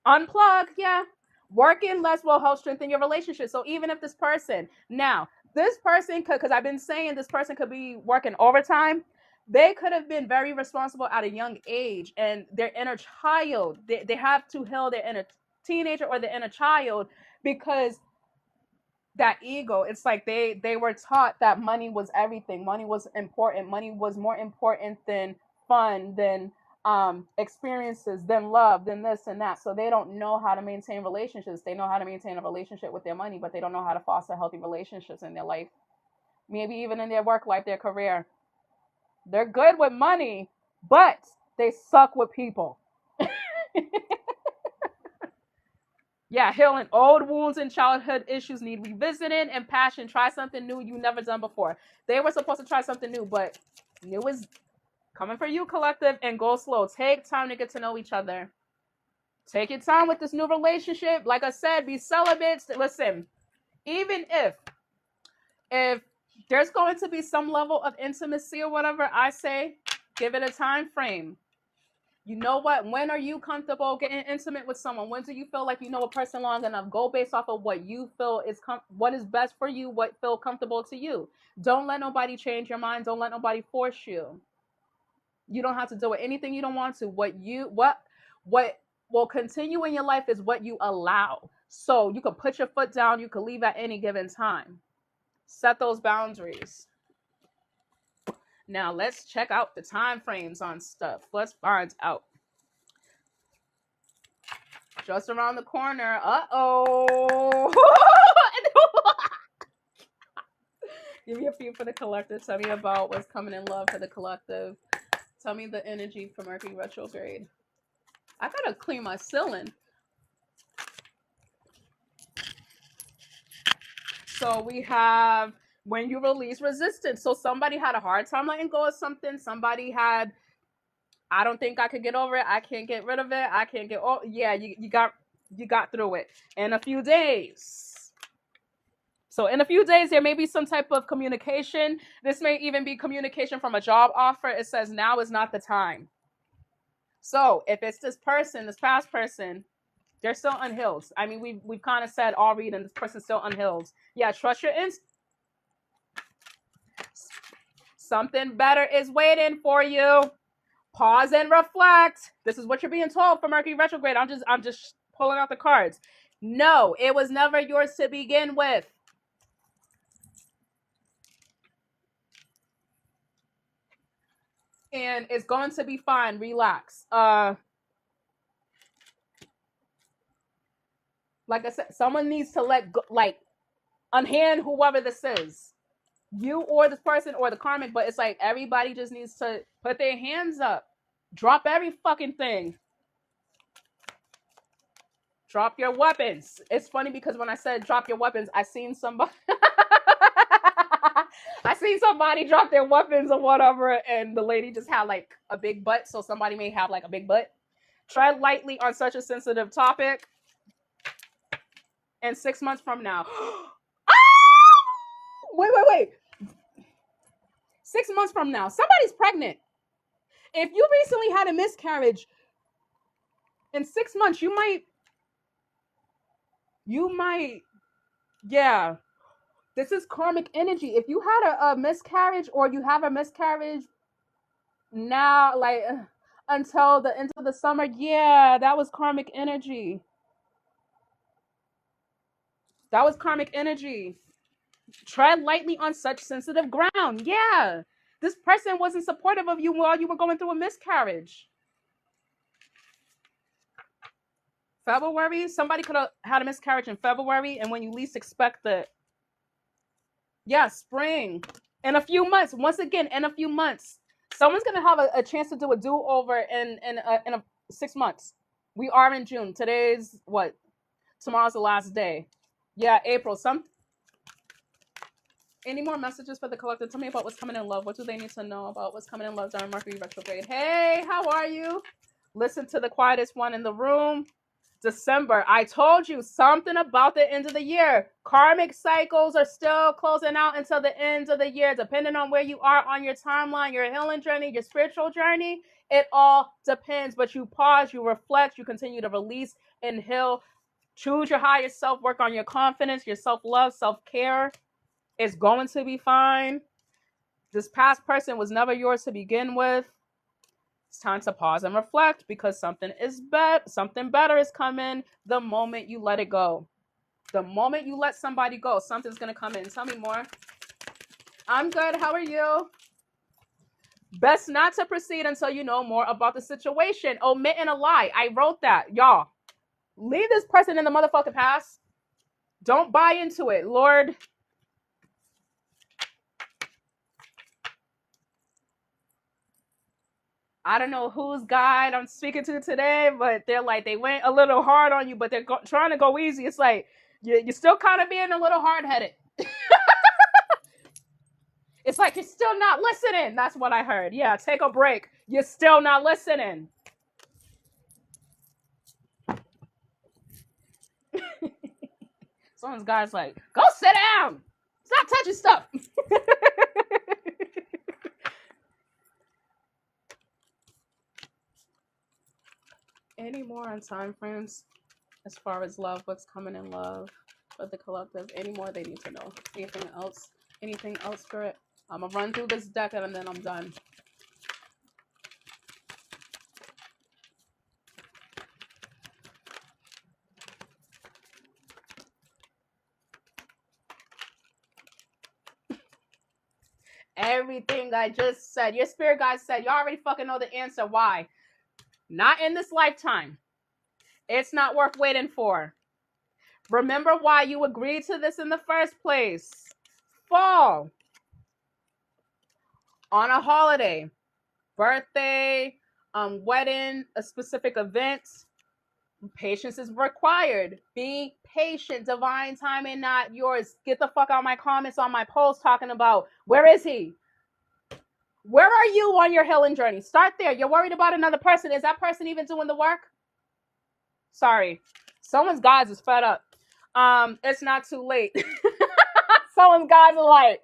Speaker 1: Unplug, yeah. Working less will help strengthen your relationship. So even if this person, now, this person could, because I've been saying this person could be working overtime, they could have been very responsible at a young age, and their inner child, they have to heal their inner teenager or their inner child, because that ego, it's like they were taught that money was everything. Money was important. Money was more important than fun, than experiences, than love, than this and that. So they don't know how to maintain relationships. They know how to maintain a relationship with their money, but they don't know how to foster healthy relationships in their life. Maybe even in their work life, their career. They're good with money, but they suck with people. Yeah, healing old wounds and childhood issues need revisiting, and passion. Try something new you never done before. They were supposed to try something new, but new is coming for you, collective, and go slow. Take time to get to know each other. Take your time with this new relationship. Like I said, be celibate. Listen, even if there's going to be some level of intimacy or whatever, I say give it a time frame. You know what? When are you comfortable getting intimate with someone? When do you feel like you know a person long enough? Go based off of what you feel is what is best for you, what feel comfortable to you. Don't let nobody change your mind. Don't let nobody force you. You don't have to do it. Anything you don't want to. What will continue in your life is what you allow. So you can put your foot down. You can leave at any given time. Set those boundaries. Now let's check out the time frames on stuff. Let's find out. Just around the corner. Uh-oh. Give me a few for the collective. Tell me about what's coming in love for the collective. Tell me the energy for Mercury retrograde. I gotta clean my ceiling. So we have when you release resistance. So somebody had a hard time letting go of something. Somebody had, I don't think I could get over it. I can't get rid of it. I can't get, oh yeah, you got through it in a few days. So in a few days, there may be some type of communication. This may even be communication from a job offer. It says now is not the time. So if it's this person, this past person, they're still unhealed. I mean, we've kind of said all reading, this person's still unhealed. Yeah, trust your instinct. Something better is waiting for you. Pause and reflect. This is what you're being told for Mercury retrograde. I'm just pulling out the cards. No, it was never yours to begin with. And it's going to be fine. Relax. Like I said, someone needs to let go, like, unhand whoever this is. You or this person or the karmic, but it's like everybody just needs to put their hands up. Drop every fucking thing. Drop your weapons. It's funny because when I said drop your weapons, I seen somebody drop their weapons or whatever, and the lady just had like a big butt, so somebody may have like a big butt. Tread lightly on such a sensitive topic. And 6 months from now. Wait. 6 months from now, somebody's pregnant. If you recently had a miscarriage, in 6 months, you might, yeah. This is karmic energy. If you had a miscarriage or you have a miscarriage now, like until the end of the summer, yeah, that was karmic energy. That was karmic energy. Tread lightly on such sensitive ground. Yeah. This person wasn't supportive of you while you were going through a miscarriage. February, somebody could have had a miscarriage in February, and when you least expect it. Yeah, spring. In a few months, once again, in a few months, someone's going to have a chance to do a do-over in 6 months. We are in June. Today's what? Tomorrow's the last day. Yeah, April. Any more messages for the collective? Tell me about what's coming in love. What do they need to know about what's coming in love during Mercury retrograde? Hey, how are you? Listen to the quietest one in the room. December. I told you something about the end of the year. Karmic cycles are still closing out until the end of the year, depending on where you are on your timeline, your healing journey, your spiritual journey. It all depends. But you pause, you reflect, you continue to release and heal. Choose your higher self, work on your confidence, your self-love, self-care. It's going to be fine. This past person was never yours to begin with. It's time to pause and reflect because something better is coming the moment you let it go. The moment you let somebody go, something's going to come in. Tell me more. I'm good. How are you? Best not to proceed until you know more about the situation. Omitting a lie. I wrote that. Y'all, leave this person in the motherfucking past. Don't buy into it. Lord, I don't know whose guide I'm speaking to today, but they're like, they went a little hard on you, but they're trying to go easy. It's like, you're still kind of being a little hard-headed. It's like, you're still not listening. That's what I heard. Yeah, take a break. You're still not listening. Someone's guy's like, go sit down. Stop touching stuff. Any more on time frames as far as love, what's coming in love for the collective? Any more they need to know? Anything else? Anything else, Spirit? I'm going to run through this deck and then I'm done. Everything I just said, your spirit guide said, you already fucking know the answer. Why? Not in this lifetime. It's not worth waiting for. Remember why you agreed to this in the first place. Fall. On a holiday. Birthday, wedding, a specific event. Patience is required. Be patient. Divine timing, not yours. Get the fuck out of my comments on my post talking about, where is he? Where are you on your healing journey? Start there. You're worried about another person. Is that person even doing the work? Sorry. Someone's guys is fed up. It's not too late. Someone's guys are like,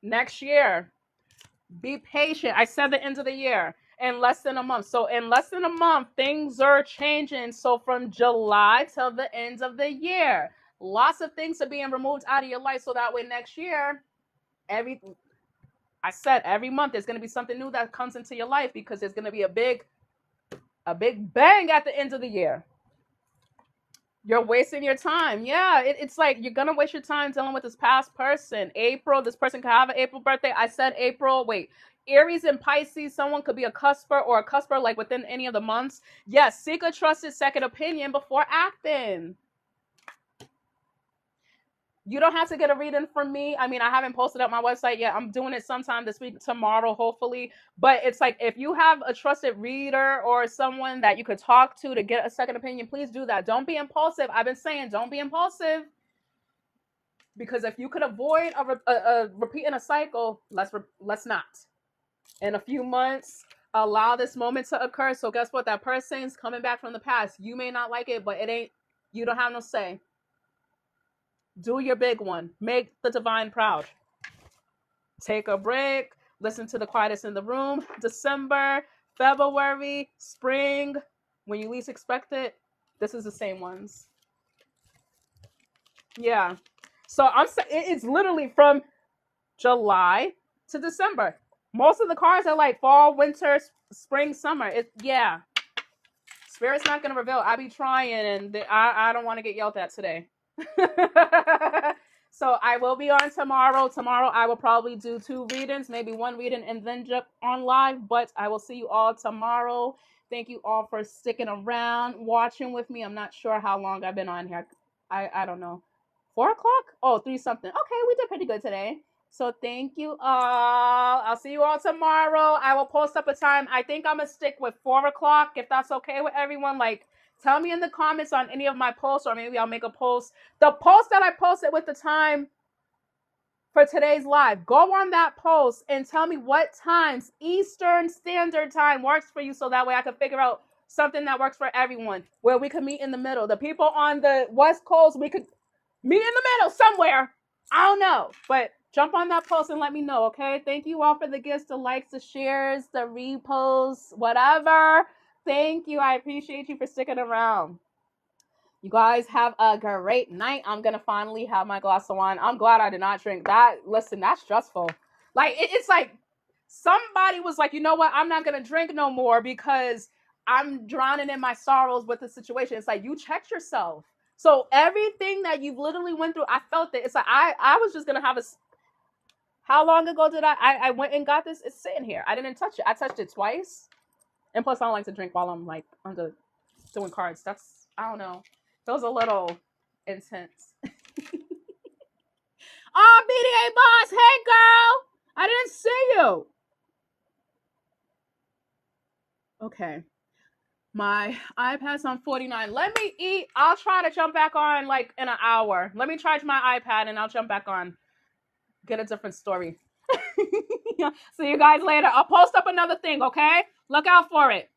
Speaker 1: next year. Be patient. I said the end of the year. In less than a month. So in less than a month, things are changing. So from July till the end of the year, lots of things are being removed out of your life. So that way next year, I said every month there's going to be something new that comes into your life because there's going to be a big bang at the end of the year. You're wasting your time. Yeah, it's like you're going to waste your time dealing with this past person. April, this person could have an April birthday. I said April. Wait, Aries and Pisces, someone could be a cusper or a cusper like within any of the months. Yes, seek a trusted second opinion before acting. You don't have to get a reading from me. I mean, I haven't posted up my website yet. I'm doing it sometime this week, tomorrow, hopefully. But it's like, if you have a trusted reader or someone that you could talk to get a second opinion, please do that. Don't be impulsive. I've been saying, don't be impulsive. Because if you could avoid repeating a cycle, let's not. In a few months, allow this moment to occur. So guess what? That person's coming back from the past. You may not like it, but you don't have no say. Do your big one. Make the divine proud. Take a break. Listen to the quietest in the room. December, February, spring, when you least expect it. This is the same ones. Yeah. So it's literally from July to December. Most of the cards are like fall, winter, spring, summer. Yeah. Spirit's not going to reveal. I be trying, and I don't want to get yelled at today. So I will be on tomorrow. Tomorrow I will probably do 2 readings, maybe 1 reading and then jump on live. But I will see you all tomorrow. Thank you all for sticking around, watching with me. I'm not sure how long I've been on here. I don't know. 4 o'clock? Oh, 3 something. Okay, we did pretty good today. So thank you all. I'll see you all tomorrow. I will post up a time. I think I'm going to stick with 4 o'clock if that's okay with everyone. Like, tell me in the comments on any of my posts, or maybe I'll make a post. The post that I posted with the time for today's live, go on that post and tell me what times Eastern Standard Time works for you, so that way I can figure out something that works for everyone, where we can meet in the middle. The people on the West Coast, we could meet in the middle somewhere. I don't know, but jump on that post and let me know, okay? Thank you all for the gifts, the likes, the shares, the reposts, whatever. Thank you. I appreciate you for sticking around. You guys have a great night. I'm going to finally have my glass of wine. I'm glad I did not drink that. Listen, that's stressful. Like, it's like somebody was like, you know what? I'm not going to drink no more because I'm drowning in my sorrows with the situation. It's like, you checked yourself. So everything that you've literally went through, I felt it. It's like, I was just going to have how long ago did I went and got this? It's sitting here. I didn't touch it. I touched it twice. And plus, I don't like to drink while I'm like doing cards. That's, I don't know. Feels a little intense. Oh, BDA boss. Hey, girl. I didn't see you. Okay. My iPad's on 49. Let me eat. I'll try to jump back on like in an hour. Let me charge my iPad and I'll jump back on. Get a different story. See you guys later. I'll post up another thing, okay? Look out for it.